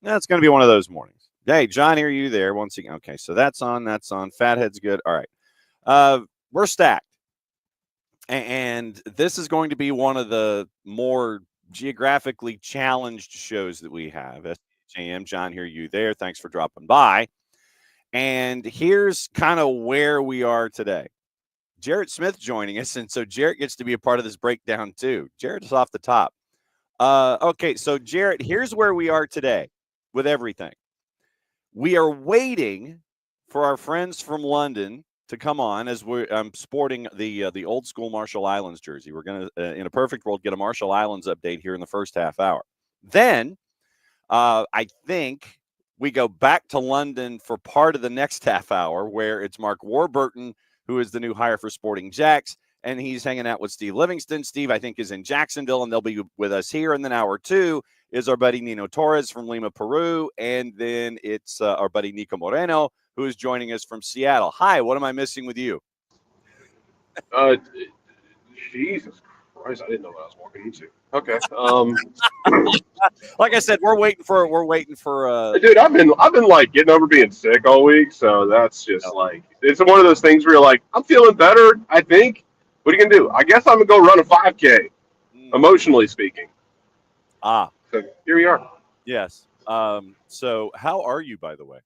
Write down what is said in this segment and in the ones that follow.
That's going to be one of those mornings. Hey, John, hear you there once again. Okay, so that's on. That's on. Fathead's good. All right. We're stacked. And this is going to be one of the more geographically challenged shows that we have. SHAM, John, hear you there. Thanks for dropping by. And here's kind of where we are today. Jarrett Smith joining us, and so Jarrett gets to be a part of this breakdown too. Jarrett's off the top. Okay, so Jarrett, here's where we are today with everything. We are waiting for our friends from London to come on as I'm sporting the old school Marshall Islands jersey. We're going to, in a perfect world, get a Marshall Islands update here in the first half hour. Then I think we go back to London for part of the next half hour where it's Mark Warburton, who is the new hire for Sporting Jacks, and he's hanging out with Steve Livingston. Steve, I think, is in Jacksonville, and they'll be with us here. And then hour two is our buddy Nino Torres from Lima, Peru, and then it's our buddy Nico Moreno, who is joining us from Seattle. Hi, what am I missing with you? Jesus Christ, I didn't know what I was walking into. Okay. Like I said, we're waiting for. Dude, I've been like getting over being sick all week, so that's just like it's one of those things where you're like, I'm feeling better, I think. What are you gonna do? I guess I'm gonna go run a 5K, emotionally speaking. So here we are. Yes. So how are you, by the way?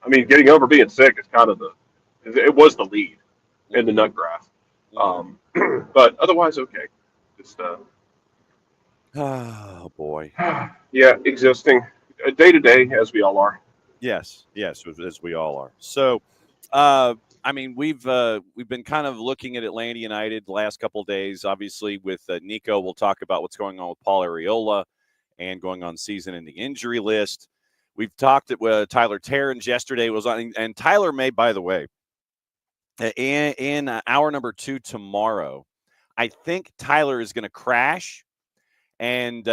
I mean, getting over being sick is kind of it was the lead in the nut graph. But otherwise, okay. Just oh boy. Yeah, existing day to day as we all are. Yes, as we all are. So, I mean, we've been kind of looking at Atlanta United the last couple of days. Obviously, with Nico, we'll talk about what's going on with Paul Arriola and going on season in the injury list. We've talked at Tyler Terrence yesterday was on, and Tyler may, by the way, in hour number 2 tomorrow, I think Tyler is going to crash, and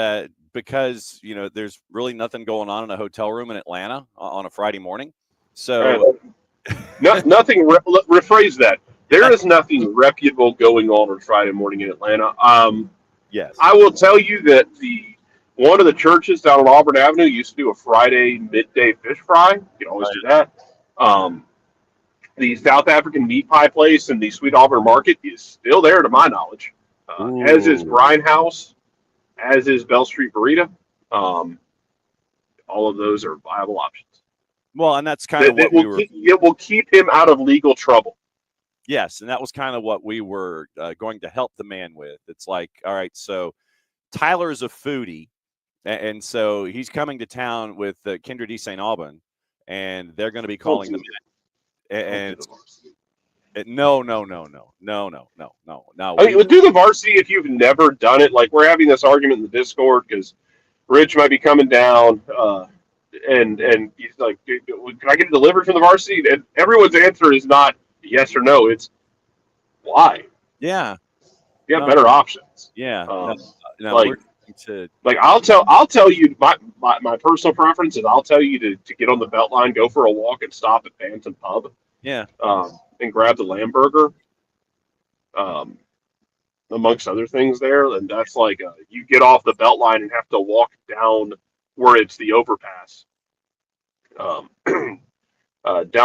because there's really nothing going on in a hotel room in Atlanta on a Friday morning, so nothing. Rephrase that. There is nothing reputable going on Friday morning in Atlanta. Yes, I will tell you that one of the churches down on Auburn Avenue used to do a Friday midday fish fry. You can always do that. The South African meat pie place in the Sweet Auburn Market is still there, to my knowledge. As is Grindhouse, as is Bell Street Burrito. All of those are viable options. Well, and that's kind of what it will keep him out of legal trouble. Yes, and that was kind of what we were going to help the man with. It's like, all right, so Tyler is a foodie, and so he's coming to town with Kindred East St. Alban, and they're going to be calling them. And no. I mean, we'll do the varsity if you've never done it. Like, we're having this argument in the Discord because Rich might be coming down, and he's like, can I get it delivered from the varsity? And everyone's answer is not yes or no. It's why. Yeah. You got better options. Yeah. I'll tell you my personal preference is I'll tell you to get on the Beltline, go for a walk, and stop at Bantam Pub. Yeah. And grab the lamb burger. Amongst other things there, and that's like you get off the Beltline and have to walk down where it's the overpass, down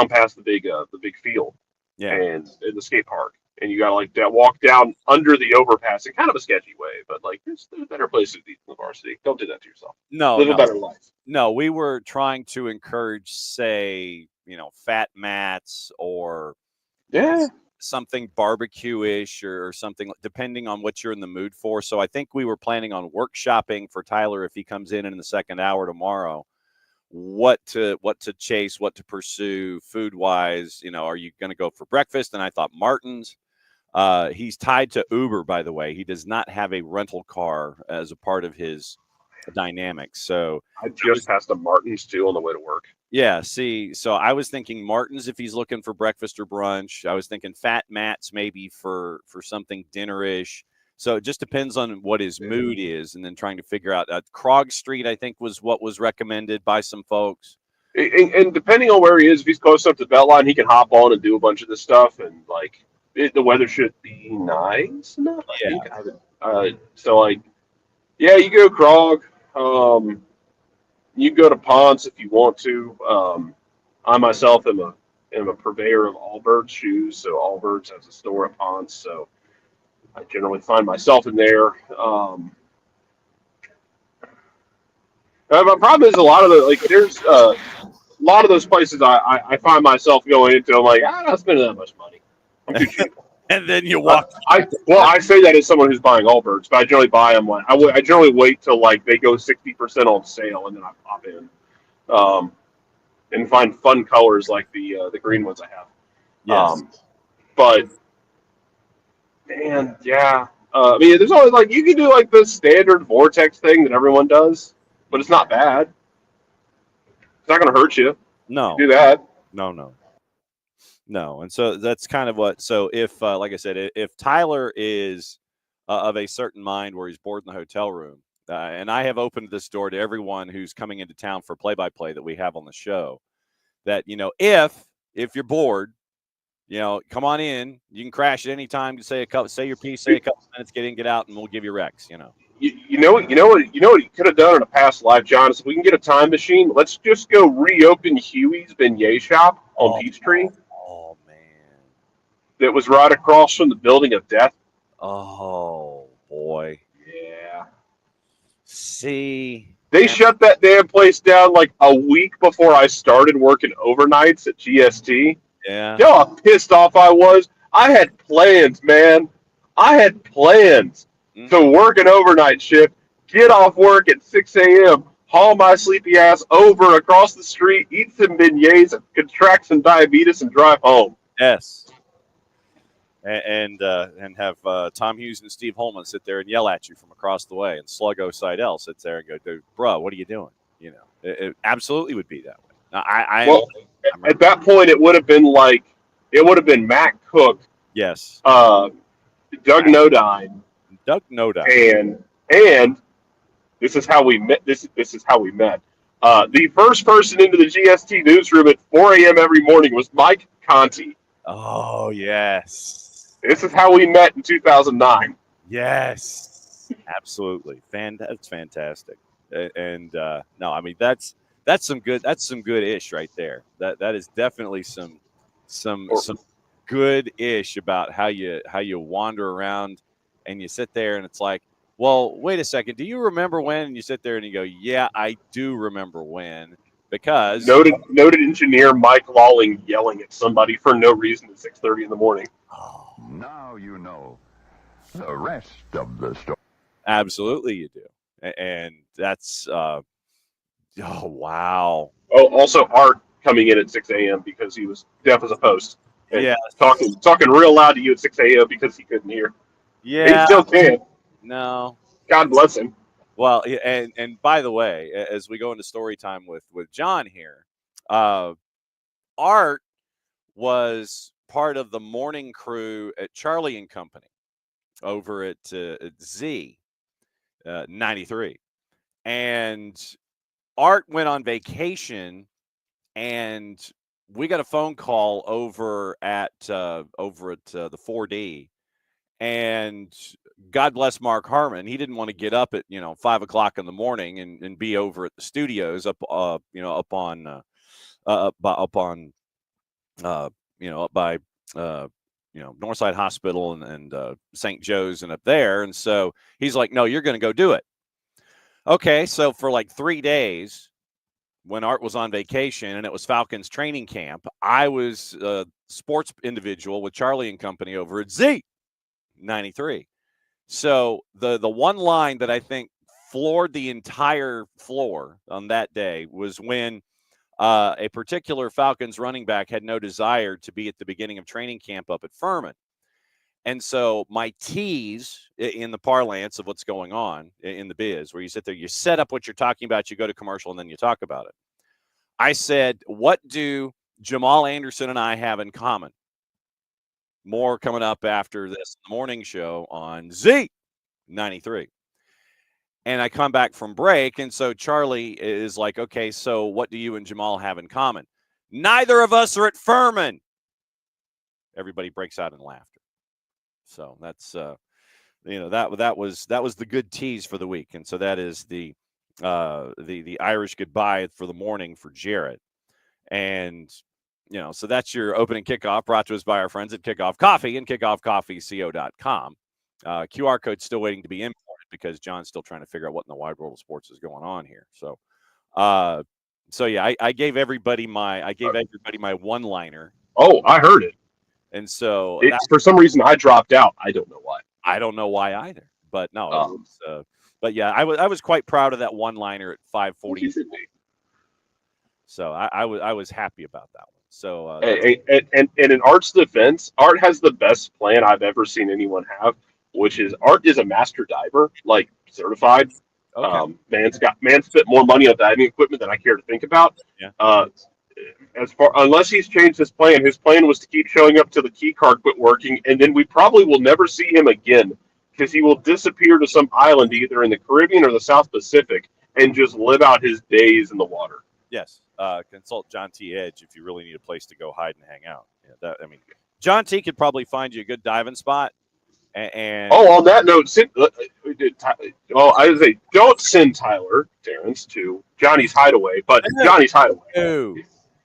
past the big field, and in the skate park. And you gotta walk down under the overpass in kind of a sketchy way, but there's better places to eat in the varsity. Don't do that to yourself. Live a better life. No, we were trying to encourage, say, Fat Mats or something barbecue-ish or something, depending on what you're in the mood for. So I think we were planning on workshopping for Tyler if he comes in the second hour tomorrow. What to chase, what to pursue food-wise. Are you going to go for breakfast? And I thought Martin's. He's tied to Uber, by the way. He does not have a rental car as a part of his dynamics. So I just passed a Martin's too on the way to work. Yeah, see, so I was thinking Martin's if he's looking for breakfast or brunch. I was thinking Fat Matt's maybe for something dinner-ish. So it just depends on what his mood is, and then trying to figure out. Krog Street, I think, was what was recommended by some folks. And depending on where he is, if he's close up to the Beltline, he can hop on and do a bunch of this stuff. And the weather should be nice enough. I think. So you go Krog. you go to Ponce if you want to. I myself am a purveyor of Allbirds shoes, so Allbirds has a store at Ponce, so I generally find myself in there. My problem is a lot of the like there's a lot of those places I find myself going into. I'm like, I'm not spending that much money. I'm too cheap. And then you walk. I say that as someone who's buying Allbirds, but I generally buy them like I generally wait till like they go 60% on sale and then I pop in, um, and find fun colors like the green ones I have. Yes. But man, yeah. I mean, there's always like you can do like the standard vortex thing that everyone does, but it's not bad. It's not going to hurt you. No. Do that. No. And so that's kind of what. So if, like I said, if Tyler is of a certain mind where he's bored in the hotel room, and I have opened this door to everyone who's coming into town for play-by-play that we have on the show, that if you're bored, come on in. You can crash at any time to say your piece, say a couple minutes, get in, get out, and we'll give you Rex. You know what you could have done in a past life, John, is if we can get a time machine, let's just go reopen Huey's Beignet Shop on Peachtree. Oh man, that was right across from the Building of Death. Oh boy, yeah. See, they shut that damn place down like a week before I started working overnights at GST. Yeah. You know how pissed off I was? I had plans, man. I had plans to work an overnight shift, get off work at 6 a.m., haul my sleepy ass over across the street, eat some beignets, contract some diabetes, and drive home. Yes. And have Tom Hughes and Steve Holman sit there and yell at you from across the way, and Sluggo Seidel sits there and go, "Bro, what are you doing?" It absolutely would be that way. Now, at that point, it would have been Matt Cook, yes, Doug Nodine, and this is how we met. This is how we met. The first person into the GST newsroom at 4 a.m. every morning was Mike Conti. Oh yes. This is how we met in 2009. Yes, absolutely. That's fantastic. And no, I mean that's some good ish right there. That is definitely some good ish about how you wander around and you sit there and it's like, well, wait a second. Do you remember when? And you sit there and you go, yeah, I do remember when. Because noted engineer Mike Lawling yelling at somebody for no reason at 6:30 in the morning. Oh. Now you know the rest of the story. Absolutely, you do, and that's oh wow. Oh, also Art coming in at 6 a.m. because he was deaf as a post. And yeah, talking real loud to you at 6 a.m. because he couldn't hear. Yeah, he still can. No, God bless him. Well, and by the way, as we go into story time with John here, Art was part of the morning crew at Charlie and Company over at Z 93, and Art went on vacation, and we got a phone call over at the 4D. And God bless Mark Harmon. He didn't want to get up at 5 o'clock in the morning and be over at the studios up up on Northside Hospital and St. Joe's and up there. And so he's like, no, you're going to go do it. Okay, so for like 3 days, when Art was on vacation and it was Falcons training camp, I was a sports individual with Charlie and Company over at Z 93. So the one line that I think floored the entire floor on that day was when a particular Falcons running back had no desire to be at the beginning of training camp up at Furman. And so my tease in the parlance of what's going on in the biz, where you sit there, you set up what you're talking about, you go to commercial, and then you talk about it. I said, what do Jamal Anderson and I have in common? More coming up after this morning show on Z 93. And I come back from break, and so Charlie is like, okay, so what do you and Jamal have in common? Neither of us are at Furman. Everybody breaks out in laughter. So that's that was the good tease for the week. And so that is the the Irish goodbye for the morning for Jarrett. And, so that's your opening kickoff brought to us by our friends at Kickoff Coffee and kickoffcoffeeco.com. QR code's still waiting to be imported because John's still trying to figure out what in the wide world of sports is going on here. So, yeah, I gave everybody my one-liner. Oh, I heard it. And so for some reason I dropped out. I don't know why. I don't know why either. But no, but yeah, I was quite proud of that one-liner at 5:40. So I was happy about that one. So and in Art's defense, Art has the best plan I've ever seen anyone have, which is Art is a master diver, like certified. okay. Man's spent more money on diving equipment than I care to think about. Yeah. Unless he's changed his plan was to keep showing up till the key card quit working, and then we probably will never see him again because he will disappear to some island either in the Caribbean or the South Pacific and just live out his days in the water. Yes. Consult John T. Edge if you really need a place to go hide and hang out. Yeah, John T. could probably find you a good diving spot. And on that note, I would say don't send Tyler Terrence to Johnny's Hideaway, but Johnny's Hideaway.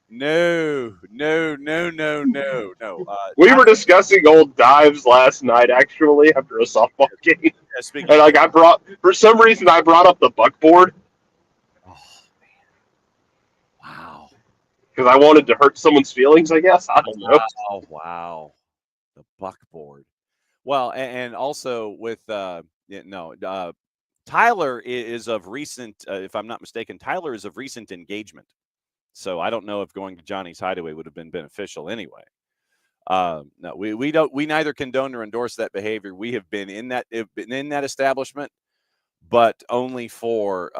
No. We were discussing old dives last night, actually, after a softball game. And for some reason, I brought up the buckboard. Oh, man. Wow. Because I wanted to hurt someone's feelings, I guess. I don't know. Wow. The buckboard. Well, and also with Tyler is of recent, if I'm not mistaken, Tyler is of recent engagement. So I don't know if going to Johnny's Hideaway would have been beneficial anyway. No, we neither condone or endorse that behavior. We have been in that establishment, but only for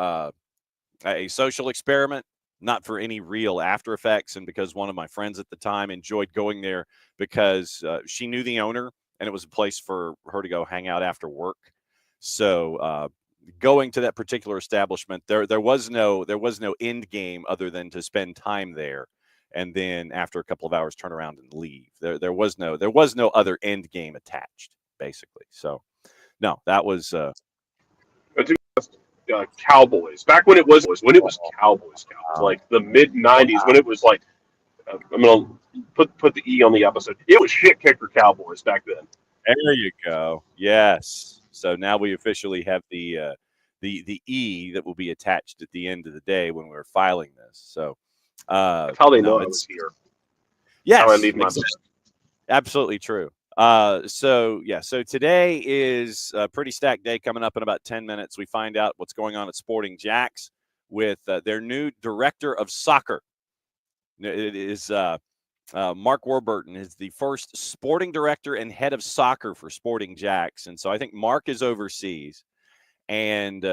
a social experiment, not for any real after effects. And because one of my friends at the time enjoyed going there because she knew the owner and it was a place for her to go hang out after work. So going to that particular establishment, there was no end game other than to spend time there, and then after a couple of hours turn around and leave. There was no other end game attached, basically. So no, that was Cowboys back when it was Cowboys, like the mid '90s when it was like I'm gonna put the E on the episode. It was shit kicker Cowboys back then. There you go. Yes. So now we officially have the E that will be attached at the end of the day when we're filing this. So that's how they know I was here. Yes, how I leave my absolutely true. So today is a pretty stacked day. Coming up in about 10 minutes, we find out what's going on at Sporting Jacks with their new director of soccer. It is Mark Warburton is the first sporting director and head of soccer for Sporting Jacks. And so I think Mark is overseas. And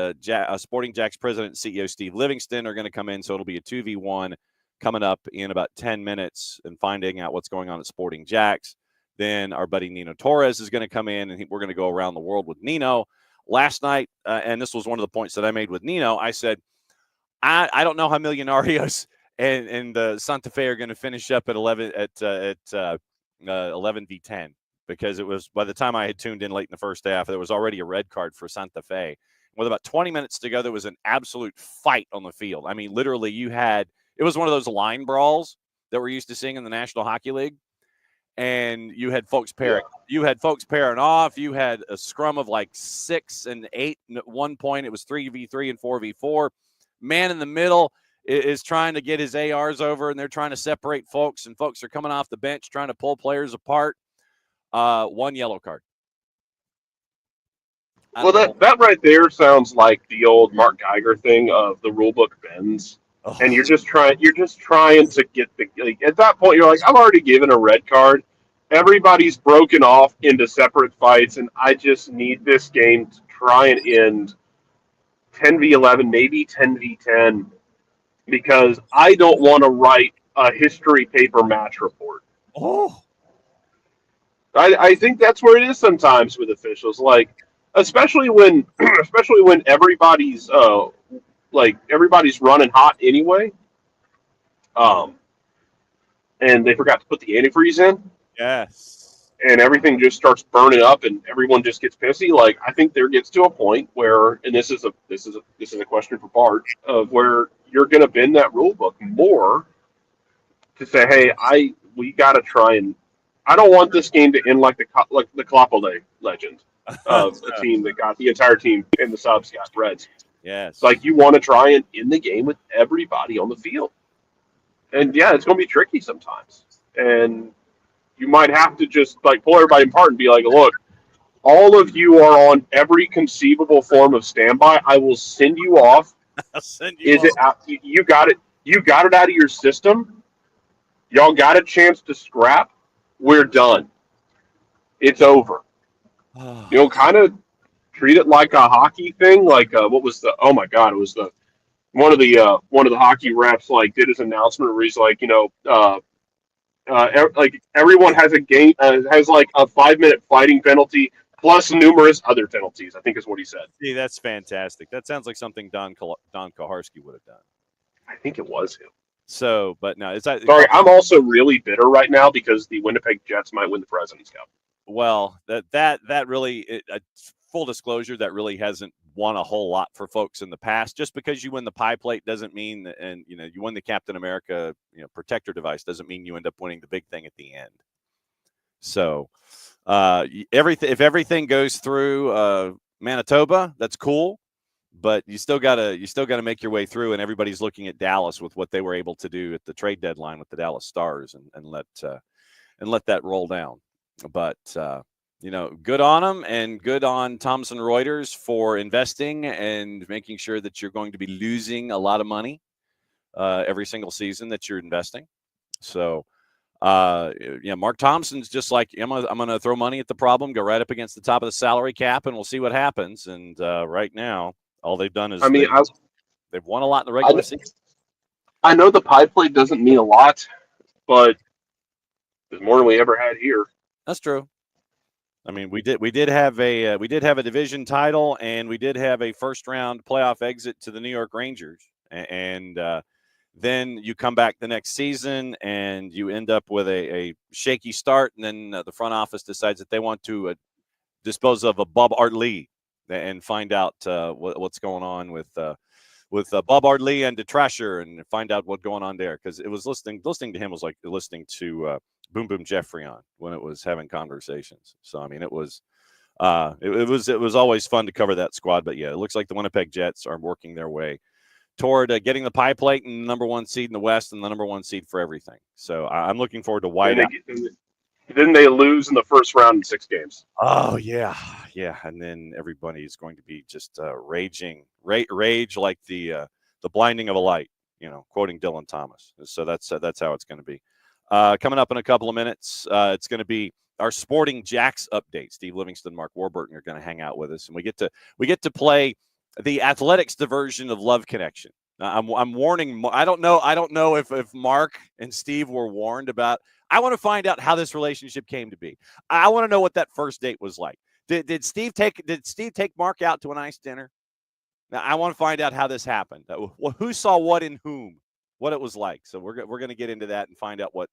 Sporting Jacks president and CEO Steve Livingston are going to come in. So it'll be a 2v1 coming up in about 10 minutes and finding out what's going on at Sporting Jacks. Then our buddy Nino Torres is going to come in, and we're going to go around the world with Nino. Last night, and this was one of the points that I made with Nino, I said, I don't know how Millonarios and Santa Fe are going to finish up at 11 v10, because it was, by the time I had tuned in late in the first half, there was already a red card for Santa Fe. With about 20 minutes to go, there was an absolute fight on the field. I mean, literally, it was one of those line brawls that we're used to seeing in the National Hockey League. And you had folks pairing. You had folks pairing off. You had a scrum of like 6 and 8. And at one point, it was 3v3 and 4v4. Man in the middle is trying to get his ARs over, and they're trying to separate folks. And folks are coming off the bench trying to pull players apart. One yellow card. Well, that right there sounds like the old Mark Geiger thing of the rule book bends. Oh. And you're just trying to get at that point, you're like, I've already given a red card. Everybody's broken off into separate fights, and I just need this game to try and end 10v11, maybe 10v10, because I don't want to write a history paper match report. Oh. I think that's where it is sometimes with officials, like especially when everybody's everybody's running hot anyway. And they forgot to put the antifreeze in. Yes. and everything just starts burning up and everyone just gets pissy, like I think there gets to a point where, and this is a question for Bart, of where you're going to bend that rule book more to say, hey, we got to try and I don't want this game to end like the Kalapale legend of a team that got the entire team in the subs got Reds. Yes. Like you want to try and end the game with everybody on the field. And yeah, it's going to be tricky sometimes. And you might have to just like pull everybody apart and be like, look, all of you are on every conceivable form of standby. I will send you off. I'll send you Is off. it out? You got it. You got it out of your system. Y'all got a chance to scrap. We're done. It's over. Kind of treat it like a hockey thing. Like what was the? Oh my God! It was the one of the hockey refs like did his announcement where he's like, like everyone has a game has like a 5-minute fighting penalty plus numerous other penalties. I think is what he said. See, that's fantastic. That sounds like something Don Koharski would have done. I think it was him. So, but no, it's sorry. I'm also really bitter right now because the Winnipeg Jets might win the President's Cup. Well, that really, full disclosure, that really hasn't won a whole lot for folks in the past. Just because you win the pie plate doesn't mean, and you win the Captain America, protector device doesn't mean you end up winning the big thing at the end. So, if everything goes through Manitoba, that's cool, but you still gotta make your way through. And everybody's looking at Dallas with what they were able to do at the trade deadline with the Dallas Stars, and let that roll down. But good on them, and good on Thomson Reuters for investing and making sure that you're going to be losing a lot of money every single season that you're investing. So, Mark Thompson's just like, I'm gonna throw money at the problem, go right up against the top of the salary cap, and we'll see what happens. And right now, all they've done is they've won a lot in the regular season. I know the pie plate doesn't mean a lot, but there's more than we ever had here. That's true. I mean, we did have a division title, and we did have a first round playoff exit to the New York Rangers, and then you come back the next season and you end up with a shaky start, and then the front office decides that they want to dispose of a Bob Artley and find out what's going on with Bob Artley and DeTrasher, and find out what's going on there, because it was listening to him was like listening to Boom Boom Jeffrey on when it was having conversations. So I mean, it was always fun to cover that squad. But yeah, it looks like the Winnipeg Jets are working their way toward getting the pie plate and the number one seed in the West and the number one seed for everything. So I'm looking forward to whiteout. Then they lose in the first round in 6 games. Oh yeah, and then everybody is going to be just raging, rage like the blinding of a light. Quoting Dylan Thomas. So that's how it's going to be. Coming up in a couple of minutes, it's going to be our Sporting Jacks update. Steve Livingston, Mark Warburton are going to hang out with us, and we get to play the athletics diversion of Love Connection. I'm warning. I don't know if Mark and Steve were warned about. I want to find out how this relationship came to be. I want to know what that first date was like. Did Steve take Mark out to a nice dinner? Now I want to find out how this happened. Who saw what in whom? What it was like. So we're going to get into that and find out what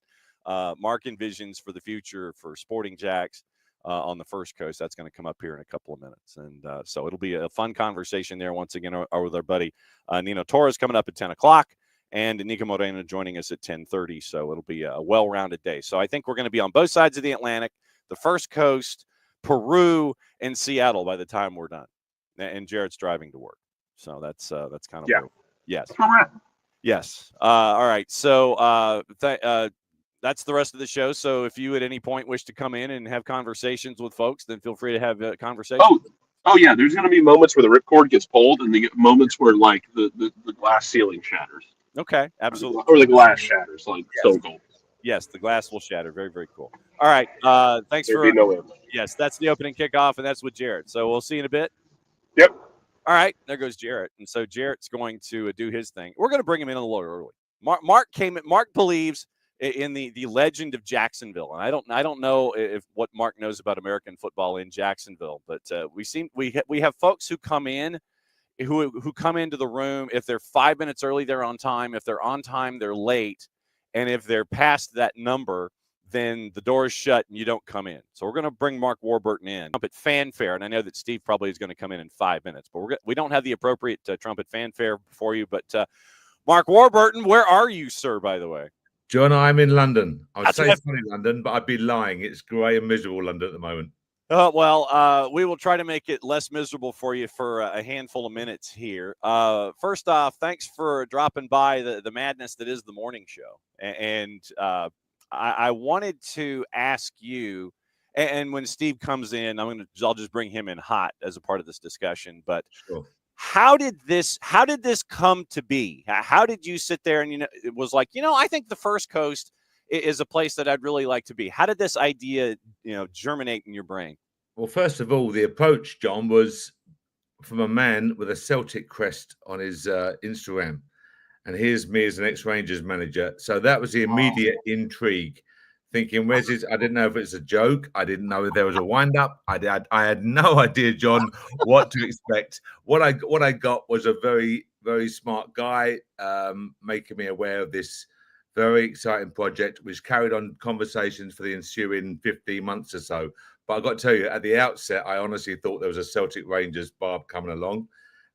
Mark envisions for the future for Sporting Jacks on the First Coast. That's going to come up here in a couple of minutes. And so it'll be a fun conversation there once again with our buddy Nino Torres coming up at 10 o'clock and Nico Moreno joining us at 10:30. So it'll be a well-rounded day. So I think we're going to be on both sides of the Atlantic, the First Coast, Peru, and Seattle by the time we're done. And Jared's driving to work. So that's kind of yes. Yes. All right. So that's the rest of the show. So if you at any point wish to come in and have conversations with folks, then feel free to have a conversation. Oh yeah. There's going to be moments where the ripcord gets pulled, and the moments where like the glass ceiling shatters. Okay. Absolutely. Or the glass shatters, like Stone Cold. Yes, the glass will shatter. Very, very cool. All right. Thanks for. Yes, that's the opening kickoff, and that's with Jarrett. So we'll see you in a bit. Yep. All right, there goes Jarrett, and so Jarrett's going to do his thing. We're going to bring him in a little early. Mark believes in the legend of Jacksonville, and I don't know if what Mark knows about American football in Jacksonville, but we have folks who come in, who come into the room. If they're 5 minutes early, they're on time. If they're on time, they're late, and if they're past that number, then the door is shut and you don't come in. So we're going to bring Mark Warburton in. Trumpet fanfare, and I know that Steve probably is going to come in 5 minutes, but we don't have the appropriate trumpet fanfare for you. But Mark Warburton, where are you, sir, by the way? John, I'm in London. I would That's say what sunny London, but I'd be lying. It's grey and miserable London at the moment. We will try to make it less miserable for you for a handful of minutes here. First off, thanks for dropping by the madness that is the morning show. And I wanted to ask you, and when Steve comes in, I'll just bring him in hot as a part of this discussion. But Sure. how did this come to be? How did you sit there and it was like, I think the First Coast is a place that I'd really like to be. How did this idea, germinate in your brain? Well, first of all, the approach, John, was from a man with a Celtic crest on his Instagram. And here's me as an ex-Rangers manager. So that was the immediate intrigue. Thinking, where's this? I didn't know if it's a joke. I didn't know if there was a wind-up. I had no idea, John, what to expect. What I got was a very, very smart guy making me aware of this very exciting project, which carried on conversations for the ensuing 15 months or so. But I got to tell you, at the outset, I honestly thought there was a Celtic Rangers barb coming along,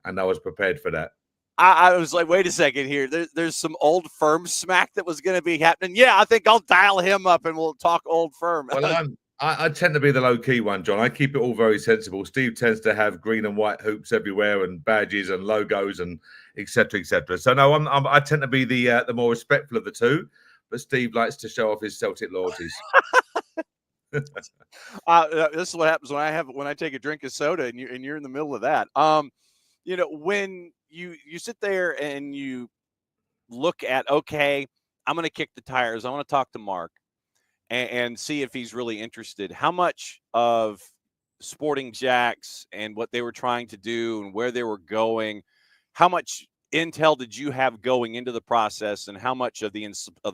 and I was prepared for that. I was like, wait a second here. There's some Old Firm smack that was going to be happening. Yeah, I think I'll dial him up and we'll talk Old Firm. Well, I tend to be the low-key one, John. I keep it all very sensible. Steve tends to have green and white hoops everywhere and badges and logos and et cetera, et cetera. So, no, I tend to be the more respectful of the two, but Steve likes to show off his Celtic loyalties. This is what happens when I take a drink of soda and you're in the middle of that. When you sit there and you look at, okay, I'm going to kick the tires. I want to talk to Mark and see if he's really interested. How much of Sporting Jacks and what they were trying to do and where they were going, how much intel did you have going into the process, and how much of the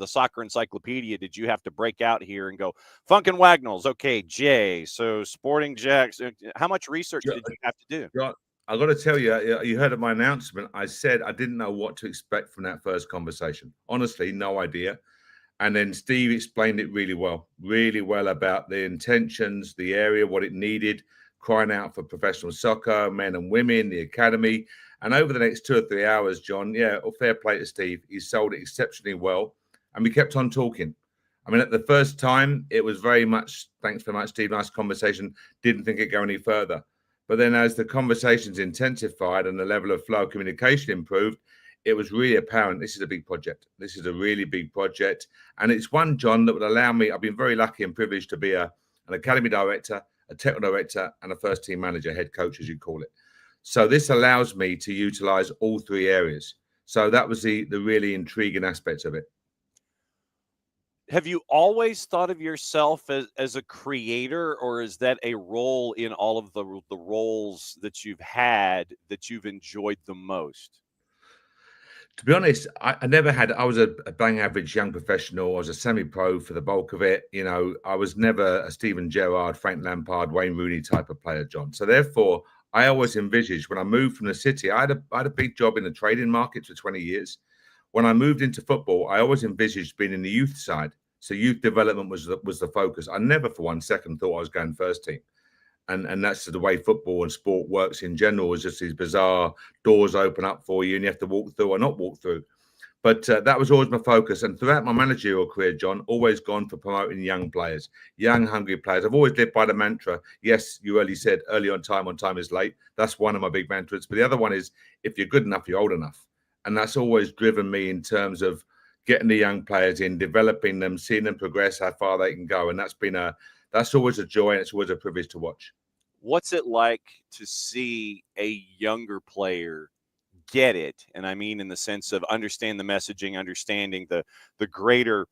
soccer encyclopedia did you have to break out here and go, Funkin' Wagnalls, okay, Jay, so Sporting Jacks, how much research did you have to do? John, I got to tell you, you heard of my announcement. I said I didn't know what to expect from that first conversation. Honestly, no idea. And then Steve explained it really well about the intentions, the area, what it needed, crying out for professional soccer, men and women, the academy. And over the next 2 or 3 hours, John, fair play to Steve. He sold it exceptionally well. And we kept on talking. I mean, at the first time, it was very much, thanks very much, Steve, nice conversation. Didn't think it'd go any further. But then as the conversations intensified and the level of flow of communication improved, it was really apparent this is a big project. This is a really big project. And it's one, John, that would allow me, I've been very lucky and privileged to be an academy director, a technical director, and a first team manager, head coach, as you call it. So this allows me to utilize all 3 areas. So that was the really intriguing aspect of it. Have you always thought of yourself as a creator, or is that a role in all of the roles that you've had that you've enjoyed the most? To be honest, I never had. I was a bang average young professional. I was a semi-pro for the bulk of it. I was never a Steven Gerrard, Frank Lampard, Wayne Rooney type of player, John. So therefore, I always envisaged when I moved from the city, I had a big job in the trading markets for 20 years. When I moved into football, I always envisaged being in the youth side. So youth development was the focus. I never for 1 second thought I was going first team. And that's the way football and sport works in general, is just these bizarre doors open up for you and you have to walk through or not walk through. But that was always my focus. And throughout my managerial career, John, always gone for promoting young players, young, hungry players. I've always lived by the mantra. Yes, you said early on time is late. That's one of my big mantras. But the other one is, if you're good enough, you're old enough. And that's always driven me in terms of getting the young players in, developing them, seeing them progress, how far they can go. And that's always a joy, and it's always a privilege to watch. What's it like to see a younger player get it? And I mean, in the sense of understand the messaging, understanding the greater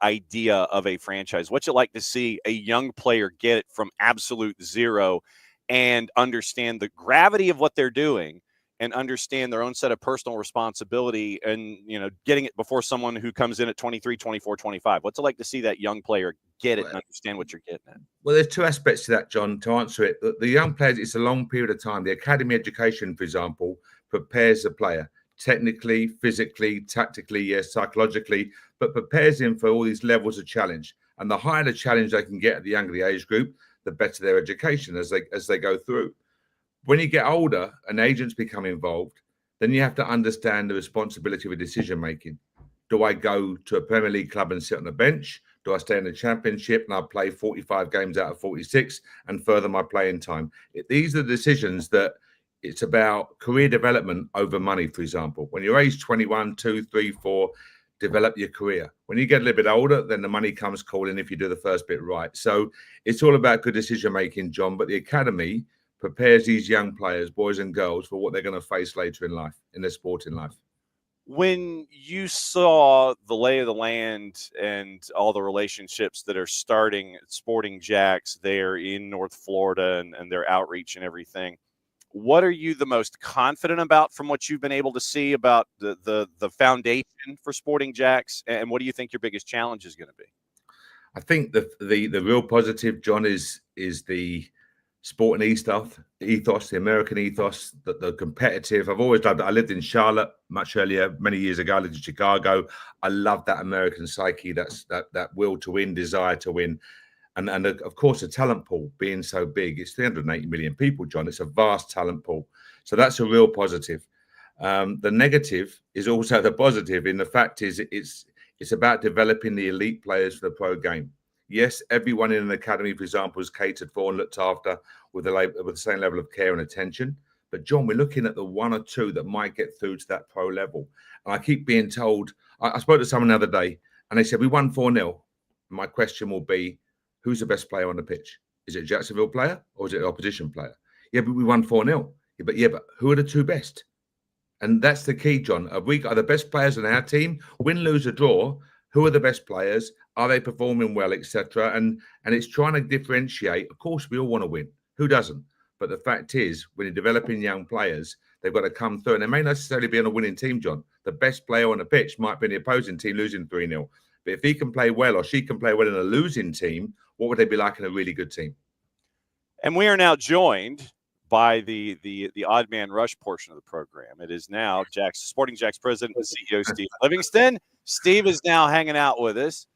idea of a franchise. What's it like to see a young player get it from absolute zero and understand the gravity of what they're doing and understand their own set of personal responsibility and, getting it before someone who comes in at 23, 24, 25? What's it like to see that young player get it and understand what you're getting at? Well, there's 2 aspects to that, John, to answer it. The young players, it's a long period of time. The academy education, for example, prepares the player technically, physically, tactically, yes, psychologically, but prepares him for all these levels of challenge. And the higher the challenge they can get at the younger the age group, the better their education as they go through. When you get older and agents become involved, then you have to understand the responsibility of decision making. Do I go to a Premier League club and sit on the bench? Do I stay in the Championship and I play 45 games out of 46 and further my playing time? These are the decisions that it's about career development over money, for example. When you're age 21, 2, 3, 4, develop your career. When you get a little bit older, then the money comes calling if you do the first bit right. So it's all about good decision making, John. But the academy prepares these young players, boys and girls, for what they're going to face later in life, in their sporting life. When you saw the lay of the land and all the relationships that are starting at Sporting Jacks there in North Florida and their outreach and everything, what are you the most confident about from what you've been able to see about the foundation for Sporting Jacks? And what do you think your biggest challenge is going to be? I think the real positive, John, is the sporting ethos, the American ethos, the competitive. I've always loved it. I lived in Charlotte much earlier, many years ago. I lived in Chicago. I love that American psyche, that will to win, desire to win. And of course, the talent pool being so big, it's 380 million people, John. It's a vast talent pool. So that's a real positive. The negative is also the positive in the fact is it's about developing the elite players for the pro game. Yes, everyone in an academy, for example, is catered for and looked after with the same level of care and attention. But, John, we're looking at the one or two that might get through to that pro level. And I keep being told, I spoke to someone the other day, and they said, we won 4-0. My question will be, who's the best player on the pitch? Is it a Jacksonville player or is it an opposition player? Yeah, but we won 4-0. Yeah, but who are the two best? And that's the key, John. Are the best players on our team? Win, lose, or draw. Who are the best players? Are they performing well, etc.? And it's trying to differentiate. Of course, we all want to win. Who doesn't? But the fact is, when you're developing young players, they've got to come through. And they may not necessarily be on a winning team, John. The best player on the pitch might be the opposing team losing 3-0. But if he can play well or she can play well in a losing team, what would they be like in a really good team? And we are now joined by the odd man rush portion of the program. It is now Sporting Jacks president and CEO Steve Livingston. Steve is now hanging out with us.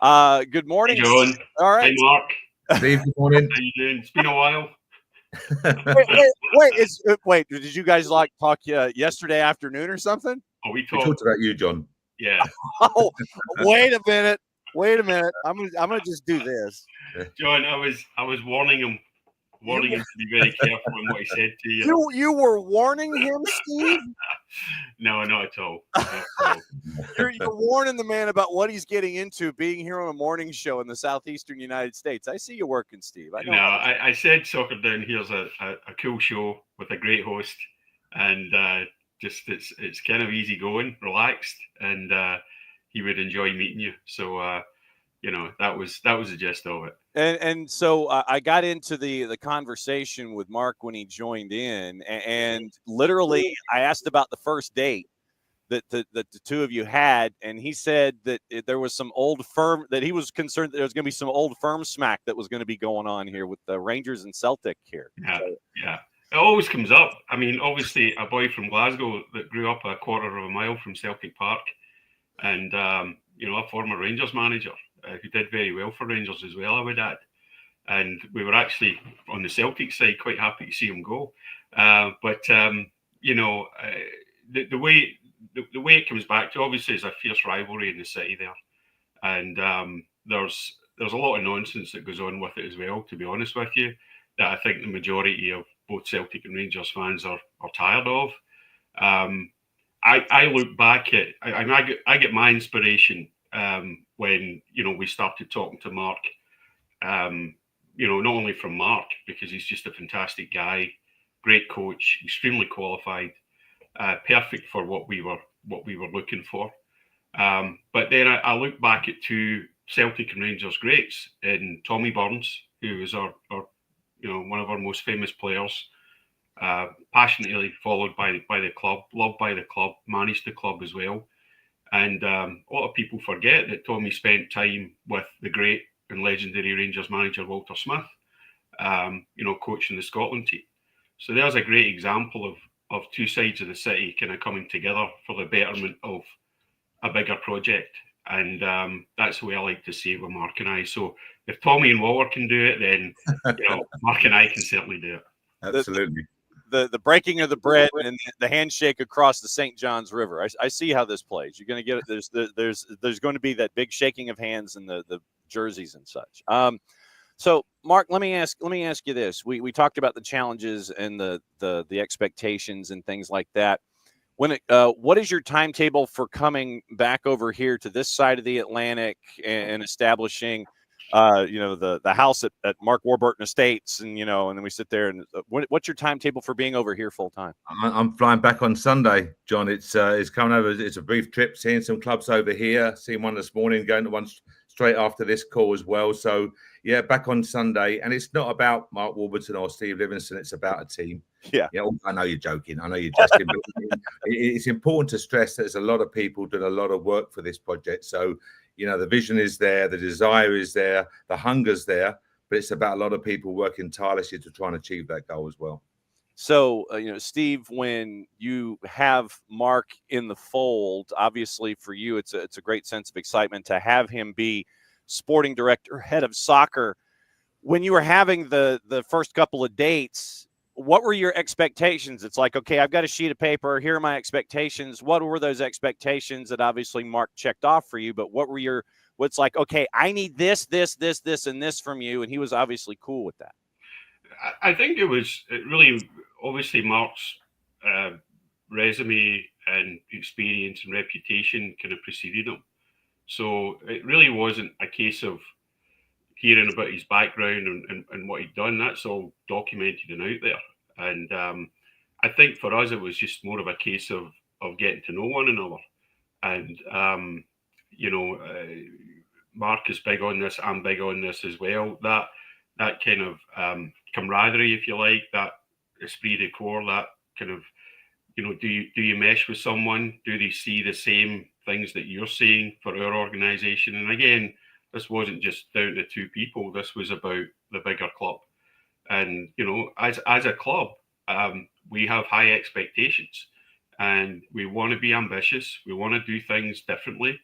Good morning, hey, John. All right, hey Mark. Steve, good morning. How you doing? It's been a while. Wait. Did you guys talk yesterday afternoon or something? Oh, we We talked about you, John. Yeah. Oh, wait a minute. I'm gonna just do this. John, I was warning him to be very careful in what he said to you. You were warning him, Steve? No, not at all. You're warning the man about what he's getting into being here on a morning show in the southeastern United States. I see you working, Steve. I said Soccer Down Here's a cool show with a great host, and just it's kind of easy going, relaxed, and he would enjoy meeting you. So that was the gist of it. And so I got into the conversation with Mark when he joined in, and literally I asked about the first date that the two of you had, and he said that there was some old firm, that he was concerned that there was going to be some old firm smack that was going to be going on here with the Rangers and Celtic here. Yeah. It always comes up. I mean, obviously, a boy from Glasgow that grew up a quarter of a mile from Celtic Park, and a former Rangers manager who did very well for Rangers as well, I would add. And we were actually on the Celtic side quite happy to see him go. But the way it comes back to, obviously, is a fierce rivalry in the city there, and there's a lot of nonsense that goes on with it as well. To be honest with you, that I think the majority of both Celtic and Rangers fans are tired of. I look back at I get my inspiration when we started talking to Mark. Not only from Mark, because he's just a fantastic guy, great coach, extremely qualified, perfect for what we were looking for. But then I look back at two Celtic and Rangers greats in Tommy Burns, who was our one of our most famous players, passionately followed by the club, loved by the club, managed the club as well. And a lot of people forget that Tommy spent time with the great and legendary Rangers manager Walter Smith, coaching the Scotland team. So there's a great example of two sides of the city kind of coming together for the betterment of a bigger project. And that's the way I like to see it with Mark and I. So if Tommy and Waller can do it, then Mark and I can certainly do it. Absolutely. The breaking of the bread and the handshake across the St. Johns River. I see how this plays. You're going to get it. There's going to be that big shaking of hands and the jerseys and such. So Mark, let me ask you this. We talked about the challenges and the expectations and things like that. What is your timetable for coming back over here to this side of the Atlantic and establishing, the house at Mark Warburton Estates, and then we sit there and what's your timetable for being over here full time? I'm flying back on Sunday, John. It's coming over. It's a brief trip, seeing some clubs over here. Seeing one this morning, going to one straight after this call as well. So yeah, back on Sunday, and it's not about Mark Warburton or Steve Livingston. It's about a team. Yeah. I know you're joking. I know you're joking. But it's important to stress that there's a lot of people doing a lot of work for this project. So, the vision is there, the desire is there, the hunger's there, but it's about a lot of people working tirelessly to try and achieve that goal as well. So, Steve, when you have Mark in the fold, obviously for you, it's a great sense of excitement to have him be sporting director, head of soccer. When you were having the first couple of dates, what were your expectations? It's like, okay, I've got a sheet of paper. Here are my expectations. What were those expectations that obviously Mark checked off for you? But what's like, okay, I need this, and this from you. And he was obviously cool with that. I think it really, obviously Mark's resume and experience and reputation kind of preceded him. So it really wasn't a case of hearing about his background and what he'd done. That's all documented and out there. And I think for us, it was just more of a case of getting to know one another. And, Mark is big on this. I'm big on this as well. That kind of camaraderie, if you like, that esprit de corps, that kind of, do you mesh with someone? Do they see the same things that you're seeing for our organization? And again, this wasn't just down to two people. This was about the bigger club. And, as a club, we have high expectations and we want to be ambitious. We want to do things differently.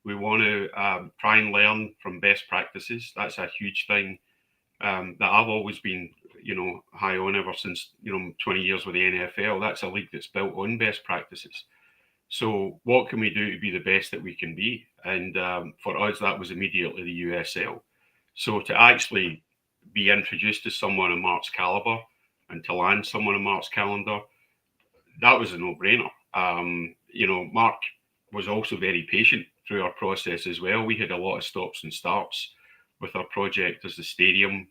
We want to try and learn from best practices. That's a huge thing that I've always been, high on ever since, 20 years with the NFL. That's a league that's built on best practices. So what can we do to be the best that we can be? And for us, that was immediately the USL. So to actually be introduced to someone of Mark's caliber and to land someone of Mark's calendar, that was a no-brainer. Mark was also very patient through our process as well. We had a lot of stops and starts with our project as the stadium,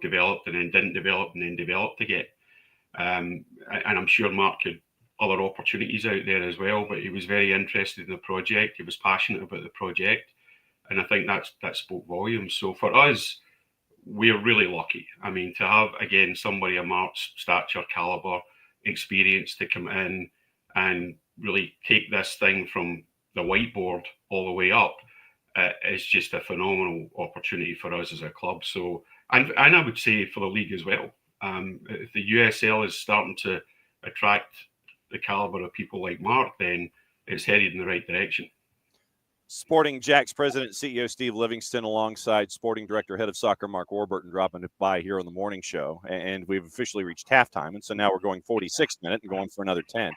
developed and then didn't develop and then developed again. And I'm sure Mark had other opportunities out there as well, but he was very interested in the project. He was passionate about the project. And I think that spoke volumes. So for us, we're really lucky. I mean, to have, again, somebody of Mark's stature, caliber, experience to come in and really take this thing from the whiteboard all the way up is just a phenomenal opportunity for us as a club. So, and I would say for the league as well. If the USL is starting to attract the caliber of people like Mark, then it's headed in the right direction. Sporting Jack's president, CEO Steve Livingston, alongside sporting director, head of soccer Mark Warburton, dropping by here on the morning show. And we've officially reached halftime. And so now we're going 46 minutes and going for another 10.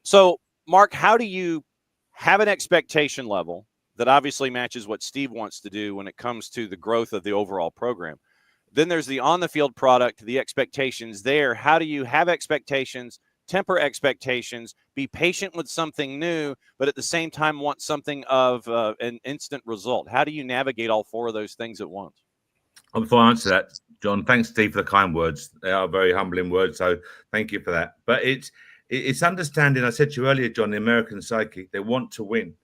So, Mark, how do you have an expectation level that obviously matches what Steve wants to do when it comes to the growth of the overall program? Then there's the on-the-field product, the expectations there. How do you have expectations, temper expectations, be patient with something new, but at the same time want something of an instant result? How do you navigate all four of those things at once? Before I answer that, John, thanks, Steve, for the kind words. They are very humbling words, so thank you for that. But it's understanding, I said to you earlier, John, the American psyche, they want to win.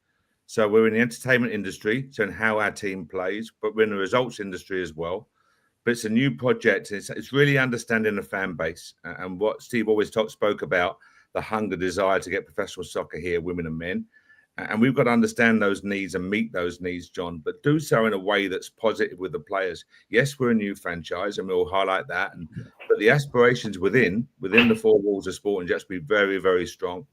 So we're in the entertainment industry, so in how our team plays, but we're in the results industry as well. But it's a new project. It's really understanding the fan base and what Steve always spoke about, the hunger, desire to get professional soccer here, women and men. And we've got to understand those needs and meet those needs, John, but do so in a way that's positive with the players. Yes, we're a new franchise and we'll highlight that. But the aspirations within the four walls of Sporting Jets be very, very strong.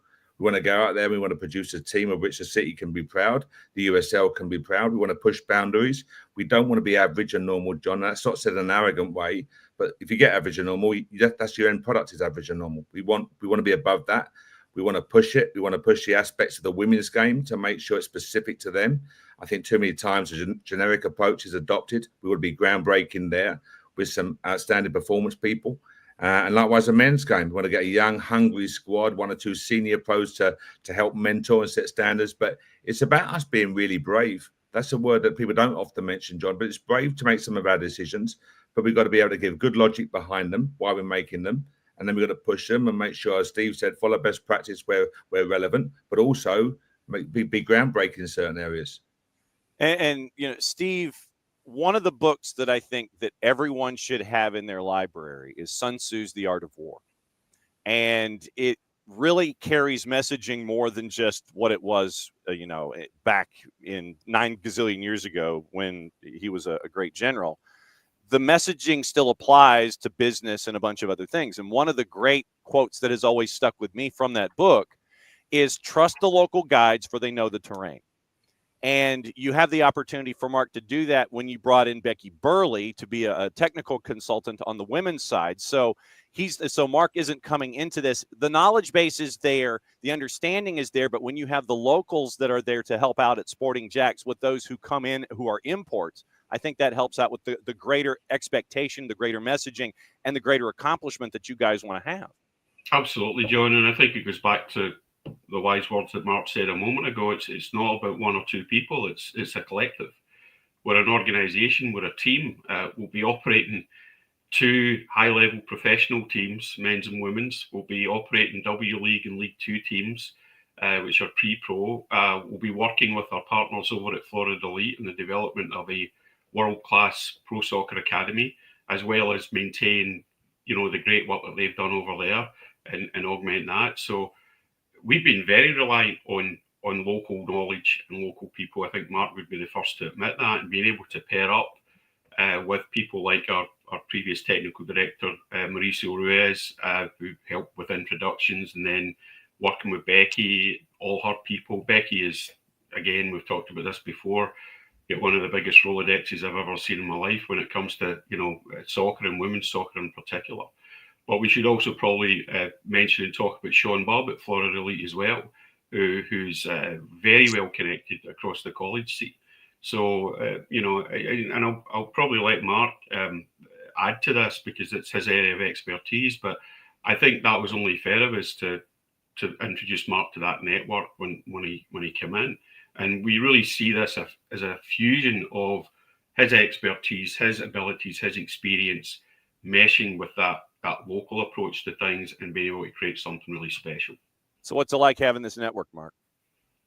We want to go out there. We want to produce a team of which the city can be proud. The USL can be proud. We want to push boundaries. We don't want to be average and normal, John. That's not said in an arrogant way, but if you get average and normal, that's your end product is average and normal. We want to be above that. We want to push it. We want to push the aspects of the women's game to make sure it's specific to them. I think too many times a generic approach is adopted. We want to be groundbreaking there with some outstanding performance people. And likewise, a men's game. We want to get a young, hungry squad, 1 or 2 senior pros to help mentor and set standards. But it's about us being really brave. That's a word that people don't often mention, John, but it's brave to make some of our decisions. But we've got to be able to give good logic behind them, why we're making them. And then we've got to push them and make sure, as Steve said, follow best practice where relevant, but also be groundbreaking in certain areas. And Steve, one of the books that I think that everyone should have in their library is Sun Tzu's The Art of War. And it really carries messaging more than just what it was, back in 9 gazillion years ago when he was a great general. The messaging still applies to business and a bunch of other things. And one of the great quotes that has always stuck with me from that book is trust the local guides for they know the terrain. And you have the opportunity for Mark to do that when you brought in Becky Burley to be a technical consultant on the women's side. So Mark isn't coming into this. The knowledge base is there. The understanding is there. But when you have the locals that are there to help out at Sporting Jacks with those who come in who are imports, I think that helps out with the greater expectation, the greater messaging, and the greater accomplishment that you guys want to have. Absolutely, John. And I think it goes back to the wise words that Mark said a moment ago. It's not about 1 or 2 people. It's a collective. We're an organisation. We're a team. We'll be operating 2 high-level professional teams, men's and women's. We'll be operating W League and League 2 teams, which are pre-pro. We'll be working with our partners over at Florida Elite in the development of a world-class pro soccer academy, as well as maintain, the great work that they've done over there and augment that. So we've been very reliant on local knowledge and local people. I think Mark would be the first to admit that, and being able to pair up with people like our previous technical director, Mauricio Ruiz, who helped with introductions, and then working with Becky, all her people. Becky is, again, we've talked about this before, one of the biggest Rolodexes I've ever seen in my life when it comes to, soccer and women's soccer in particular. But we should also probably mention and talk about Sean Bob at Florida Elite as well, who's very well connected across the college scene. So, and I'll probably let Mark add to this because it's his area of expertise. But I think that was only fair of us to introduce Mark to that network when he came in. And we really see this as a fusion of his expertise, his abilities, his experience, meshing with that local approach to things and being able to create something really special. So what's it like having this network, Mark?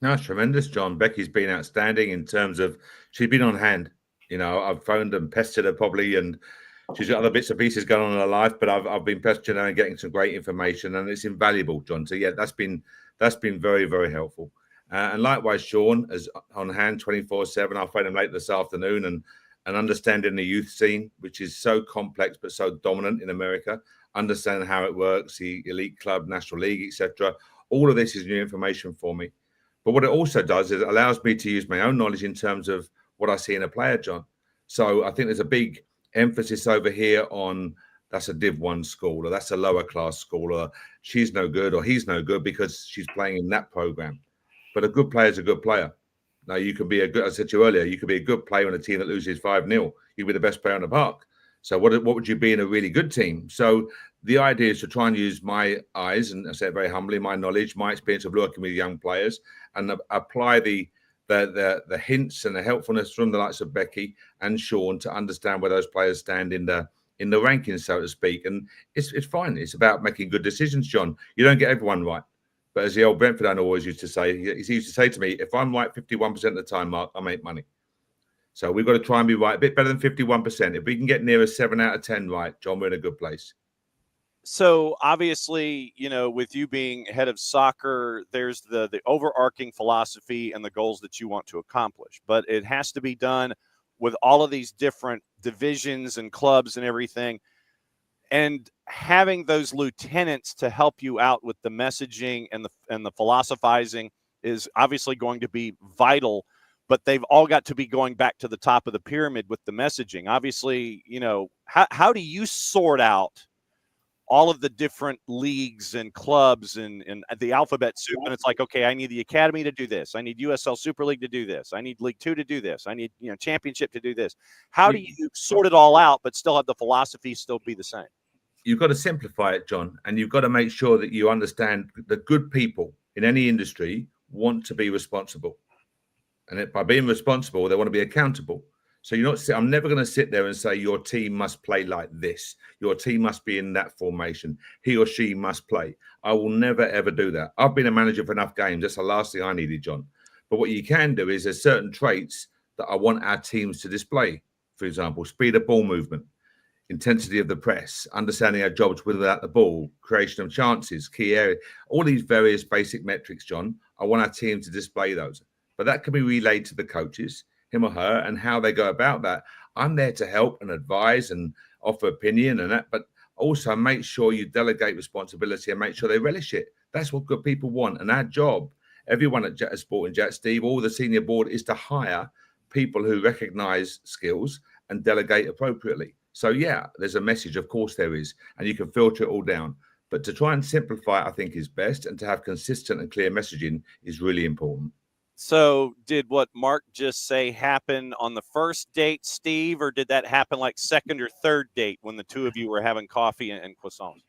No, it's tremendous, John. Becky's been outstanding in terms of she's been on hand. I've phoned and pestered her probably, and she's got other bits and pieces going on in her life, but I've been pestering her and getting some great information, and it's invaluable, John. So yeah, that's been very, very helpful. And likewise, Sean is on hand 24/7. I'll phone him late this afternoon and understanding the youth scene, which is so complex but so dominant in America, understanding how it works, the elite club, national league, etc. All of this is new information for me. But what it also does is it allows me to use my own knowledge in terms of what I see in a player, John. So I think there's a big emphasis over here on that's a Div 1 school, or that's a lower class school, or she's no good, or he's no good because she's playing in that program. But a good player is a good player. Now, you could be I said to you earlier, you could be a good player on a team that loses 5-0. You'd be the best player on the park. So what would you be in a really good team? So the idea is to try and use my eyes, and I say it very humbly, my knowledge, my experience of working with young players, and apply the hints and the helpfulness from the likes of Becky and Sean to understand where those players stand in the rankings, so to speak. And it's fine. It's about making good decisions, John. You don't get everyone right. But as the old Brentford owner always used to say, he used to say to me, if I'm right 51% of the time, Mark, I make money. So we've got to try and be right, a bit better than 51%. If we can get near a 7 out of 10 right, John, we're in a good place. So obviously, with you being head of soccer, there's the overarching philosophy and the goals that you want to accomplish. But it has to be done with all of these different divisions and clubs and everything. and having those lieutenants to help you out with the messaging and the philosophizing is obviously going to be vital, but they've all got to be going back to the top of the pyramid with the messaging. Obviously, how do you sort out all of the different leagues and clubs and the alphabet soup? And it's like, okay, I need the academy to do this. I need USL Super League to do this. I need League 2 to do this. I need, championship to do this. How do you sort it all out, but still have the philosophy still be the same? You've got to simplify it, John, and you've got to make sure that you understand that good people in any industry want to be responsible. And by being responsible, they want to be accountable. So I'm never going to sit there and say your team must play like this. Your team must be in that formation. He or she must play. I will never, ever do that. I've been a manager for enough games. That's the last thing I needed, John. But what you can do is there's certain traits that I want our teams to display. For example, speed of ball movement, intensity of the press, understanding our jobs without the ball, creation of chances, key area, all these various basic metrics, John. I want our team to display those. But that can be relayed to the coaches, him or her, and how they go about that. I'm there to help and advise and offer opinion and that, but also make sure you delegate responsibility and make sure they relish it. That's what good people want. And our job, everyone at Jet Sport and Jet Steve, all the senior board, is to hire people who recognize skills and delegate appropriately. So, yeah, there's a message. Of course there is. And you can filter it all down. But to try and simplify it, I think, is best. And to have consistent and clear messaging is really important. So did what Mark just say happen on the first date, Steve, or did that happen like second or third date when the two of you were having coffee and croissants?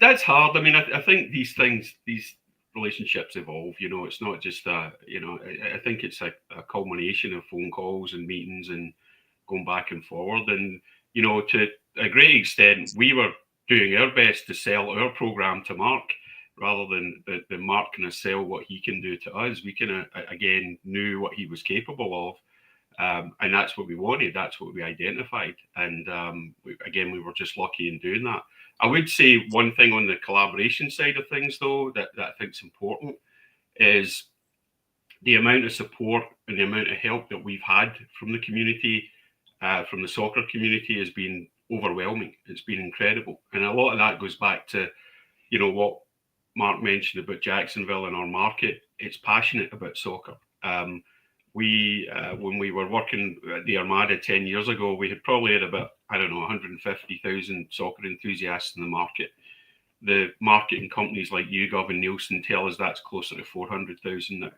That's hard. I mean, I think these relationships evolve. It's not just I think it's a culmination of phone calls and meetings and going back and forward. And, to a great extent, we were doing our best to sell our program to Mark rather than the Mark kind of sell what he can do to us. We kind of, again, knew what he was capable of. And that's what we wanted. That's what we identified. And we were just lucky in doing that. I would say one thing on the collaboration side of things, though, that I think is important is the amount of support and the amount of help that we've had from the community, from the soccer community, has been overwhelming. It's been incredible. And a lot of that goes back to, what Mark mentioned about Jacksonville and our market. It's passionate about soccer. When we were working at the Armada 10 years ago, we had probably had about, 150,000 soccer enthusiasts in the market. The marketing companies like YouGov and Nielsen tell us that's closer to 400,000 now.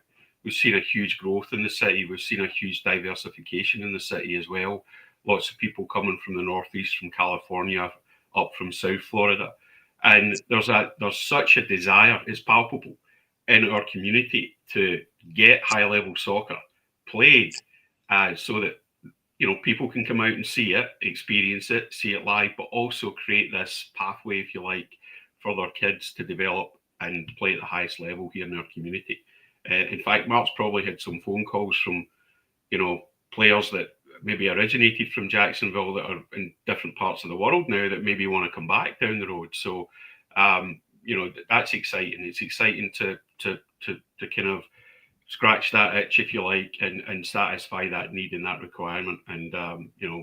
We've seen a huge growth in the city. We've seen a huge diversification in the city as well. Lots of people coming from the Northeast, from California, up from South Florida. And there's such a desire, it's palpable, in our community to get high-level soccer played so that, people can come out and see it, experience it, see it live, but also create this pathway, if you like, for their kids to develop and play at the highest level here in our community. In fact, Mark's probably had some phone calls from, players that maybe originated from Jacksonville that are in different parts of the world now that maybe want to come back down the road. So, that's exciting. It's exciting to kind of scratch that itch, if you like, and satisfy that need and that requirement. And,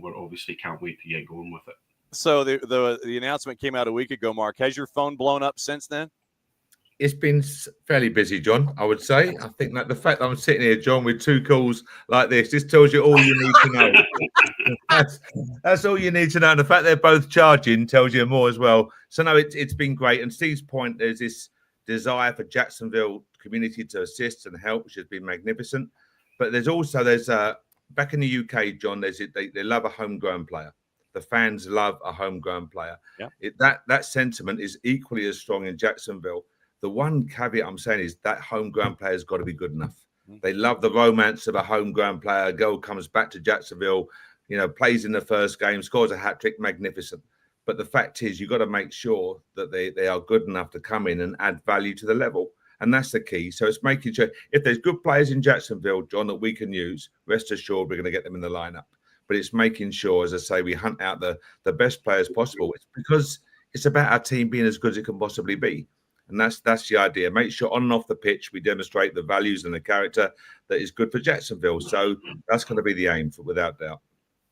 we're obviously can't wait to get going with it. So the announcement came out a week ago, Mark. Has your phone blown up since then? It's been fairly busy, John, I would say. I think that the fact that I'm sitting here, John, with two calls like this tells you all you need to know. That's all you need to know. And the fact they're both charging tells you more as well. So, no, it's been great. And Steve's point, there's this desire for Jacksonville community to assist and help, which has been magnificent. But there's back in the UK, John, they love a homegrown player. The fans love a homegrown player. Yeah. That sentiment is equally as strong in Jacksonville. The one caveat I'm saying is that homegrown player has got to be good enough. They love the romance of a homegrown player. A girl comes back to Jacksonville, plays in the first game, scores a hat-trick, magnificent. But the fact is, you've got to make sure that they are good enough to come in and add value to the level. And that's the key. So it's making sure if there's good players in Jacksonville, John, that we can use, rest assured we're going to get them in the lineup. But it's making sure, as I say, we hunt out the best players possible. It's because it's about our team being as good as it can possibly be. And that's the idea. Make sure on and off the pitch we demonstrate the values and the character that is good for Jacksonville. So that's going to be the aim, without doubt.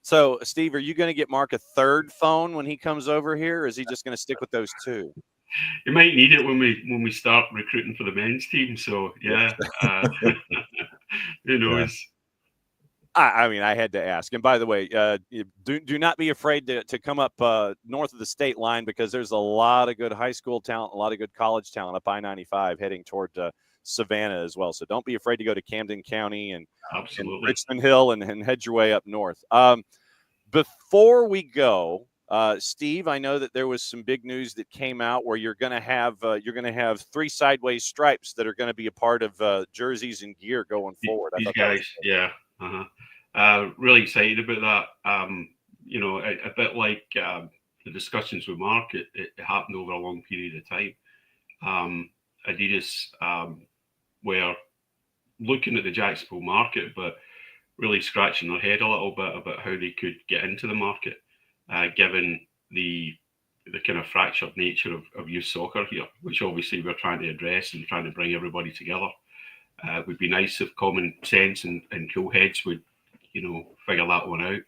So, Steve, are you going to get Mark a third phone when he comes over here, or is he just going to stick with those two? You might need it when we start recruiting for the men's team. So yeah, who knows? I mean, I had to ask. And by the way, do not be afraid to come up north of the state line, because there's a lot of good high school talent, a lot of good college talent up I-95 heading toward Savannah as well. So don't be afraid to go to Camden County and Richmond Hill and head your way up north. Before we go, Steve, I know that there was some big news that came out where you're going to have 3 sideways stripes that are going to be a part of jerseys and gear going forward. These guys, yeah. Really excited about that. You know, a bit like the discussions with Mark, it happened over a long period of time. Adidas were looking at the Jacksonville market, but really scratching their head a little bit about how they could get into the market, given the kind of fractured nature of youth soccer here, which obviously we're trying to address and trying to bring everybody together. It would be nice if common sense and cool heads would, you know, figure that one out.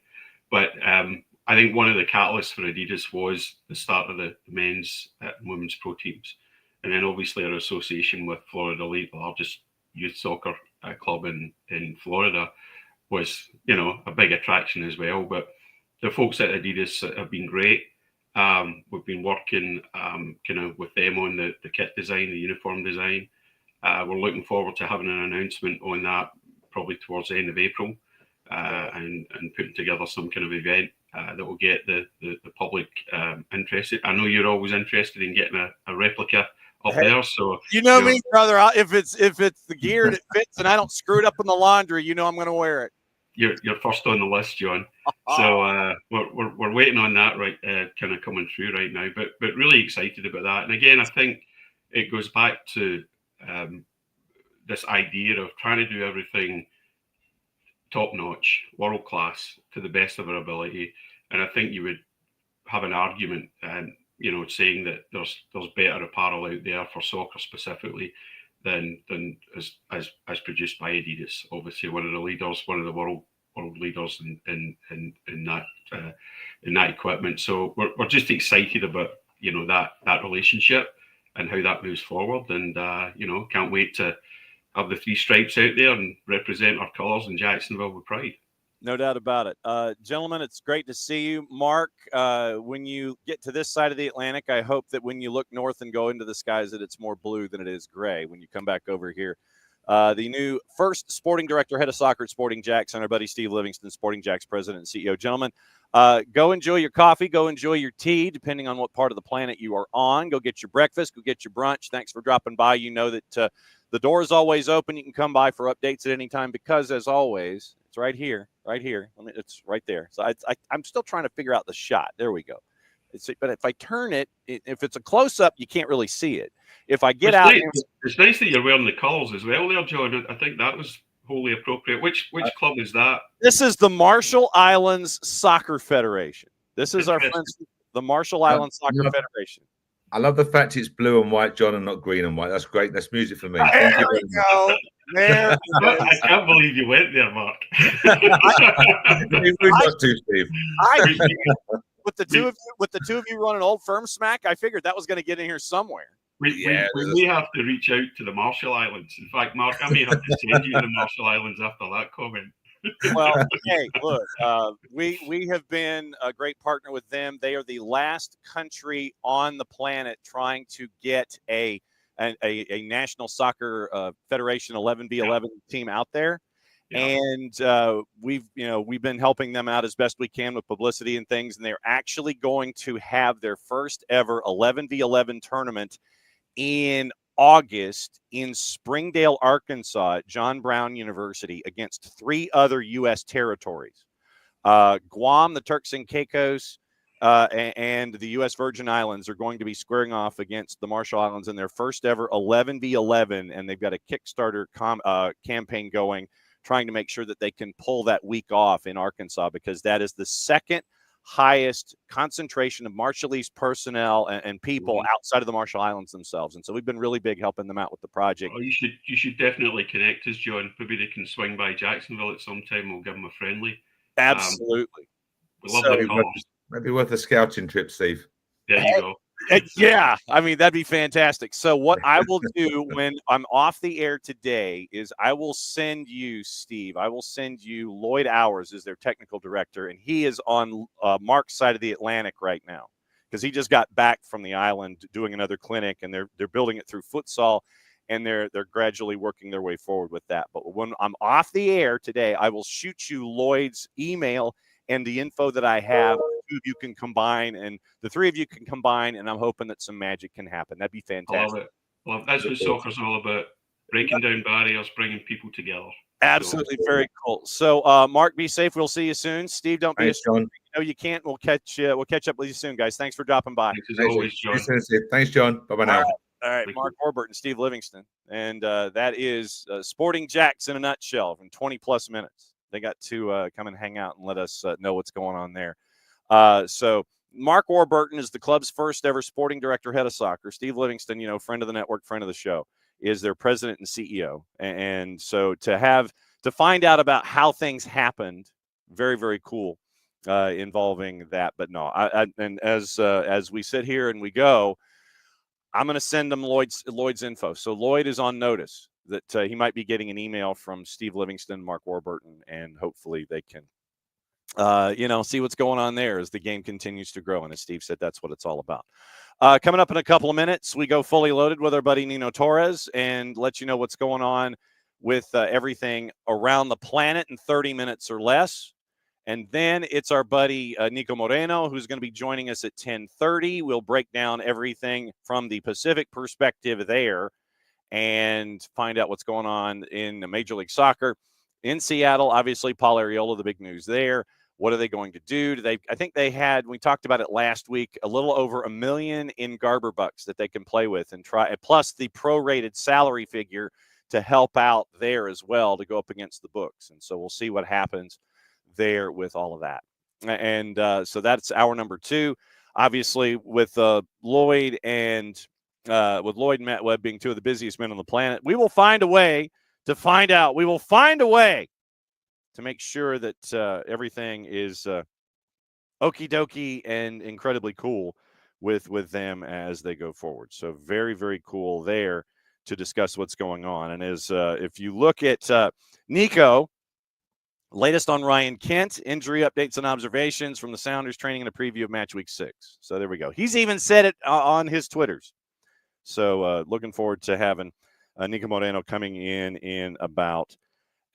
But I think one of the catalysts for Adidas was the start of the men's and women's pro teams. And then obviously our association with Florida Elite, the largest youth soccer club in Florida, was, you know, a big attraction as well. But the folks at Adidas have been great. We've been working kind of with them on the kit design, the uniform design. We're looking forward to having an announcement on that probably towards the end of April, and putting together some kind of event that will get the public interested. I know you're always interested in getting a replica up there, so you know me, brother. If it's the gear that fits and I don't screw it up in the laundry, you know I'm going to wear it. You're first on the list, John. So we're waiting on that, right? Kind of coming through right now, but really excited about that. And again, I think it goes back to this idea of trying to do everything top notch, world class, to the best of our ability. And I think you would have an argument, you know, saying that there's better apparel out there for soccer specifically than as produced by Adidas. Obviously, one of the leaders, one of the world leaders in that equipment. So we're just excited about, you know, that relationship and how that moves forward. And you know, can't wait to have the 3 stripes out there and represent our colours in Jacksonville with pride. No doubt about it. Gentlemen, it's great to see you. Mark, when you get to this side of the Atlantic, I hope that when you look north and go into the skies that it's more blue than it is gray when you come back over here. The new first sporting director, head of soccer at Sporting Jacks, and our buddy Steve Livingston, Sporting Jacks president and CEO. Gentlemen, go enjoy your coffee. Go enjoy your tea, depending on what part of the planet you are on. Go get your breakfast. Go get your brunch. Thanks for dropping by. You know that the door is always open. You can come by for updates at any time because, as always, it's right here. It's right there. So I'm still trying to figure out the shot. There we go. But if I turn it, if it's a close-up, you can't really see it. If I get out... It's nice that you're wearing the colours as well there, John. I think that was wholly appropriate. Which club is that? This is the Marshall Islands Soccer Federation. This is our friends, the Marshall Islands Soccer Federation. I love the fact it's blue and white, John, and not green and white. That's great. That's music for me. There we go. There I can't believe you went there, Mark. Steve. With the two of you running Old Firm Smack, I figured that was going to get in here somewhere. We may have to reach out to the Marshall Islands. In fact, Mark, I may have to send you to the Marshall Islands after that comment. Well, hey, look, we have been a great partner with them. They are the last country on the planet trying to get a National Soccer Federation 11v11 team out there. Yeah. And we've been helping them out as best we can with publicity and things. And they're actually going to have their first ever 11v11 tournament in August in Springdale, Arkansas, at John Brown University against 3 other U.S. territories. Guam, the Turks and Caicos, and the U.S. Virgin Islands are going to be squaring off against the Marshall Islands in their first ever 11v11. And they've got a Kickstarter campaign going, trying to make sure that they can pull that week off in Arkansas, because that is the second highest concentration of Marshallese personnel and people outside of the Marshall Islands themselves. And so we've been really big helping them out with the project. Oh, you should definitely connect us, John. Maybe they can swing by Jacksonville at some time. We'll give them a friendly. Absolutely. We love So- lacrosse. Maybe worth a scouting trip, Steve. There you go. Yeah, I mean, that'd be fantastic. So what I will do when I'm off the air today is I will send you, Steve, I will send you Lloyd Hours as their technical director, and he is on Mark's side of the Atlantic right now because he just got back from the island doing another clinic, and they're building it through futsal, and they're gradually working their way forward with that. But when I'm off the air today, I will shoot you Lloyd's email and the info that I have. Two of you can combine, and the three of you can combine, and I'm hoping that some magic can happen. That'd be fantastic. I love it. Well, that's what soccer's all about: breaking down barriers, bringing people together. Absolutely, very cool. So, Mark, be safe. We'll see you soon. Steve, don't be Thanks, John. No, you can't. We'll catch up with you soon, guys. Thanks for dropping by. Thanks as always, John. Thanks, John. Bye-bye now. All right, Thank Mark Warburton, Steve Livingston, and that is Sporting Jacks in a nutshell in 20-plus minutes. They got to come and hang out and let us know what's going on there. So Mark Warburton is the club's first ever sporting director, head of soccer. Steve Livingston, friend of the network, friend of the show, is their president and CEO. And so to find out about how things happened, very, very cool, involving that. But no, and as we sit here and we go, I'm going to send them Lloyd's info. So Lloyd is on notice that he might be getting an email from Steve Livingston, Mark Warburton, and hopefully they can, see what's going on there as the game continues to grow. And as Steve said, that's what it's all about. Coming up in a couple of minutes, we go fully loaded with our buddy Nino Torres and let you know what's going on with everything around the planet in 30 minutes or less. And then it's our buddy Nico Moreno, who's going to be joining us at 10:30. We'll break down everything from the Pacific perspective there and find out what's going on in Major League Soccer. In Seattle, obviously, Paul Arriola, the big news there. What are they going to do? I think they had, we talked about it last week, a little over $1 million in Garber bucks that they can play with and try, plus the prorated salary figure to help out there as well to go up against the books. And so we'll see what happens there with all of that. And so that's hour number 2. Obviously, with Lloyd and Matt Webb being two of the busiest men on the planet, we will find a way to find out. We will find a way to make sure that everything is okie dokie and incredibly cool with them as they go forward. So very, very cool there to discuss what's going on. And as if you look at Nico, latest on Ryan Kent, injury updates and observations from the Sounders training and a preview of match week 6. So there we go. He's even said it on his Twitters. So looking forward to having Nico Moreno coming in about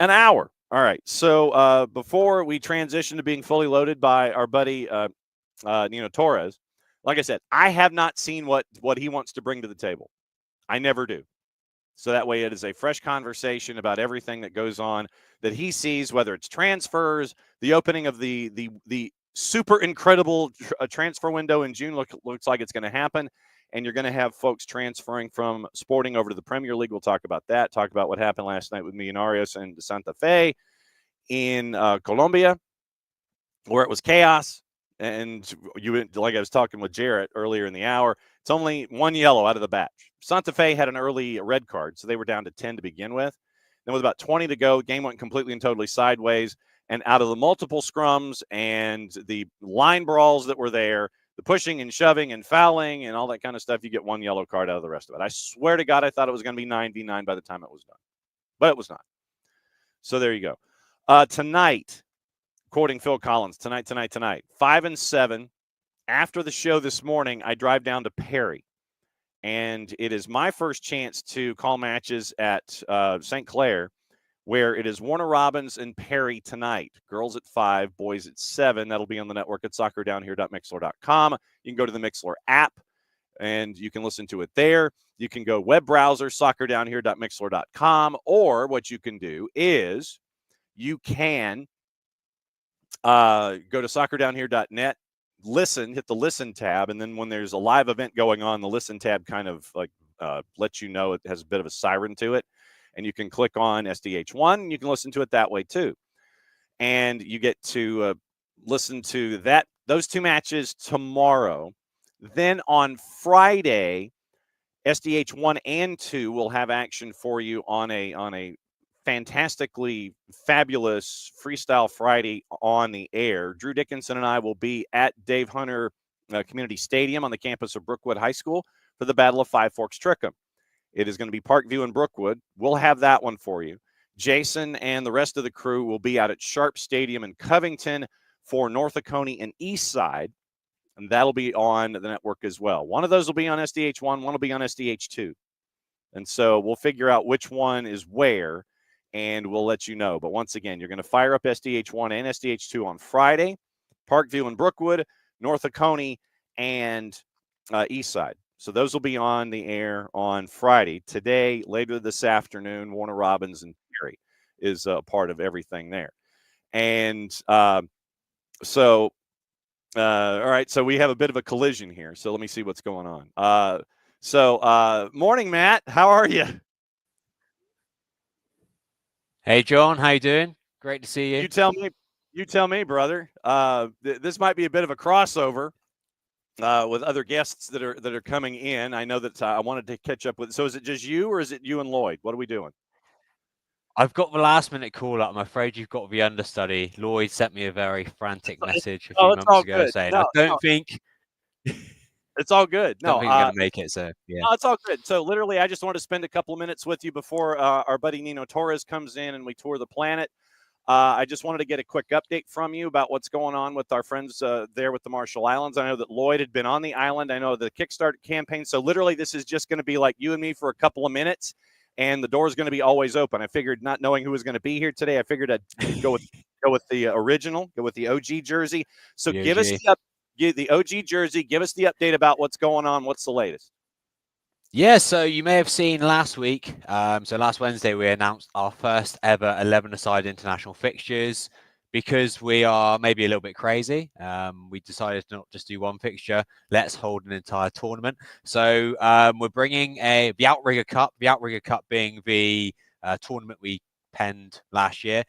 an hour. All right. So before we transition to being fully loaded by our buddy Nino Torres, like I said, I have not seen what he wants to bring to the table. I never do. So that way it is a fresh conversation about everything that goes on that he sees, whether it's transfers, the opening of the super incredible transfer window in June looks like it's going to happen. And you're going to have folks transferring from Sporting over to the Premier League. We'll talk about that. Talk about what happened last night with Millonarios and Santa Fe in Colombia, where it was chaos. And like I was talking with Jarrett earlier in the hour, it's only one yellow out of the batch. Santa Fe had an early red card, so they were down to 10 to begin with. Then with about 20 to go, game went completely and totally sideways. And out of the multiple scrums and the line brawls that were there, the pushing and shoving and fouling and all that kind of stuff, you get one yellow card out of the rest of it. I swear to God, I thought it was going to be 9v9 by the time it was done. But it was not. So there you go. Tonight, quoting Phil Collins, tonight, 5 and 7. After the show this morning, I drive down to Perry. And it is my first chance to call matches at St. Clair, where it is Warner Robins and Perry tonight. Girls at 5, boys at 7. That'll be on the network at soccerdownhere.mixler.com. You can go to the Mixler app, and you can listen to it there. You can go web browser, soccerdownhere.mixler.com, or what you can do is you can go to soccerdownhere.net, hit the listen tab, and then when there's a live event going on, the listen tab kind of like lets you know it has a bit of a siren to it. And you can click on SDH1, and you can listen to it that way too. And you get to listen to those two matches tomorrow. Then on Friday, SDH1 and 2 will have action for you on a fantastically fabulous Freestyle Friday on the air. Drew Dickinson and I will be at Dave Hunter Community Stadium on the campus of Brookwood High School for the Battle of Five Forks Trickham. It is going to be Parkview and Brookwood. We'll have that one for you. Jason and the rest of the crew will be out at Sharp Stadium in Covington for North Oconee and Eastside, and that'll be on the network as well. One of those will be on SDH1, one will be on SDH2. And so we'll figure out which one is where, and we'll let you know. But once again, you're going to fire up SDH1 and SDH2 on Friday, Parkview and Brookwood, North Oconee, and Eastside. So those will be on the air on Friday. Today, later this afternoon, Warner Robbins and Terry is a part of everything there. And all right, so we have a bit of a collision here. So let me see what's going on. Morning, Matt. How are you? Hey, John. How you doing? Great to see you. You tell me, brother. This might be a bit of a crossover with other guests that are coming in. I know that I wanted to catch up with. So is it just you, or is it you and Lloyd? What are we doing? I've got the last minute call up. I'm afraid you've got the understudy. Lloyd sent me a very frantic message a few months ago saying, I don't think it's all good. No, don't think you're going to make it. So, yeah. No, it's all good. So, literally, I just wanted to spend a couple of minutes with you before our buddy Nino Torres comes in and we tour the planet. I just wanted to get a quick update from you about what's going on with our friends there with the Marshall Islands. I know that Lloyd had been on the island. I know the Kickstarter campaign. So, literally, this is just going to be like you and me for a couple of minutes, and the door is going to be always open. I figured, not knowing who was going to be here today, I figured I'd go with the original, go with the OG jersey. So, give us the OG jersey. Give us the update about what's going on. What's the latest? Yeah, so you may have seen last week, so last Wednesday, we announced our first ever 11-a-side international fixtures. Because we are maybe a little bit crazy, we decided to not just do one fixture. Let's hold an entire tournament. So we're bringing the Outrigger Cup, being the tournament we penned last year.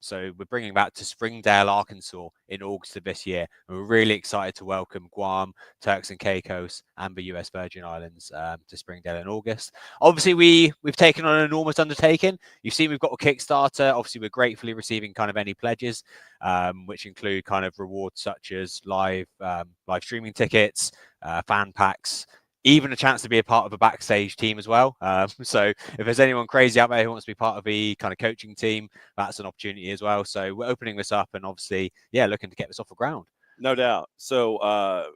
So we're bringing that to Springdale, Arkansas in August of this year. And we're really excited to welcome Guam, Turks and Caicos, and the US Virgin Islands to Springdale in August. Obviously, we've taken on an enormous undertaking. You've seen we've got a Kickstarter. Obviously, we're gratefully receiving kind of any pledges, which include kind of rewards such as live streaming tickets, fan packs, even a chance to be a part of a backstage team as well. So if there's anyone crazy out there who wants to be part of the kind of coaching team, that's an opportunity as well. So we're opening this up and obviously, looking to get this off the ground. No doubt. So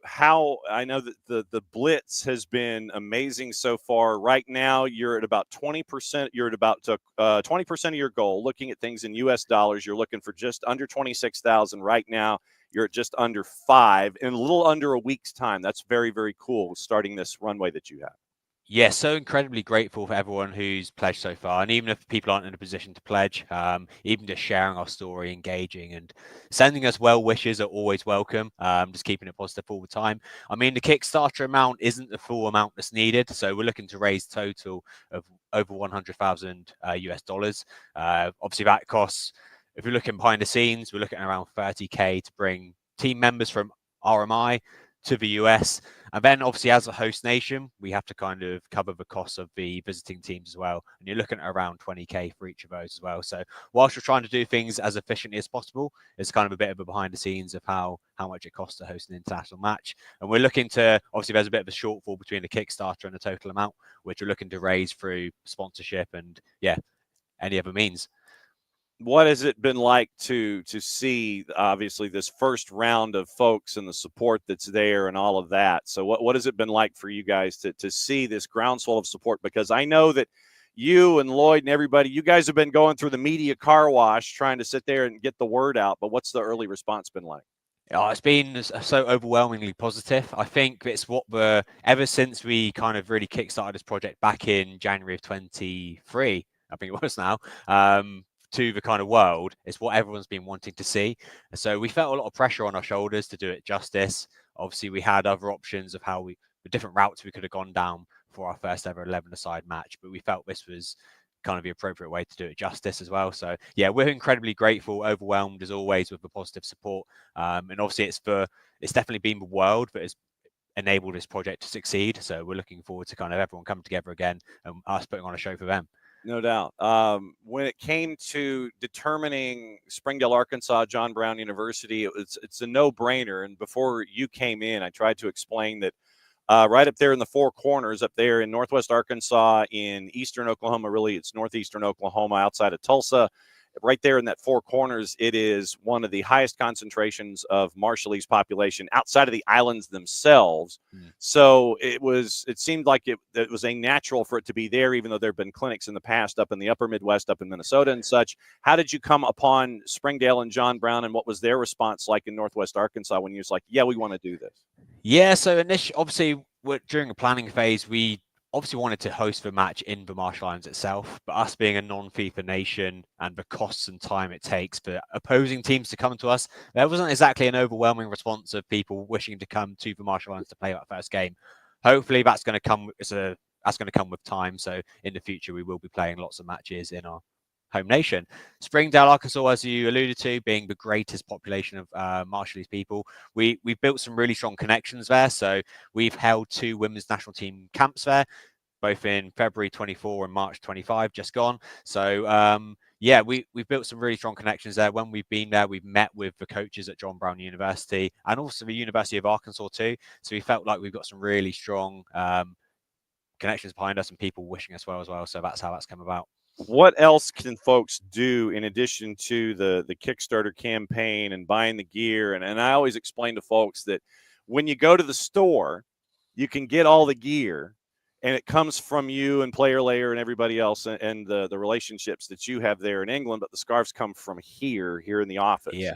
how I know that the blitz has been amazing so far. Right now, you're at about 20%. You're at about 20% of your goal. Looking at things in U.S. dollars, you're looking for just under 26,000 right now. You're at just under 5 in a little under a week's time. That's very, very cool starting this runway that you have. Yeah, so incredibly grateful for everyone who's pledged so far. And even if people aren't in a position to pledge, even just sharing our story, engaging and sending us well wishes are always welcome. Just keeping it positive all the time. I mean, the Kickstarter amount isn't the full amount that's needed. So we're looking to raise total of over 100,000 US dollars. Obviously, that costs, if you're looking behind the scenes, we're looking at around 30K to bring team members from RMI to the US. And then obviously as a host nation, we have to kind of cover the costs of the visiting teams as well. And you're looking at around 20K for each of those as well. So whilst we're trying to do things as efficiently as possible, it's kind of a bit of a behind the scenes of how much it costs to host an international match. And we're looking to, obviously there's a bit of a shortfall between the Kickstarter and the total amount, which we're looking to raise through sponsorship and any other means. What has it been like to see, obviously, this first round of folks and the support that's there and all of that? So what has it been like for you guys to see this groundswell of support? Because I know that you and Lloyd and everybody, you guys have been going through the media car wash trying to sit there and get the word out. But what's the early response been like? Oh, it's been so overwhelmingly positive. I think it's ever since we kind of really kickstarted this project back in January of 23, I think it was now, to the kind of world, it's what everyone's been wanting to see. And so we felt a lot of pressure on our shoulders to do it justice. Obviously, we had other options of the different routes we could have gone down for our first ever 11-a-side match, but we felt this was kind of the appropriate way to do it justice as well. So yeah, we're incredibly grateful, overwhelmed as always with the positive support. And obviously it's definitely been the world that has enabled this project to succeed. So we're looking forward to kind of everyone coming together again and us putting on a show for them. No doubt. When it came to determining Springdale, Arkansas, John Brown University, it's a no-brainer. And before you came in, I tried to explain that right up there in the four corners, up there in northwest Arkansas, in eastern Oklahoma, really it's northeastern Oklahoma outside of Tulsa, right there in that four corners, it is one of the highest concentrations of Marshallese population outside of the islands themselves. So it seemed like it was a natural for it to be there, even though there have been clinics in the past up in the upper Midwest, up in Minnesota and such. How did you come upon Springdale and John Brown, and what was their response like in northwest Arkansas when you was like, yeah, we want to do this? Yeah, so initially, obviously, during the planning phase, we obviously wanted to host the match in the Marshall Islands itself, but us being a non-FIFA nation and the costs and time it takes for opposing teams to come to us, there wasn't exactly an overwhelming response of people wishing to come to the Marshall Islands to play that first game. Hopefully, that's going to come. That's going to come with time. So in the future, we will be playing lots of matches in our home nation. Springdale, Arkansas, as you alluded to, being the greatest population of Marshallese people, we've built some really strong connections there. So we've held 2 women's national team camps there, both in February 24 and March 25, just gone. So yeah, we've built some really strong connections there. When we've been there, we've met with the coaches at John Brown University and also the University of Arkansas too. So we felt like we've got some really strong connections behind us and people wishing us well as well. So that's how that's come about. What else can folks do in addition to the Kickstarter campaign and buying the gear? And I always explain to folks that when you go to the store, you can get all the gear, and it comes from you and Player Layer and everybody else and the relationships that you have there in England, but the scarves come from here in the office. Yeah.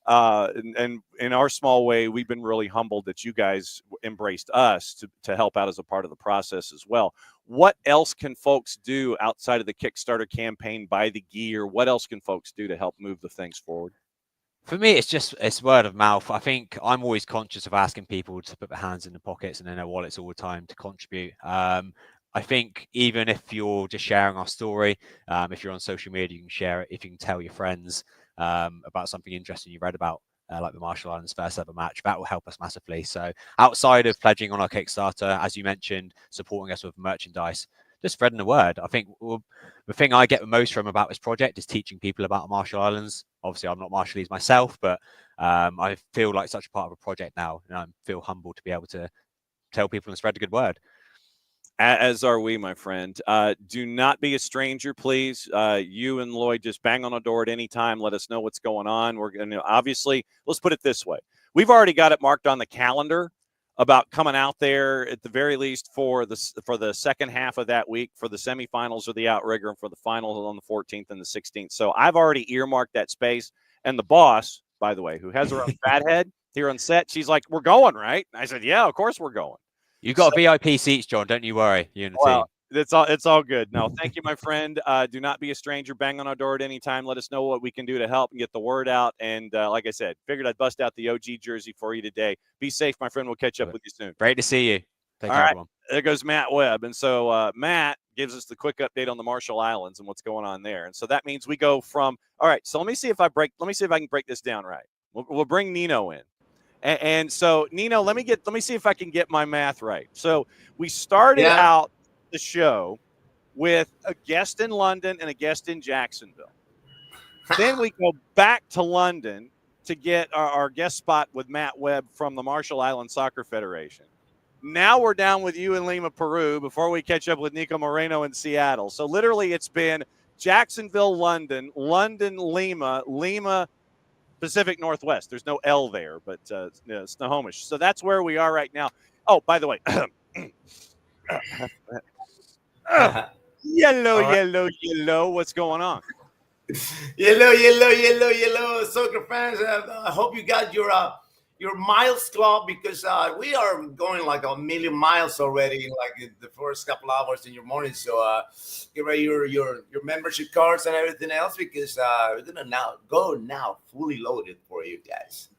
And in our small way, we've been really humbled that you guys embraced us to help out as a part of the process as well. What else can folks do outside of the Kickstarter campaign, buy the gear? What else can folks do to help move the things forward? For me, it's word of mouth. I think I'm always conscious of asking people to put their hands in the pockets and in their wallets all the time to contribute. I think even if you're just sharing our story, if you're on social media, you can share it. If you can tell your friends about something interesting you read about, like the Marshall Islands first ever match, that will help us massively. So outside of pledging on our Kickstarter, as you mentioned, supporting us with merchandise, just spreading the word. I think the thing I get the most from about this project is teaching people about Marshall Islands. Obviously, I'm not Marshallese myself, but I feel like such a part of a project now, and I feel humbled to be able to tell people and spread the good word. As are we, my friend. Do not be a stranger, please. You and Lloyd just bang on a door at any time. Let us know what's going on. We're going to obviously, let's put it this way. We've already got it marked on the calendar about coming out there at the very least for the second half of that week for the semifinals or the outrigger and for the final on the 14th and the 16th. So I've already earmarked that space. And the boss, by the way, who has her own fathead here on set, she's like, "We're going, right?" I said, "Yeah, of course we're going." You've got VIP seats, John. Don't you worry. You and the team. It's all good. No, thank you, my friend. Do not be a stranger. Bang on our door at any time. Let us know what we can do to help and get the word out. And like I said, figured I'd bust out the OG jersey for you today. Be safe, my friend. We'll catch up with you soon. Great to see you. Take all care, right. everyone. There goes Matt Webb. And so Matt gives us the quick update on the Marshall Islands and what's going on there. And so that means we go from, all right, so let me see if I can break this down right. We'll bring Nino in. And so, Nino, let me see if I can get my math right. So we started out the show with a guest in London and a guest in Jacksonville. Then we go back to London to get our guest spot with Matt Webb from the Marshall Islands Soccer Federation. Now we're down with you in Lima, Peru, before we catch up with Nico Moreno in Seattle. So literally it's been Jacksonville, London, London, Lima, Pacific Northwest. There's no L there, but Snohomish. So that's where we are right now. Oh, by the way, yellow. What's going on? Yellow. Soccer fans, I hope you got your miles club because we are going like 1,000,000 miles already, like in the first couple hours in your morning. So get ready your membership cards and everything else because we're gonna go fully loaded for you guys.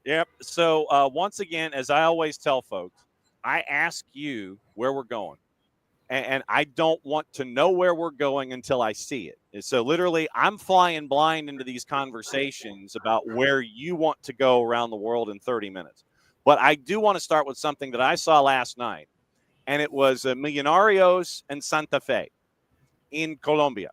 Yep. So once again, as I always tell folks, I ask you where we're going. And I don't want to know where we're going until I see it. And so literally, I'm flying blind into these conversations about where you want to go around the world in 30 minutes. But I do want to start with something that I saw last night, and it was Millonarios and Santa Fe. in Colombia.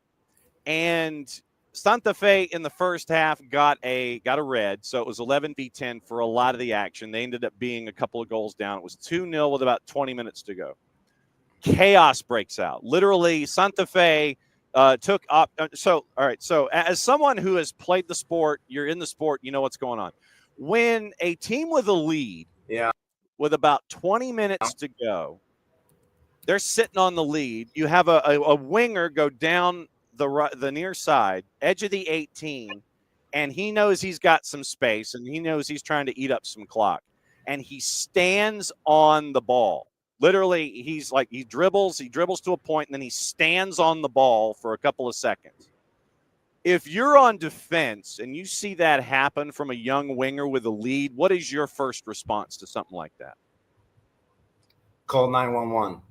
And Santa Fe in the first half got a red, so it was 11-10 for a lot of the action. They ended up being a couple of goals down. It was 2-0 with about 20 minutes to go. Chaos breaks out. Literally, Santa Fe took up. So, all right. So, as someone who has played the sport, you're in the sport, you know what's going on. When a team with a lead, with about 20 minutes to go, they're sitting on the lead. You have a winger go down the near side, edge of the 18, and he knows he's got some space, and he knows he's trying to eat up some clock, and he stands on the ball. Literally, he dribbles to a point, and then he stands on the ball for a couple of seconds. If you're on defense and you see that happen from a young winger with a lead, what is your first response to something like that? Call 911.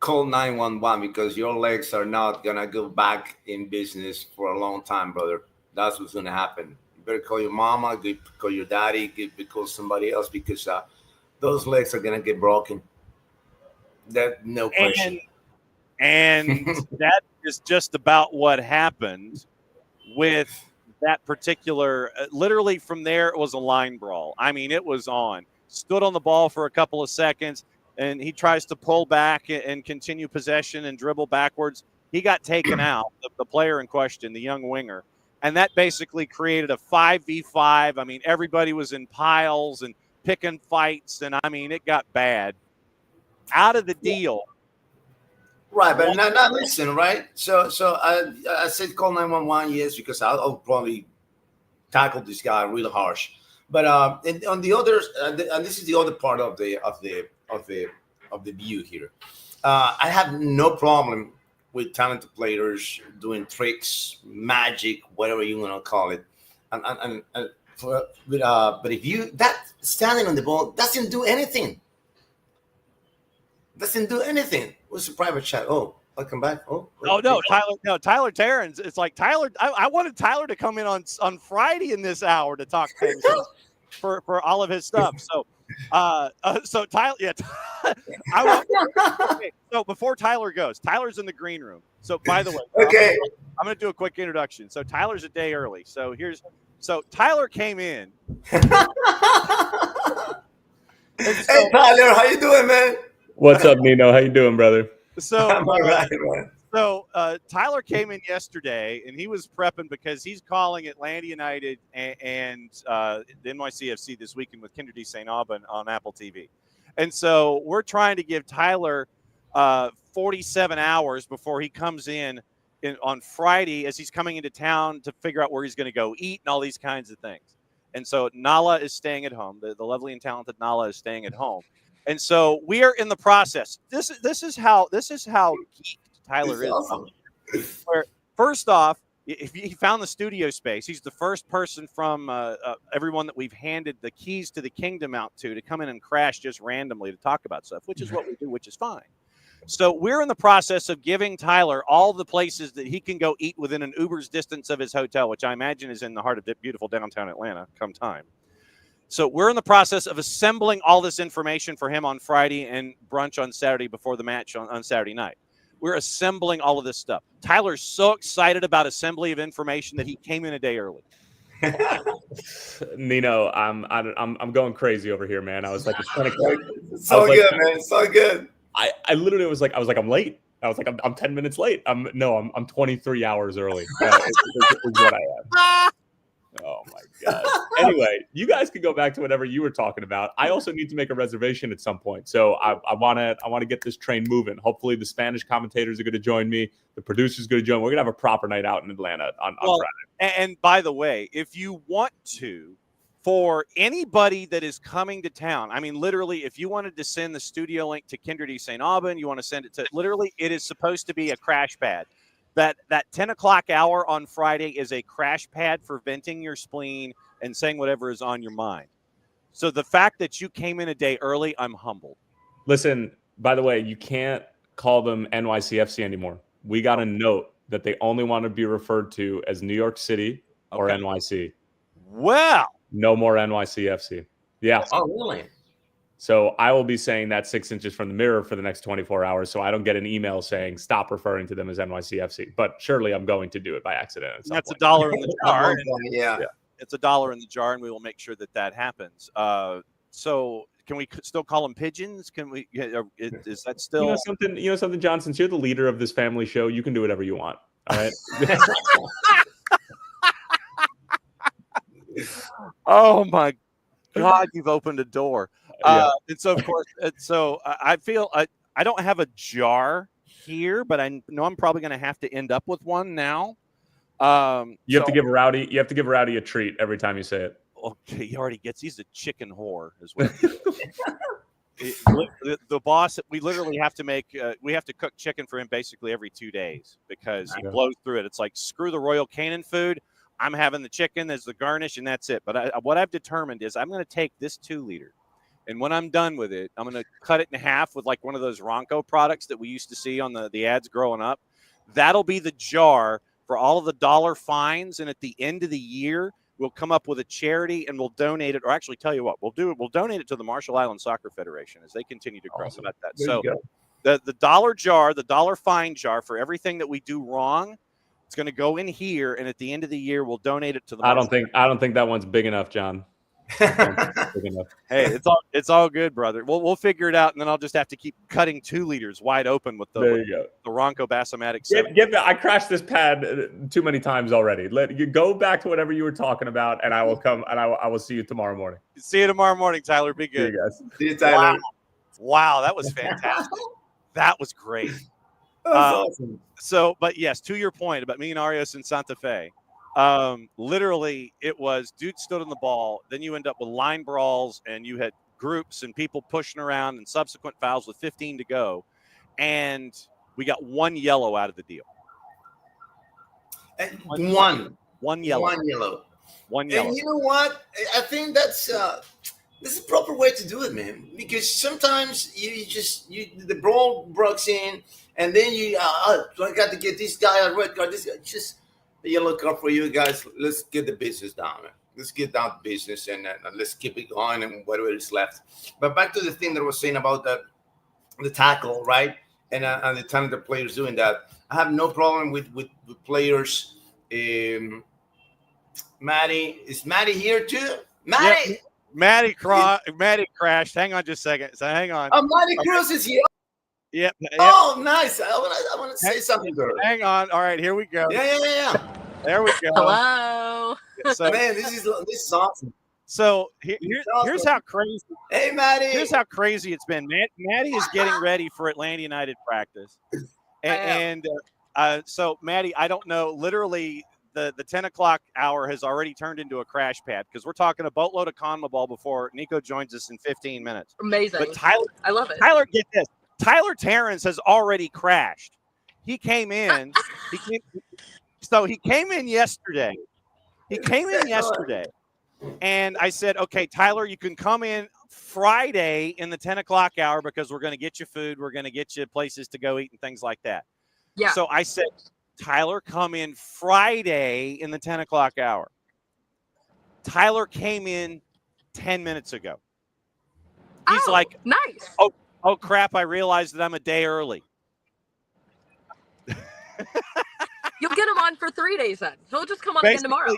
Call 911 because your legs are not going to go back in business for a long time, brother. That's what's going to happen. You better call your mama, call your daddy, call somebody else because those legs are going to get broken. That no question. And that is just about what happened with that particular. Literally, from there, it was a line brawl. I mean, it was on. Stood on the ball for a couple of seconds, and he tries to pull back and continue possession and dribble backwards. He got taken out, the player in question, the young winger. And that basically created a 5v5. I mean, everybody was in piles and picking fights, and I mean, it got bad. Out of the deal. Right, but now listen, right? So I said call 911, yes, because I'll probably tackle this guy really harsh. But and on the other, and this is the other part of the view here. I have no problem with talented players doing tricks, magic, whatever you want to call it, but if you that standing on the ball doesn't do anything. Doesn't do anything. What's the private chat? Oh, I'll come back. Oh no, Tyler Terrence. It's like Tyler. I wanted Tyler to come in on Friday in this hour to talk things for all of his stuff. So, so Tyler, yeah. Okay, so before Tyler goes, Tyler's in the green room. So by the way, okay, I'm going to do a quick introduction. So Tyler's a day early. So Tyler came in. Hey Tyler, how you doing, man? What's up, Nino? How you doing, brher? So, I'm all right, man. So Tyler came in yesterday, and he was prepping because he's calling Atlanta United and the NYCFC this weekend with Kinder D. St. Aubin on Apple TV. And so we're trying to give Tyler 47 hours before he comes in on Friday as he's coming into town to figure out where he's going to go eat and all these kinds of things. And so Nala is staying at home. The lovely and talented Nala is staying at home. And so we are in the process. This is how geeked Tyler is. Awesome. Where first off, if he found the studio space, he's the first person from everyone that we've handed the keys to the kingdom out to come in and crash just randomly to talk about stuff, which is what we do, which is fine. So we're in the process of giving Tyler all the places that he can go eat within an Uber's distance of his hotel, which I imagine is in the heart of beautiful downtown Atlanta come time. So we're in the process of assembling all this information for him on Friday and brunch on Saturday before the match on Saturday night. We're assembling all of this stuff. Tyler's so excited about assembly of information that he came in a day early. Nino, I'm going crazy over here, man. I was like, it's so good, man. It's so good. I literally was like, I'm late. I was like, I'm 10 minutes late. I'm 23 hours early. Is what I am. Oh my God. Anyway, you guys can go back to whatever you were talking about. I also need to make a reservation at some point. So I want to get this train moving. Hopefully the Spanish commentators are going to join me. The producer's going to join. We're going to have a proper night out in Atlanta on Friday. And by the way, if you want to, for anybody that is coming to town, I mean, literally, if you wanted to send the studio link to Kinder D. St. Aubin, you want to send it to, literally, it is supposed to be a crash pad. That 10 o'clock hour on Friday is a crash pad for venting your spleen and saying whatever is on your mind. So the fact that you came in a day early, I'm humbled. Listen, by the way, you can't call them NYCFC anymore. We got a note that they only want to be referred to as New York City or NYC. Well, no more NYCFC. Yeah. Oh, really? So I will be saying that 6 inches from the mirror for the next 24 hours, so I don't get an email saying stop referring to them as NYCFC. But surely I'm going to do it by accident. At some That's point. $1 in the jar. Yeah. It's $1 in the jar, and we will make sure that happens. So can we still call them pigeons? Can we? Is that still? You know something, John. Since you're the leader of this family show, you can do whatever you want. All right. Oh my God, you've opened a door. Yeah. And so of course, I feel I don't have a jar here, but I know I'm probably going to have to end up with one now. You have to give Rowdy. You have to give Rowdy a treat every time you say it. Okay, he already gets. He's a chicken whore as well. The boss. We literally have to make. We have to cook chicken for him basically every 2 days because he blows through it. It's like screw the Royal Canin food. I'm having the chicken as the garnish, and that's it. But what I've determined is I'm going to take this 2-liter, and when I'm done with it, I'm going to cut it in half with like one of those Ronco products that we used to see on the ads growing up. That'll be the jar for all of the dollar fines, and at the end of the year, we'll come up with a charity and we'll donate it. Or actually, tell you what, we'll do it. We'll donate it to the Marshall Islands Soccer Federation as they continue to grow. Awesome. About that. There So you the dollar jar, the dollar fine jar for everything that we do wrong, it's going to go in here, and at the end of the year, we'll donate it to the. I don't think that one's big enough, John. Big enough. Hey, it's all good, brother. We'll figure it out, and then I'll just have to keep cutting 2 liters wide open with There you go. the Ronco Bassomatic. I crashed this pad too many times already. Let you go back to whatever you were talking about, and I will come and I will see you tomorrow morning. See you tomorrow morning, Tyler. Be good. See you guys. See you, Tyler. Wow, that was fantastic. That was great. Awesome. So, but yes, to your point about me and Arias in Santa Fe, literally it was dude stood on the ball. Then you end up with line brawls, and you had groups and people pushing around and subsequent fouls with 15 to go. And we got 1 yellow out of the deal. One yellow. One yellow. And you know what? I think that's this is the proper way to do it, man. Because sometimes the brawl breaks in, and then I got to get this guy a red card. This guy, just a yellow card for you guys. Let's get the business down, man. Let's get down to business, and let's keep it going and whatever is left. But back to the thing that I was saying about the tackle, right? And the time the players doing that. I have no problem with players. Maddie, is Maddie here too? Maddie. Yep. Maddie crashed. Hang on just a second. So hang on. Oh, Maddie Cruz is here. Yep. Oh, nice. I want to say something to her. Hang on. All right, here we go. Yeah. There we go. Hello. So, man, this is awesome. So here's how crazy. Hey, Maddie. Here's how crazy it's been. Maddie is getting ready for Atlanta United practice, and so Maddie, I don't know. Literally, the 10 o'clock hour has already turned into a crash pad because we're talking a boatload of CONMEBOL before Nico joins us in 15 minutes. Amazing. But Tyler, I love it. Tyler, get this. Tyler Terrence has already crashed. He came in. He came in yesterday. And I said, okay, Tyler, you can come in Friday in the 10 o'clock hour because we're going to get you food. We're going to get you places to go eat and things like that. Yeah. So I said, Tyler, come in Friday in the 10 o'clock hour. Tyler came in 10 minutes ago. He's like, nice. Oh, crap, I realized that I'm a day early. You'll get him on for 3 days then. He'll just come on again tomorrow.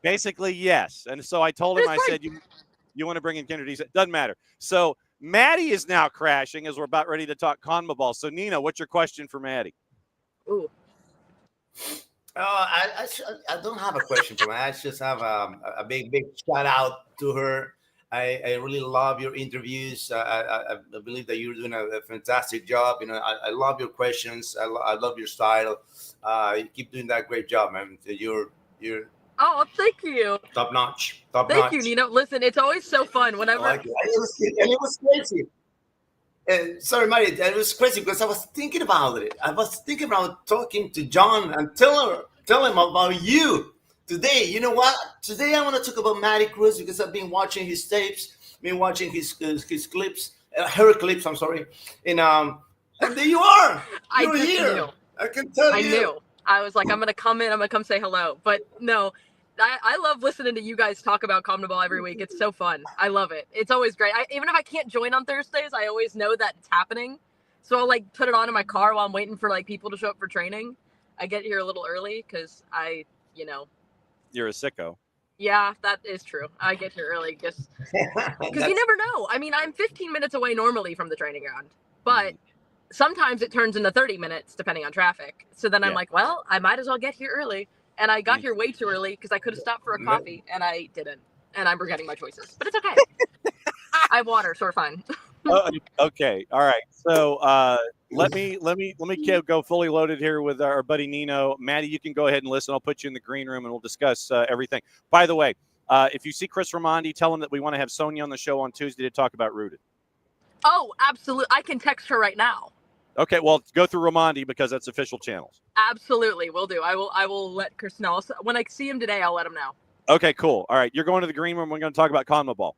Basically, yes. And so I told him, I said, you want to bring in Kendrick? He said, doesn't matter. So Maddie is now crashing as we're about ready to talk CONMEBOL. So, Nina, what's your question for Maddie? Ooh. I don't have a question for her. I just have a big shout out to her. I really love your interviews. I believe that you're doing a fantastic job. You know, I love your questions. I love your style. You keep doing that great job, man. You're Oh, thank you. top notch. Thank you, Nino. Listen, it's always so fun whenever. It was crazy. And sorry, Maddie, it was crazy because I was thinking about it. I was thinking about talking to John and tell him about you today. You know what? Today I want to talk about Maddie Cruz because I've been watching his tapes, been watching his clips, her clips. I'm sorry, and there you are. You're here. I can tell you. I knew. I was like, I'm gonna come in. I'm gonna come say hello. But no, I love listening to you guys talk about CommonBall every week. It's so fun. I love it. It's always great. Even if I can't join on Thursdays, I always know that it's happening. So I'll like put it on in my car while I'm waiting for like people to show up for training. I get here a little early because You're a sicko. yeah, that is true. I get here early just because you never know. I mean, I'm 15 minutes away normally from the training ground, but sometimes it turns into 30 minutes depending on traffic. So then I'm like, well, I might as well get here early. And I got here way too early because I could have stopped for a coffee, and I didn't. And I'm regretting my choices, but it's okay. I have water, so we're fine. Okay, all right. So let me go fully loaded here with our buddy Nino. Maddie, you can go ahead and listen. I'll put you in the green room, and we'll discuss everything. By the way, if you see Chris Ramondi, tell him that we want to have Sonia on the show on Tuesday to talk about Rooted. Oh, absolutely. I can text her right now. Okay, well, go through Ramondi because that's official channels. Absolutely, will do. I will let Chris know. When I see him today, I'll let him know. Okay, cool. All right, you're going to the green room. We're going to talk about CONMEBOL.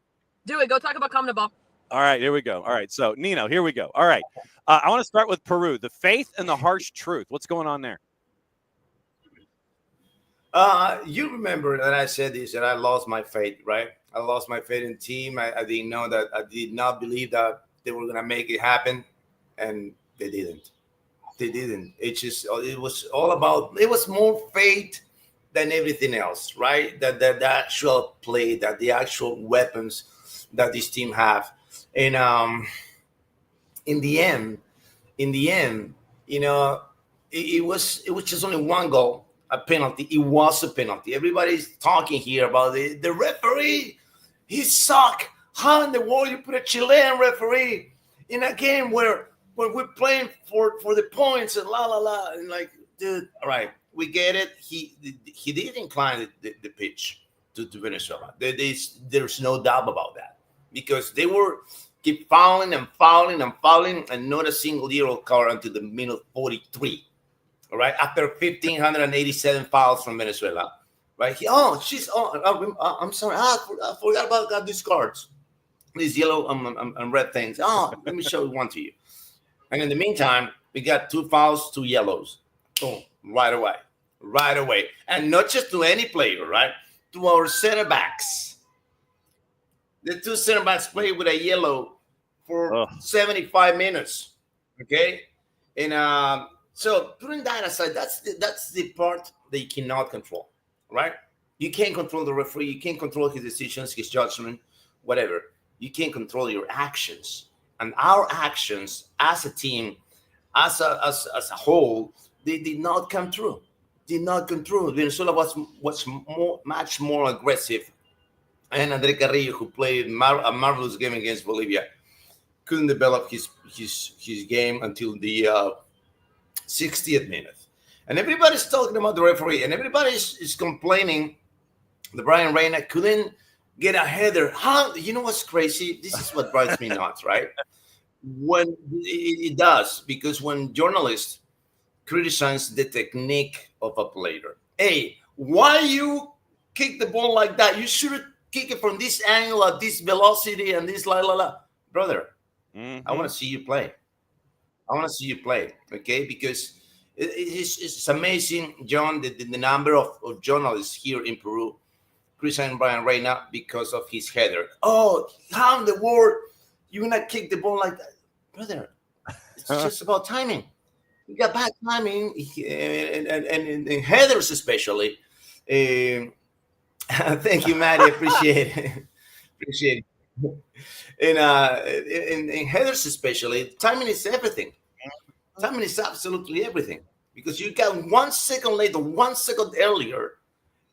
Do it. Go talk about CommonBall. All right, here we go. All right, so Nino, here we go. All right, I want to start with Peru. The faith and the harsh truth. What's going on there? You remember that I said this, that I lost my faith, right? I lost my faith in the team. I didn't know that. I did not believe that they were going to make it happen, and they didn't. They didn't. It was all about, it was more faith than everything else, right? That the actual play, that the actual weapons that this team have. And in the end, it was just only one goal, a penalty. It was a penalty. Everybody's talking here about the referee. He suck. How in the world you put a Chilean referee in a game where we're playing for the points and la la la, and like, dude, all right, we get it. He did incline the pitch to Venezuela. There's no doubt about that, because they were keep fouling and fouling and fouling, and not a single yellow card until the minute 43. All right, after 1,587 fouls from Venezuela, right? I'm sorry, I forgot about these cards, these yellow and red things. Let me show one to you. And in the meantime, we got 2 fouls, 2 yellows. Boom, right away. And not just to any player, right? To our center backs. The 2 center backs played with a yellow for 75 minutes. Okay? And so putting that aside, that's the part that you cannot control, right? You can't control the referee. You can't control his decisions, his judgment, whatever. You can't control your actions. And our actions as a team, as a whole, they did not come through. Venezuela was much more aggressive. And Andre Carrillo, who played a marvelous game against Bolivia, couldn't develop his game until the 60th minute. And everybody's talking about the referee, and everybody is complaining that Brian Reina couldn't get a header. You know what's crazy? This is what drives me nuts, right? When it does, because when journalists criticize the technique of a player, hey, why you kick the ball like that? You should kick it from this angle at this velocity and this la. Brother, I want to see you play. Okay? Because it's amazing, John, the number of journalists here in Peru criticizing Brian Reina because of his header. Oh, how in the world you're going to kick the ball like that? Brother, it's just about timing. You got bad timing, and headers especially. Thank you, Maddie. Appreciate it. And in headers especially, timing is everything. Timing is absolutely everything, because you got 1 second later, 1 second earlier,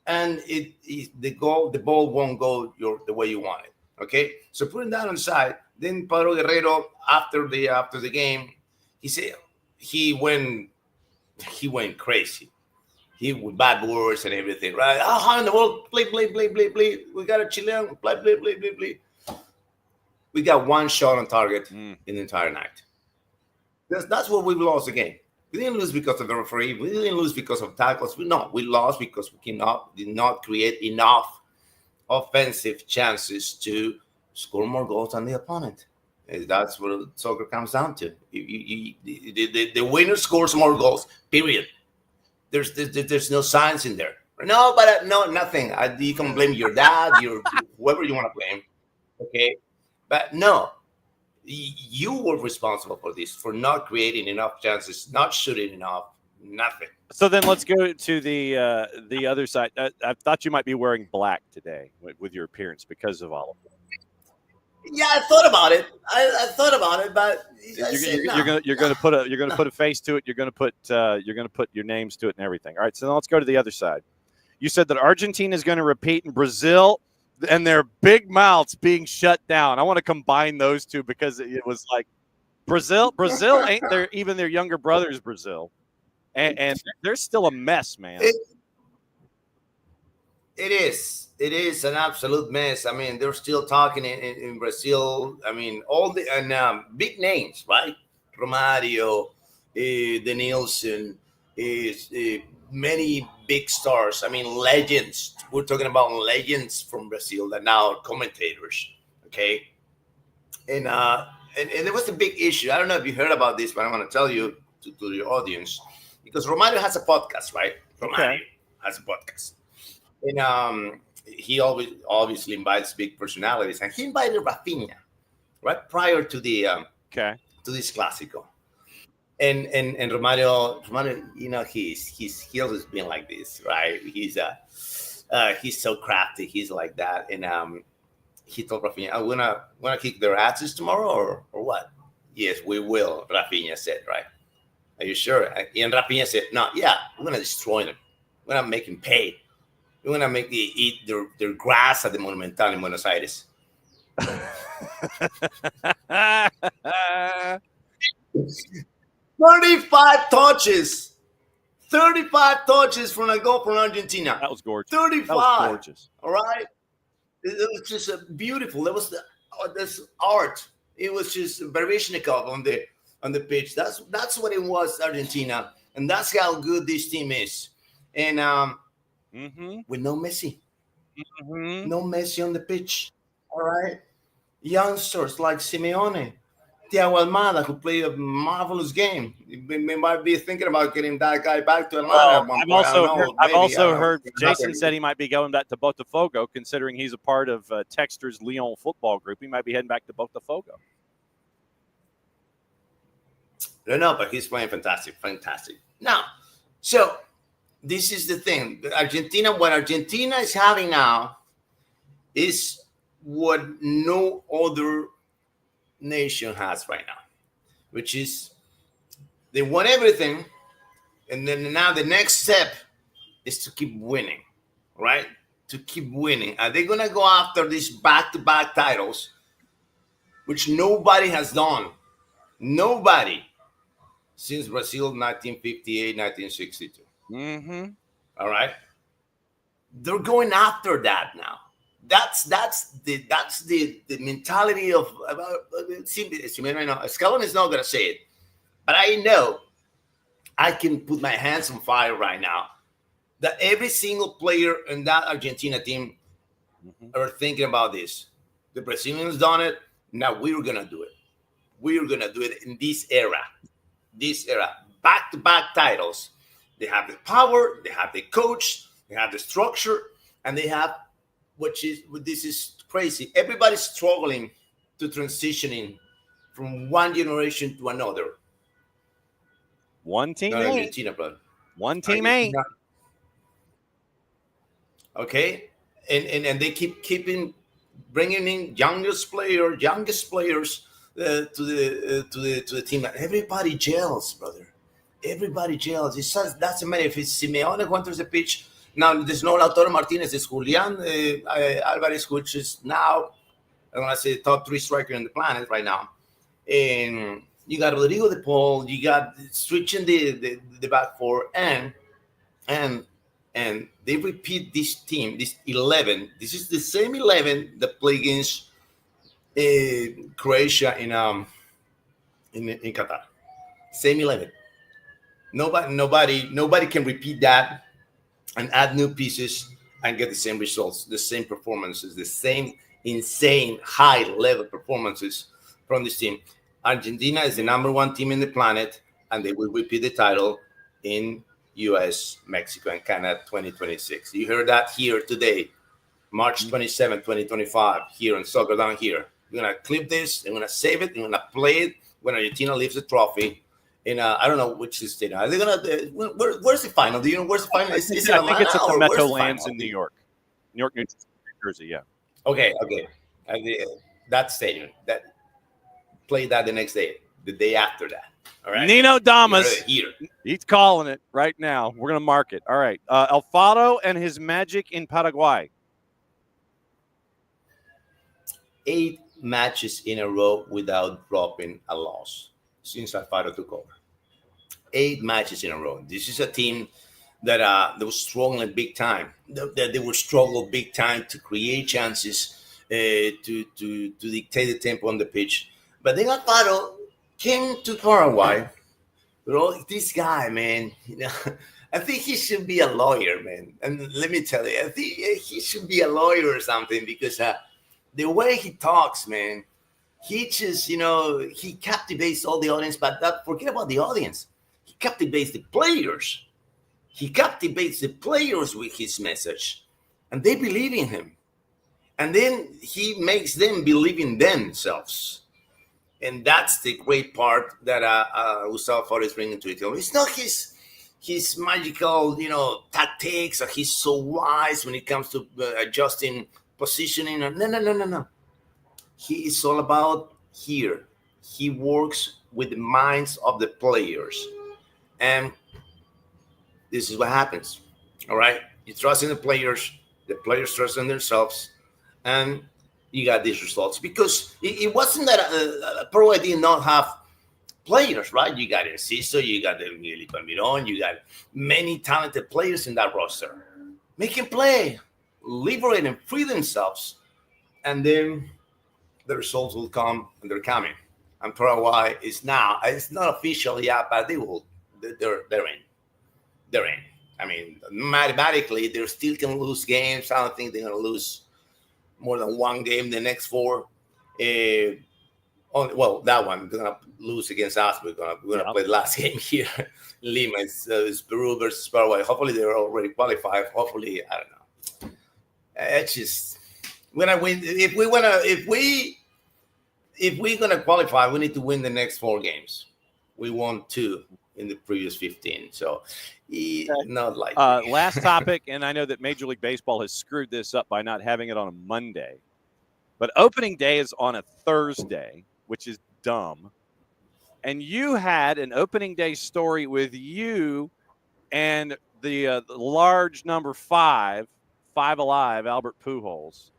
and the ball won't go the way you want it. Okay, so putting that on side, then Pedro Guerrero after the game, he said he went crazy. He with bad words and everything, right? How in the world? Play. We got a Chilean, play. We got 1 shot on target in the entire night. That's what we lost the game. We didn't lose because of the referee. We didn't lose because of tackles. We lost because we did not create enough offensive chances to score more goals than the opponent. That's what soccer comes down to. The winner scores more goals, period. There's no science in there. No, but no, nothing. You can blame your dad, whoever you want to blame. Okay, but no, you were responsible for this, for not creating enough chances, not shooting enough, nothing. So then let's go to the other side. I thought you might be wearing black today with your appearance because of all of it. Yeah, I thought about it. I thought about it, but You're gonna put a face to it. You're gonna put your names to it and everything. All right. So then let's go to the other side. You said that Argentina is going to repeat in Brazil, and their big mouths being shut down. I want to combine those two because it was like Brazil ain't there. Even their younger brothers, Brazil, and they're still a mess, man. It is an absolute mess. I mean, they're still talking in Brazil. I mean, all the big names, right? Romario, Denilson, many big stars. I mean, legends. We're talking about legends from Brazil that now are commentators. Okay, and there was a big issue. I don't know if you heard about this, but I'm going to tell you to your audience because Romario has a podcast, right? Romario has a podcast. And he always obviously invites big personalities, and he invited Rafinha right prior to the to this Clásico. And Romario, you know, he's always been like this, right? He's so crafty. He's like that, and he told Rafinha, "I'm gonna kick their asses tomorrow, or what?" Yes, we will. Rafinha said, "Right? Are you sure?" And Rafinha said, "No, yeah, we're gonna destroy them. We're gonna make them pay. We're gonna make them eat their grass at the Monumental in Buenos Aires." 35 touches. 35 touches from a goal from Argentina. That was gorgeous. 35. That was gorgeous. All right. It was just beautiful. That was this art. It was just Baryshnikov on the pitch. That's what it was, Argentina, and that's how good this team is. And with no Messi, no Messi on the pitch. All right, youngsters like Simeone, Thiago Almada, who played a marvelous game. We might be thinking about getting that guy back to Atlanta. Well, I've also heard Jason said he might be going back to Botafogo, considering he's a part of Texter's Lyon football group. He might be heading back to Botafogo. No, but he's playing fantastic. Now, so this is the thing. What Argentina is having now is what no other nation has right now, which is they won everything, and then now the next step is to keep winning, right? To keep winning. Are they gonna go after these back-to-back titles, which nobody has done? Nobody since Brazil 1958, 1962. All right, they're going after that now. That's the mentality of Scaloni is not gonna say it, but I know I can put my hands on fire right now that every single player in that Argentina team are thinking about this. The Brazilians done it. Now we're gonna do it. We're gonna do it in this era. Back-to-back titles. They have the power, they have the coach, they have the structure, and they have this is crazy. Everybody's struggling to transitioning from one generation to another. One team Not ain't. Argentina, brother. One team ain't. Okay, and they keeping bringing in youngest players to the team. Everybody gels, brother. Everybody gels. It says that's a matter. If it's Simeone who enters the pitch, now there's no Lautaro Martinez. There's Julian Alvarez, which is now I want to say top 3 striker on the planet right now. And you got Rodrigo de Paul. You got switching the back four, and they repeat this team, this 11. This is the same 11 that play against Croatia in Qatar. Same 11. Nobody can repeat that and add new pieces and get the same results, the same performances, the same insane high level performances from this team. Argentina is the number 1 team in the planet, and they will repeat the title in U.S., Mexico, and Canada 2026. You heard that here today, March 27, 2025, here on Soccer Down Here. We're going to clip this, I'm going to save it, I'm going to play it when Argentina leaves the trophy. In I don't know which stadium. Are they gonna? Where's the final? Do you know where's the final? I think it's at the Meadowlands in New York, New Jersey. Yeah. Okay. That stadium. That play that the next day, the day after that. All right. Nino Damas. Here. He's calling it right now. We're gonna mark it. All right. Alfaro and his magic in Paraguay. 8 matches in a row without dropping a loss since Alfaro took over. 8 matches in a row. This is a team that was struggling big time. They were struggling big time to create chances, to dictate the tempo on the pitch. But then Alfaro came to Paraguay. This guy, man, I think he should be a lawyer, man. And let me tell you, I think he should be a lawyer or something, because the way he talks, man, he just, he captivates all the audience. But forget about the audience. He captivates the players. He captivates the players with his message. And they believe in him. And then he makes them believe in themselves. And that's the great part that Gustavo Alfaro is bringing to the team. It's not his magical, tactics, or he's so wise when it comes to adjusting positioning. No. He is all about here. He works with the minds of the players. And this is what happens. All right? You trust in the players trust in themselves, and you got these results. Because it wasn't that Paraguay did not have players, right? You got Enciso, you got Miguel Palmirón, you got many talented players in that roster. Make them play, liberate and free themselves, and then the results will come, and they're coming. And Paraguay is now, it's not official yet, but they're in. They're in. I mean, mathematically, they still can lose games. I don't think they're going to lose more than one game the next 4. That one, they're going to lose against us. We're going to play the last game here in Lima. It's Peru versus Paraguay. Hopefully, they're already qualified. Hopefully, I don't know. It's just, when I win, if we're gonna qualify, we need to win the next 4 games. We won 2 in the previous 15, so not like last topic. And I know that Major League Baseball has screwed this up by not having it on a Monday, but opening day is on a Thursday, which is dumb. And you had an opening day story with you and the large number 5 alive, Albert Pujols,